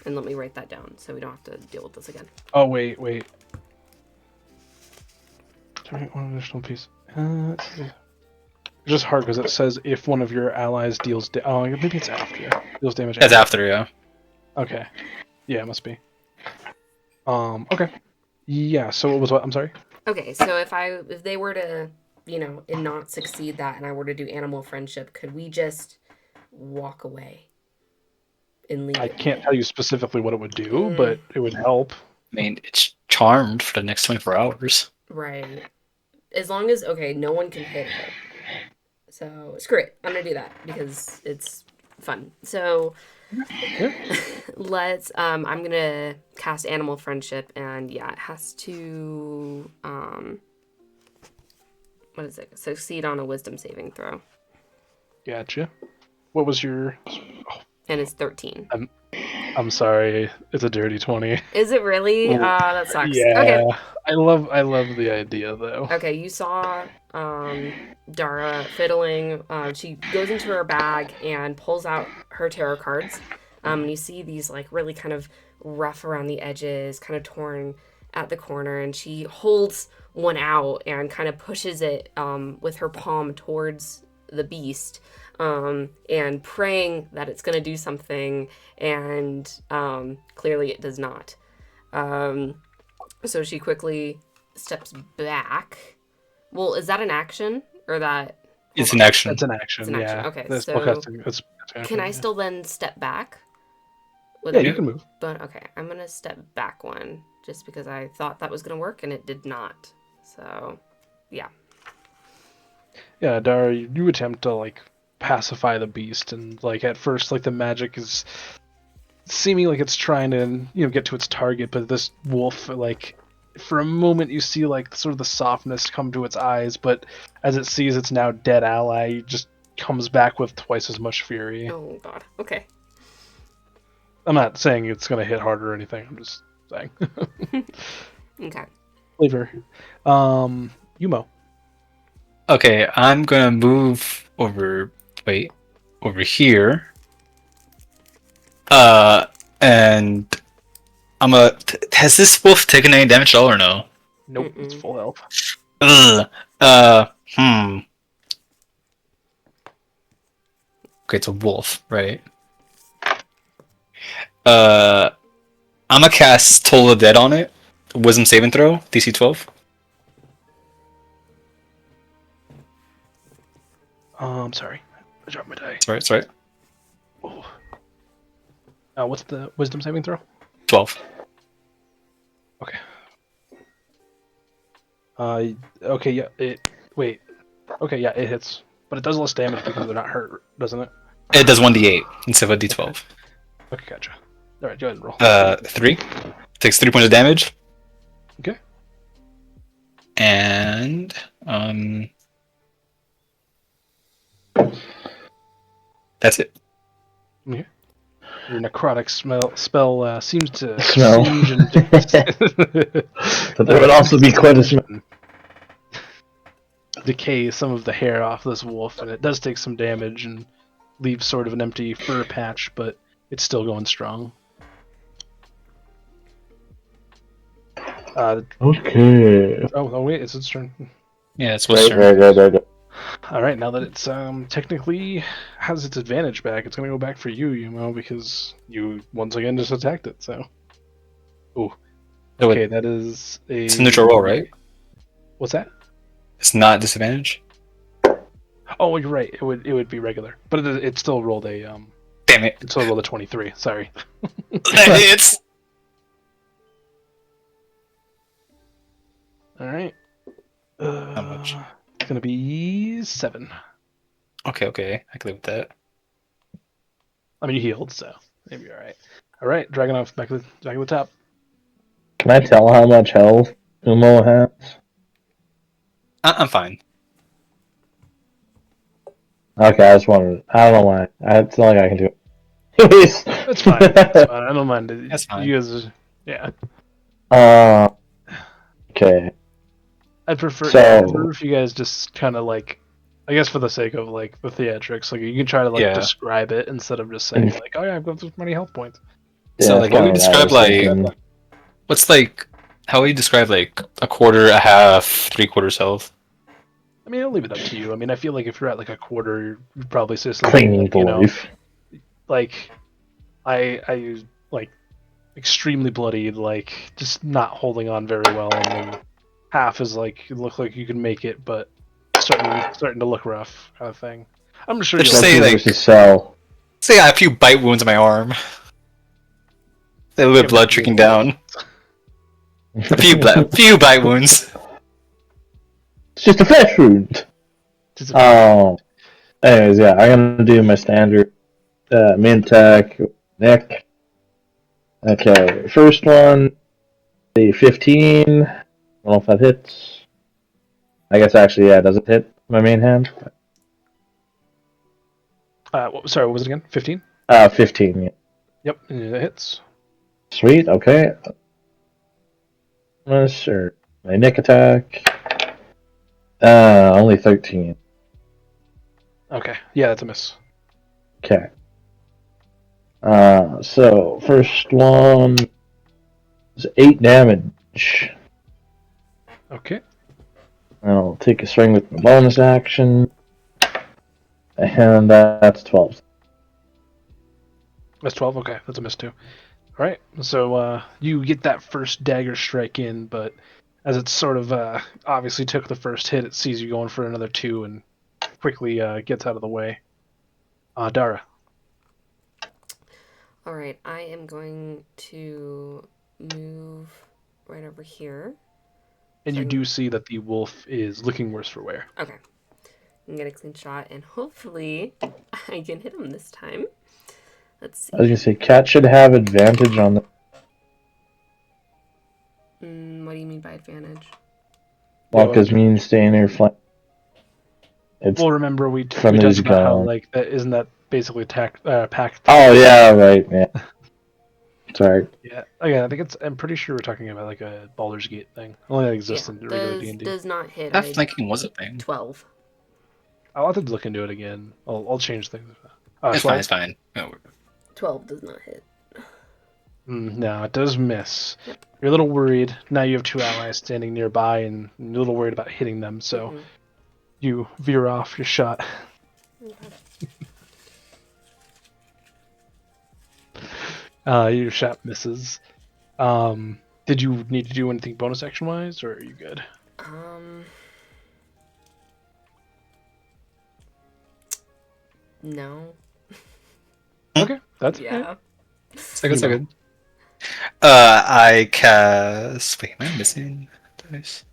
And let me write that down so we don't have to deal with this again. Oh wait. Generate one additional piece. It's just hard because it says if one of your allies deals. Oh, maybe it's after. Deals damage. That's after, yeah. Okay. Yeah, it must be. Okay. Yeah. So it was what? I'm sorry. Okay, so if they were to, and not succeed that, and I were to do animal friendship, could we just walk away and leave I it? can't tell you specifically what it would do, but it would help. I mean, it's charmed for the next 24 hours. Right. As long as no one can hit it. So screw it. I'm gonna do that because it's fun. So let's. I'm gonna cast animal friendship, and yeah, it has to. What is it? Succeed on a wisdom saving throw. Gotcha. What was your? And it's 13. I'm sorry. It's a dirty 20. Is it really? Ooh. That sucks. Yeah. Okay. I love the idea though. Okay, you saw Dara fiddling. She goes into her bag and pulls out her tarot cards. And you see these like really kind of rough around the edges, kind of torn at the corner, and she holds one out and kind of pushes it with her palm towards the beast, and praying that it's going to do something, and clearly it does not. So she quickly steps back. Well, is that an action or that? It's an action. That's an action. It's an action. Yeah. Okay, That's so spellcasting. can I still then step back? Yeah, you can move. But okay, I'm gonna step back one just because I thought that was gonna work and it did not. So, yeah. Yeah, Dara, you attempt to like pacify the beast, and like at first, like the magic is seeming like it's trying to get to its target, but this wolf, like for a moment, you see like sort of the softness come to its eyes, but as it sees its now dead ally, it just comes back with twice as much fury. Oh God. Okay. I'm not saying it's gonna hit harder or anything. I'm just saying. Okay. Flavor. Yumo. Okay, I'm gonna move over here. And I'm a. Has this wolf taken any damage at all or no? Nope, it's full health. Ugh. Okay, it's a wolf, right? I'm gonna cast Toll of the Dead on it. Wisdom saving throw, DC 12. Sorry. I dropped my die. That's right. Oh. What's the wisdom saving throw? 12. Okay. Okay, yeah, it hits. But it does less damage because they're not hurt, doesn't it? It does 1d8 instead of a d12. Okay, gotcha. All right, go ahead and roll. 3. Takes 3 points of damage. Okay. And that's it. Okay. Your necrotic spell seems to Smell. singe and But there would also be quite a smell. decay some of the hair off this wolf, and it does take some damage and leaves sort of an empty fur patch, but it's still going strong. Okay. Oh wait, it's its turn. Yeah, it's what's Right. All right, now that it's technically has its advantage back, it's gonna go back for you, because you once again just attacked it. So, ooh, okay, that is a. It's a neutral roll, right? What's that? It's not disadvantage. Oh, you're right. It would be regular, but it still rolled a Damn it! It still rolled a 23. Sorry. That hits. All right. How much? It's gonna be 7. Okay, I can live with that. I mean, you healed, so maybe all right. All right, Dragonov back at the top. Can I tell how much health Umo has? I'm fine. Okay, I just wanted. I don't know why. It's not like I can do it. Anyways. That's fine. That's fine. I don't mind it. That's fine. You guys, yeah. Okay. I'd prefer if you guys just kind of like, I guess for the sake of like the theatrics, like you can try to like describe it instead of just saying like, oh yeah, I've got this many health points. So like, what would you describe like? What's like? How would you describe like a quarter, a half, 3/4 health? I mean, I'll leave it up to you. I mean, I feel like if you're at like a quarter, you'd probably say something Clinging like, to life. Like I use like extremely bloodied, like just not holding on very well, and then half is like you look like you can make it, but starting to look rough, kind of thing. I'm sure Let's you'll say like say I have a few bite wounds in my arm. A little bit of blood trickling down. A few bite wounds. It's just a flesh wound. Anyways, yeah, I'm gonna do my standard main attack, neck. Okay, first one, the 15. I don't know if that hits. I guess actually, yeah, does it hit my main hand? Sorry, what was it again? 15? 15, yeah. Yep, it hits. Sweet, okay. Sure. My neck attack. Only 13. Okay, yeah, that's a miss. Okay. So first one is 8 damage. Okay. I'll take a swing with my bonus action, and that's 12. That's 12. Okay, that's a miss too. All right, so you get that first dagger strike in, but as it sort of obviously took the first hit, it sees you going for another 2 and quickly gets out of the way. Dara. All right, I am going to move right over here. And you do see that the wolf is looking worse for wear. Okay. I can get a clean shot, and hopefully I can hit him this time. Let's see. I was going to say, cat should have advantage on the... What do you mean by advantage? Well, because me and staying near flank. Well, remember we talked about how, like, that isn't that basically packed? Oh, yeah, right, yeah. Sorry. Yeah, again, I think I'm pretty sure we're talking about like a Baldur's Gate thing. Only that exists in regular D&D. Does not hit. That flanking was a thing. 12. I'll have to look into it again. I'll change things. It's fine. It's fine. No. 12 does not hit. No, it does miss. Yep. You're a little worried. Now you have 2 allies standing nearby, and you're a little worried about hitting them. So you veer off your shot. Your shot misses. Did you need to do anything bonus action wise, or are you good? No. Okay, that's yeah. So good. I cast. Wait, am I missing dice?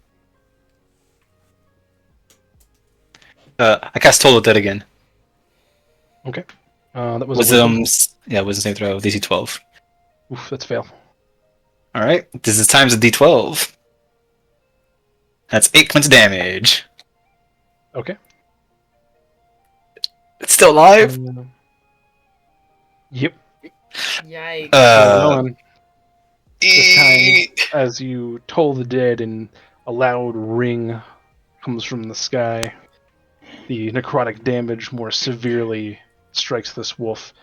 I cast Total Dead again. Okay. That was a Wisdom. wisdom. Yeah, wisdom save throw. DC 12. Oof, that's fail. All right. This is times a D12. That's 8 points of damage. Okay. It's still alive. Yep. Yikes. Going. This E- time, as you toll the dead and a loud ring comes from the sky, the necrotic damage more severely strikes this wolf.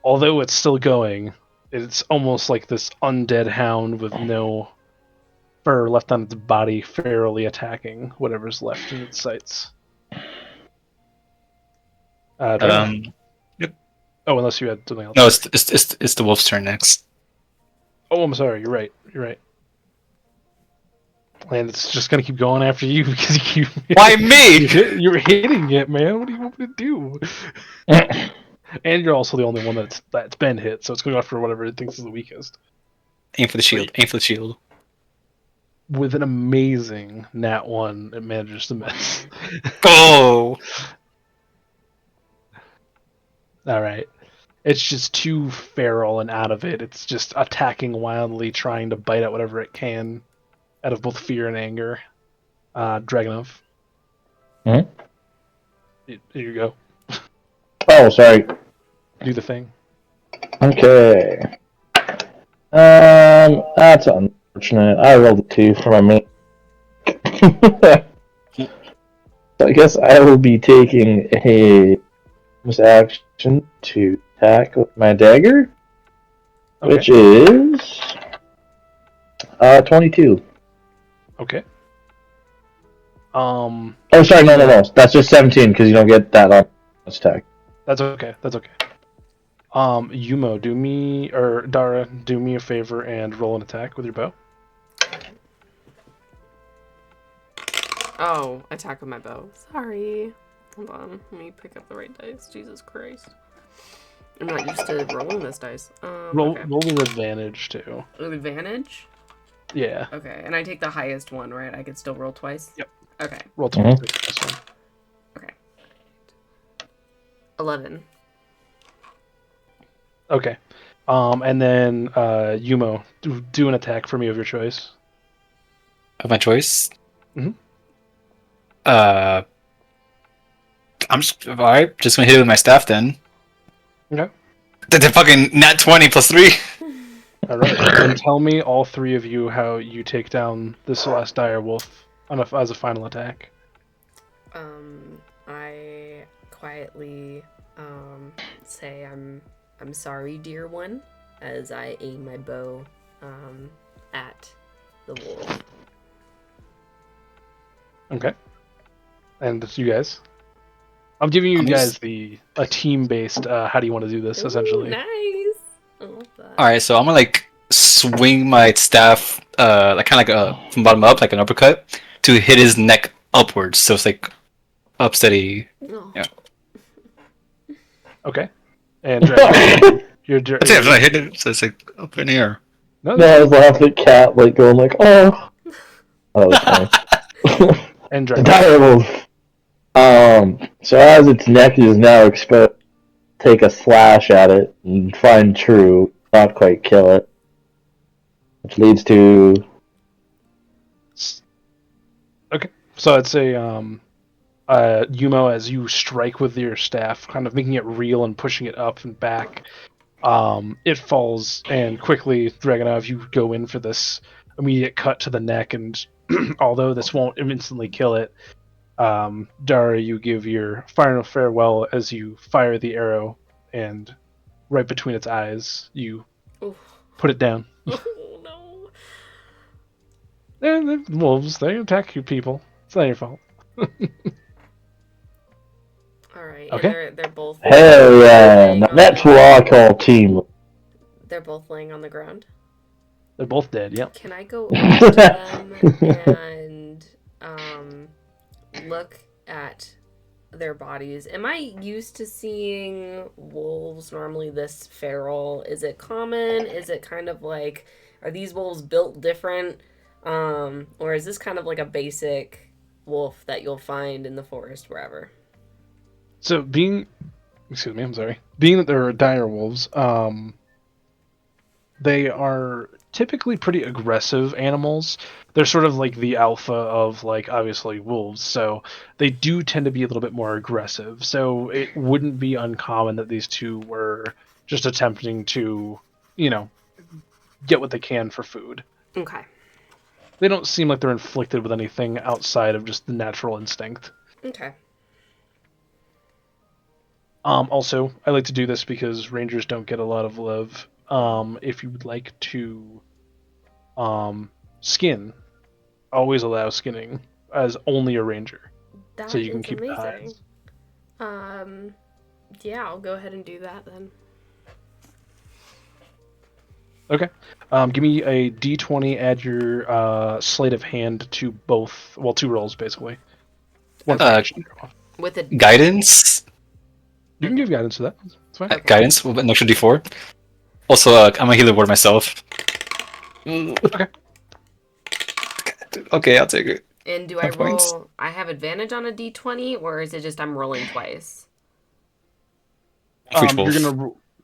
Although it's still going, it's almost like this undead hound with no fur left on its body, ferally attacking whatever's left in its sights. Dragon. Yep. Oh, unless you had something else. No, it's the wolf's turn next. Oh, I'm sorry. You're right. And it's just gonna keep going after you because you keep. Why me? You're hitting it, man. What do you want me to do? And you're also the only one that's been hit, so it's going after whatever it thinks is the weakest. Aim for the shield. Aim for the shield. With an amazing nat 1, it manages to miss. Go! Alright. It's just too feral and out of it. It's just attacking wildly, trying to bite at whatever it can out of both fear and anger. Dragonov. Hmm? Here you go. Oh, sorry. Do the thing. Okay. That's unfortunate. I rolled a 2 for my main. So I guess I will be taking a bonus action to attack with my dagger, Okay. which is 22. Okay. Oh, sorry, no. That's just 17 because you don't get that on bonus attack. That's okay. Yumo, Dara, do me a favor and roll an attack with your bow. Oh, attack with my bow. Sorry. Hold on. Let me pick up the right dice. Jesus Christ. I'm not used to rolling this dice. Roll Okay. with advantage too. With advantage? Yeah. Okay, and I take the highest one, right? I could still roll twice? Yep. Okay. Roll 26 for this one. Okay. 11. Okay. And then Yumo, do an attack for me of your choice. Of my choice? Mhm. I'm just alright. Just gonna hit it with my staff then. Okay. The fucking nat 20 plus 3. All right. And tell me, all three of you, how you take down this last dire wolf as a final attack. I quietly say I'm sorry, dear one, as I aim my bow at the wolf. Okay. And you guys? I'm giving you guys a team-based, how do you want to do this, essentially? Ooh, nice! I love that. Alright, so I'm gonna like swing my staff like kinda like from bottom up, like an uppercut, to hit his neck upwards. So it's like up steady. Oh. Yeah. Okay. And Dragon, That's it, I hit it, so it's like up in the air. No, No, I was laughing at Cat, like, going like, oh. Oh, that's funny. and The Dragon. dire wolf. So as its neck is now exposed, take a slash at it and find true, not quite kill it. Which leads to... Okay. So I'd say, Yumo, as you strike with your staff, kind of making it reel and pushing it up and back, it falls, and quickly, Dragonov, you go in for this immediate cut to the neck, and although this won't instantly kill it, Dara, you give your final farewell as you fire the arrow, and right between its eyes, you Oof. put it down. Oh no. And the wolves, they attack you people. It's not your fault. Alright, Okay. and they're both Hell yeah! laying Now on that's the- what I call team. They're both laying on the ground. They're both dead, yep. Can I go over to them and look at their bodies? Am I used to seeing wolves normally this feral? Is it common? Is it kind of like, are these wolves built different? Or is this kind of like a basic wolf that you'll find in the forest wherever? So excuse me, I'm sorry. Being that they're dire wolves, they are typically pretty aggressive animals. They're sort of like the alpha of like obviously wolves, so they do tend to be a little bit more aggressive. So it wouldn't be uncommon that these two were just attempting to, get what they can for food. Okay. They don't seem like they're inflicted with anything outside of just the natural instinct. Okay. Also, I like to do this because rangers don't get a lot of love. If you would like to skin, always allow skinning as only a ranger, so That you can is keep the amazing. hides. Yeah, I'll go ahead and do that then. Okay. Give me a d20. Add your sleight of hand to both. Well, two rolls basically. One for each. With a Guidance. You can give guidance to that. It's fine. Okay. Guidance with an extra D4. Also, I'm a healer ward myself. Okay. Okay, I'll take it. And do I 5 points. roll? I have advantage on a d20, or is it just I'm rolling twice? For each wolf.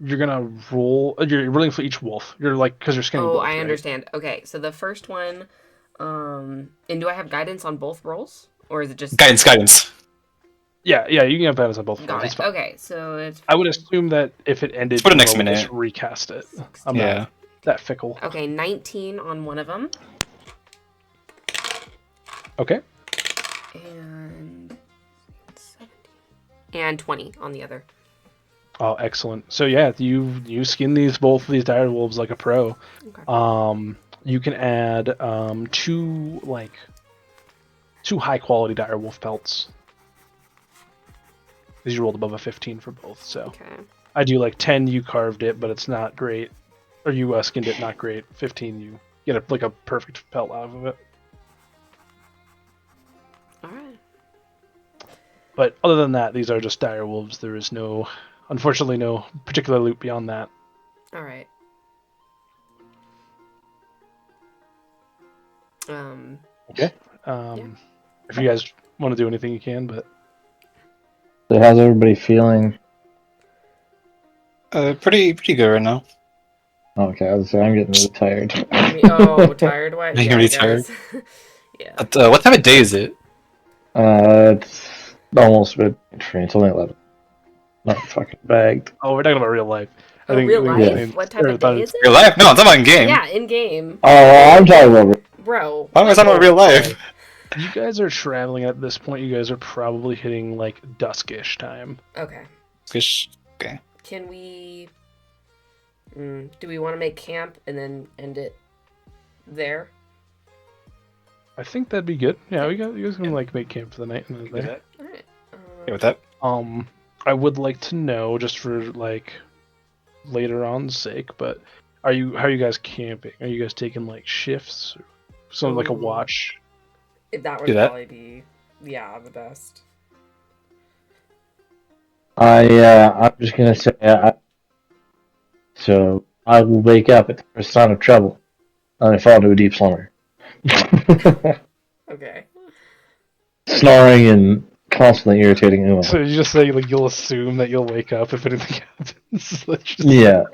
You're gonna roll. You're rolling for each wolf. You're like because you're scanning Oh, both. I right? understand. Okay, so the first one, and do I have guidance on both rolls, or is it just Guidance. Yeah, you can have guidance on both Got rolls. It's it. fine. Okay, so it's I would assume that if it ended, For the next we'll just minute. recast it. I'm Yeah. not that fickle. okay. 19 on one of them, Okay. and 17, and 20 on the other. Oh, excellent. So yeah, you skin both of these dire wolves like a pro. Okay. You can add two high quality dire wolf pelts. Because you rolled above a 15 for both, so Okay. I do like 10. You carved it, but it's not great, or you skinned it, not great. 15, you get a perfect pelt out of it. All right. But other than that, these are just dire wolves. There is unfortunately, no particular loot beyond that. All right. Okay. If you guys want to do anything, you can. But So how's everybody feeling? Pretty good right now. Okay, I'm getting really tired. Tired? Why? You're Yeah, really guys. Yeah. What time of day is it? It's almost midday. It's only 11. Not fucking bagged. oh, we're talking about real life. Oh, real life? Yeah. What type of day is it? Real life? No, I'm talking about in game. Yeah, in game. Oh, well, I'm talking about. Bro. Why am I talking about real life? You guys are traveling at this point. You guys are probably hitting like duskish time. Okay. Okay. Can we? Do we want to make camp and then end it there? I think that'd be good. Yeah, you guys can make camp for the night and then there. All right. Okay with that? I would like to know just for later on's sake, but how are you guys camping? Are you guys taking shifts? So like a watch? That would Do that? probably be the best. I'm just gonna say. So I will wake up at the first sign of trouble, and I fall into a deep slumber. Okay. Snoring and constantly irritating Uma. So you just say you'll assume that you'll wake up if anything happens. Yeah.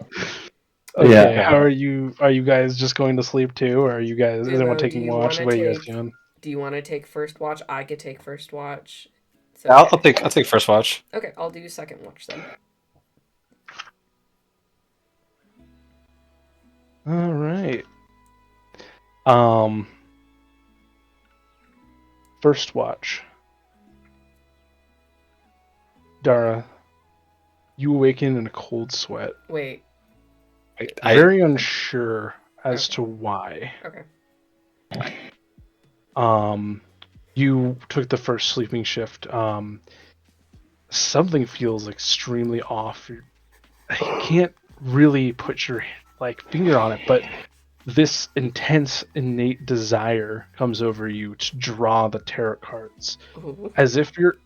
Okay. Yeah. How are you? Are you guys just going to sleep too, or are you guys? Is everyone taking watch? What are you guys doing? Do you want to take first watch? I could take first watch. So, Yeah, I'll take first watch. Okay, I'll do second watch then. All right. First watch. Dara, you awaken in a cold sweat. Wait. Very unsure as to why. Okay. You took the first sleeping shift. Something feels extremely off. You can't really put your finger on it, but this intense, innate desire comes over you to draw the tarot cards, as if you're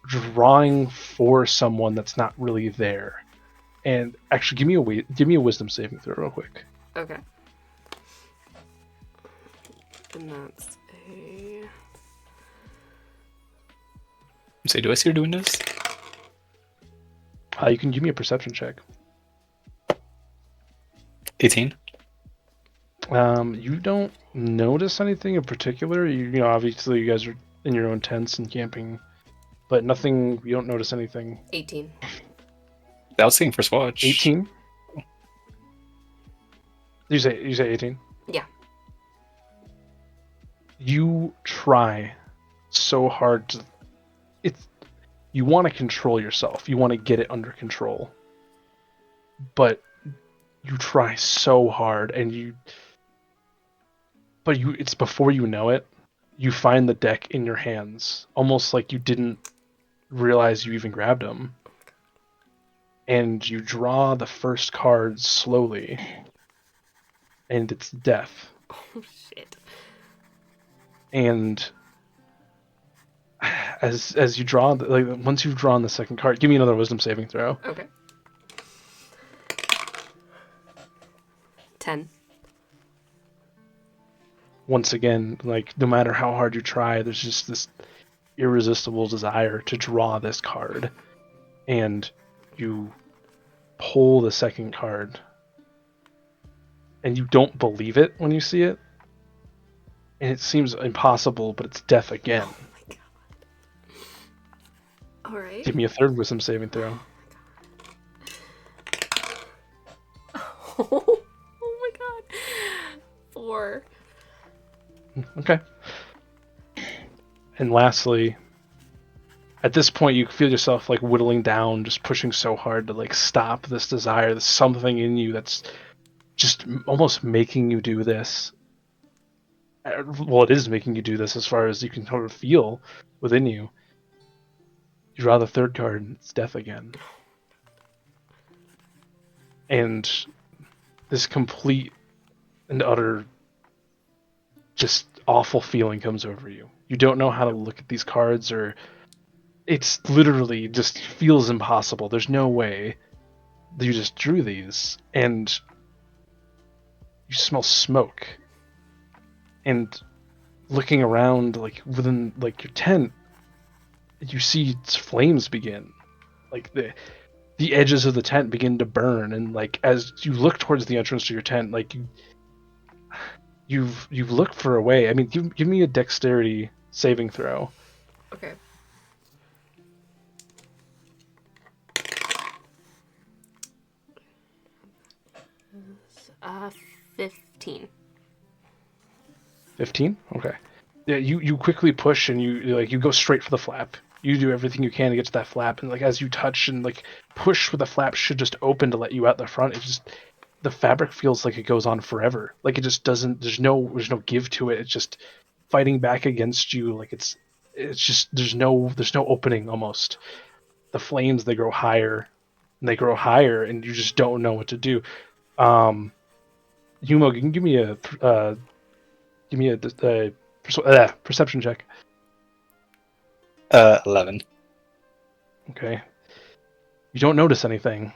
drawing for someone that's not really there. And actually, give me a wisdom saving throw real quick. Okay. And that's a... So do I see her doing this? You can give me a perception check. 18. You don't notice anything in particular. You know, obviously you guys are in your own tents and camping, but nothing. You don't notice anything. 18. That was seeing first watch. 18. You say 18. Yeah. You try so hard to. You want to control yourself. You want to get it under control, but you try so hard, and it's before you know it, you find the deck in your hands, almost like you didn't realize you even grabbed them. And you draw the first card slowly, and it's death. Oh, shit. And as you draw, once you've drawn the second card, give me another wisdom saving throw. Okay. 10. Once again, like, no matter how hard you try, there's just this irresistible desire to draw this card. And you pull the second card. And you don't believe it when you see it. And it seems impossible, but it's death again. Oh my god. Alright. Give me a third wisdom saving throw. Oh my god. 4. Okay. And lastly, at this point, you feel yourself like whittling down, just pushing so hard to like stop this desire. There's something in you that's just almost making you do this. Well, it is making you do this as far as you can sort of feel within you. You draw the third card, and it's death again. And this complete and utter just awful feeling comes over you. You don't know how to look at these cards, or it's literally just feels impossible. There's no way that you just drew these, and you smell smoke. And looking around, like within like your tent, you see flames begin. Like the edges of the tent begin to burn, and like as you look towards the entrance to your tent, like you've looked for a way. I mean, give me a dexterity saving throw. Okay. Uh, 15. 15? Okay. Yeah, you quickly push, and you go straight for the flap. You do everything you can to get to that flap, and like as you touch and like push where the flap should just open to let you out the front, it just the fabric feels like it goes on forever. Like it just doesn't. There's no give to it. It's just fighting back against you. Like it's just there's no opening almost. The flames, they grow higher, and they grow higher, and you just don't know what to do. Yumo, you can give me a perception check. 11. Okay. You don't notice anything.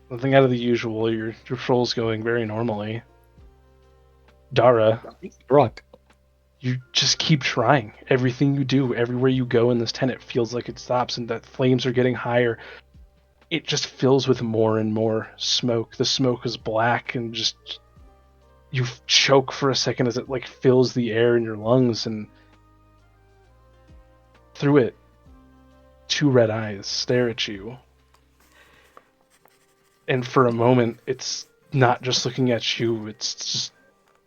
Nothing out of the usual. Your patrol's going very normally. Dara, Rock. you just keep trying. Everything you do, everywhere you go in this tent, it feels like it stops, and the flames are getting higher. It just fills with more and more smoke. The smoke is black, and just you choke for a second as it like fills the air in your lungs, and through it, 2 red eyes stare at you. And for a moment, it's not just looking at you, it's just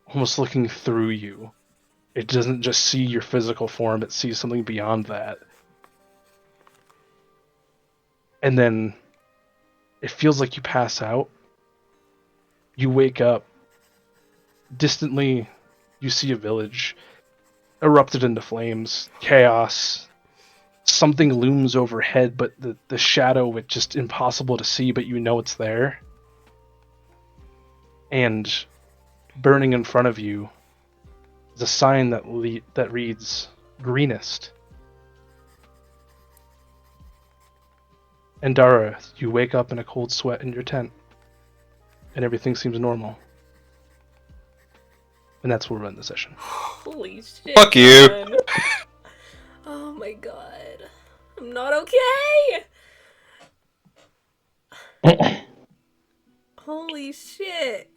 almost looking through you. It doesn't just see your physical form, it sees something beyond that. And then it feels like you pass out. You wake up. Distantly, you see a village erupted into flames, chaos. Something looms overhead, but the shadow, it's just impossible to see, but you know it's there. And burning in front of you is a sign that reads, greenest. And Dara, you wake up in a cold sweat in your tent, and everything seems normal. And that's where we're in the session. Holy shit. Fuck you. Man. Oh my god. I'm not okay. Holy shit!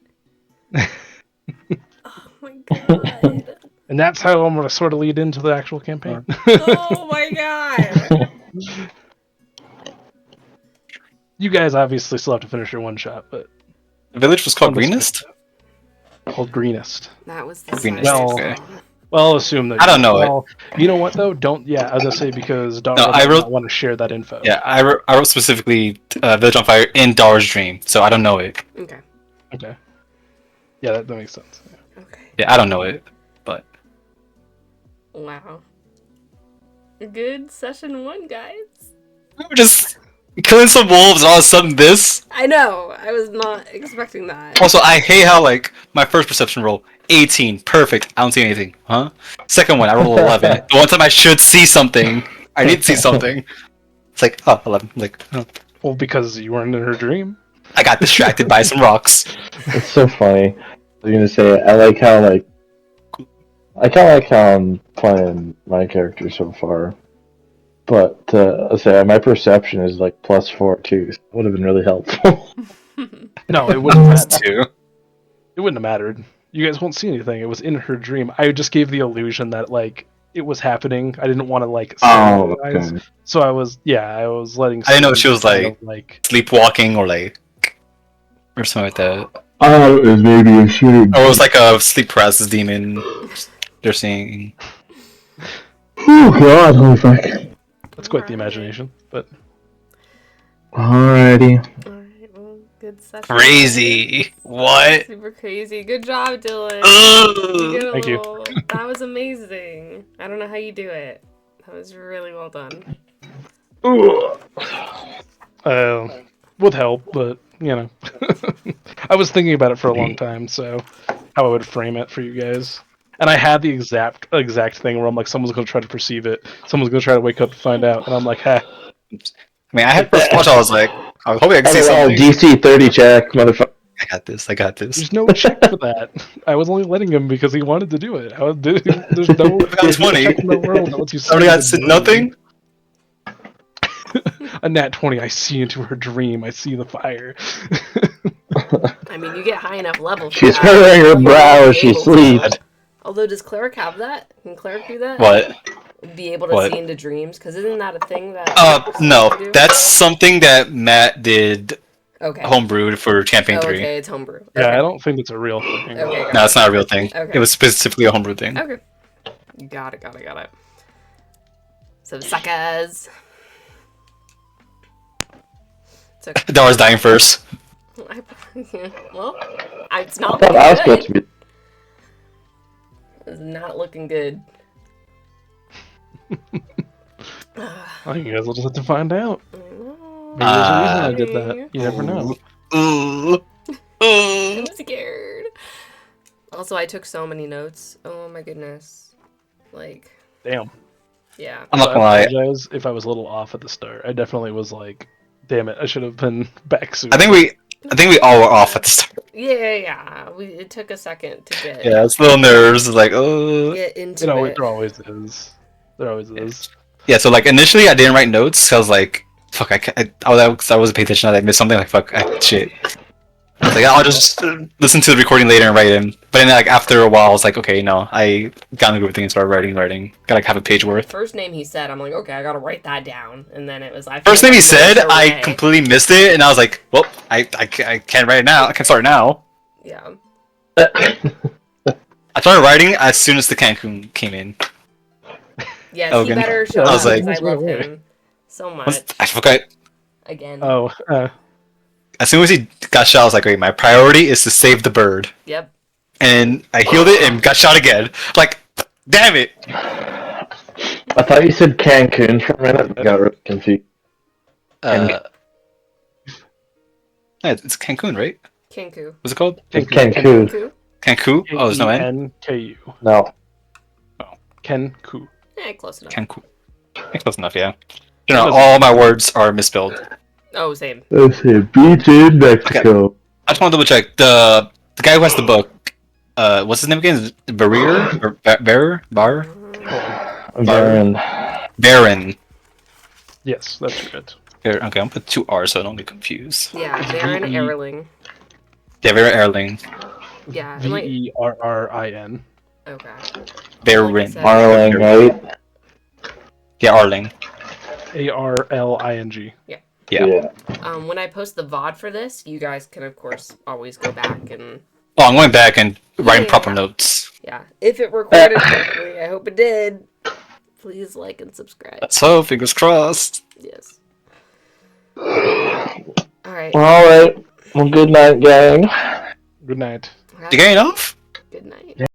Oh my god! And that's how I'm going to sort of lead into the actual campaign. Oh my god! You guys obviously still have to finish your one shot, but The village was called One was Greenest? called Greenest. That was the Greenest, side okay. song. Well, I'll assume that. I don't know it. Well, you know what though? Don't. Yeah, I was gonna say because Dara No, I does wrote- not want to share that info. Yeah, I wrote specifically Village on Fire in Dar's Dream, so I don't know it. Okay. Okay. Yeah, that makes sense. Yeah. Okay. Yeah, I don't know it, but Wow. Good session 1, guys. we were just killing some wolves and all of a sudden this. I know. I was not expecting that. Also, I hate how like my first perception roll 18, perfect. I don't see anything, huh? Second one, I roll 11. The one time I should see something, I need to see something. It's like, oh, 11. Like, oh. Well, because you weren't in her dream. I got distracted by some rocks. It's so funny. I was gonna say I like how I kind of like how I'm playing my character so far, but let's say my perception is like +4 too. So it would have been really helpful. No, it wouldn't Plus matter. 2. It wouldn't have mattered. You guys won't see anything. It was in her dream. I just gave the illusion that like it was happening. I didn't want to like. Oh, guys. okay. So I was letting. I didn't know she was, kind of, like. Sleepwalking or something like that. Oh, it was maybe a shooting. Or it was like a sleep paralysis demon. They're seeing. Oh God, holy fuck! That's quite the imagination, but Alrighty. Alright, well, good session. Crazy. What? Super crazy. Good job, Dylan. Ugh. get a Thank you. little... That was amazing. I don't know how you do it. That was really well done. with help, but you know, I was thinking about it for a long time, so how I would frame it for you guys. And I had the exact thing where I'm like, someone's gonna try to perceive it, someone's gonna try to wake up to find out, and I'm like, ha. I mean, I had first watch. I was like, I was hoping I could see Oh, something. DC 30 check, motherfucker. I got this. I got this. There's no check for that. I was only letting him because he wanted to do it. There's no I got 20. check in the world that lets you see Somebody got the dream. nothing. A nat 20. I see into her dream. I see the fire. I mean, you get high enough level for She's that. hurrying her You brow won't as be she able to. sleeps. Although, does Cleric have that? Can Cleric do that? What? Be able to What? see into dreams? Because isn't that a thing that... No. do? That's something that Matt did Okay. homebrewed for Campaign Oh, 3. okay, it's homebrew. Okay. Yeah, I don't think it's a real thing. Okay, No, it's not a real thing. Okay. It was specifically a homebrew thing. Okay. Got it. So, suckers. So, Dara's dying first. well, it's I not thought I was looking supposed good. to be. It's not looking good. Well, you guys will just have to find out. I know. Maybe there's a reason I did that. You never know. I'm scared. Also, I took so many notes. Oh my goodness. Like, Damn. yeah. I'm not gonna I lie. apologize if I was a little off at the start. I definitely was like, damn it, I should have been back soon. I think we all were off at the start. Yeah. It took a second to get Yeah, it's little nerves. Like, oh. get into You know, it. there always is. There always is. Yeah, so like initially I didn't write notes. I was like, fuck, I wasn't paying attention. I missed something. Like, fuck, shit. I was like, I'll just listen to the recording later and write in. But then like after a while, I was like, okay, no, I got into everything and started writing. Got like half a page worth. First name he said, I'm like, okay, I gotta write that down. And then it was I First thing he forgot said, to I array. completely missed it, and I was like, well, I can't write it now. I can start now. Yeah. I started writing as soon as the Kenku came in. Yes, Elgan. he better show I up was because like- I love him so much. I forgot. Again. Oh, As soon as he got shot, I was like, wait, my priority is to save the bird. Yep. And I healed it and got shot again. Like, damn it! I thought you said Cancun for a minute. I got really confused. Yeah, it's Cancun, right? Kenku. What's it called? It's Cancun. Kenku? Cancun? Oh, there's no N? Kenku. No. Kenku. Close enough. Cancun. Close enough, yeah. You know, all my words are misspelled. Oh, same. Let's see. Beach in Mexico. I just want to double check. The guy who has the book, what's his name again? Is it Barrier? Or Bearer? Baron. Baron. Yes, that's it. Here, okay, I'm gonna put two R's so I don't get confused. Yeah, they're an V-E. Erling. Yeah, very Erling. Yeah, and like Verrin. okay. Verin. Like I said, Marling, right? Yeah, Arling. Arling. Yeah. when I post the VOD for this, you guys can of course always go back and Oh, I'm going back and writing Yeah. proper notes. yeah, if it recorded correctly, I hope it did. Please like and subscribe. Let's hope, fingers crossed. Yes. All right. Alright. Well, good night, gang. Good night. You getting off? Good night.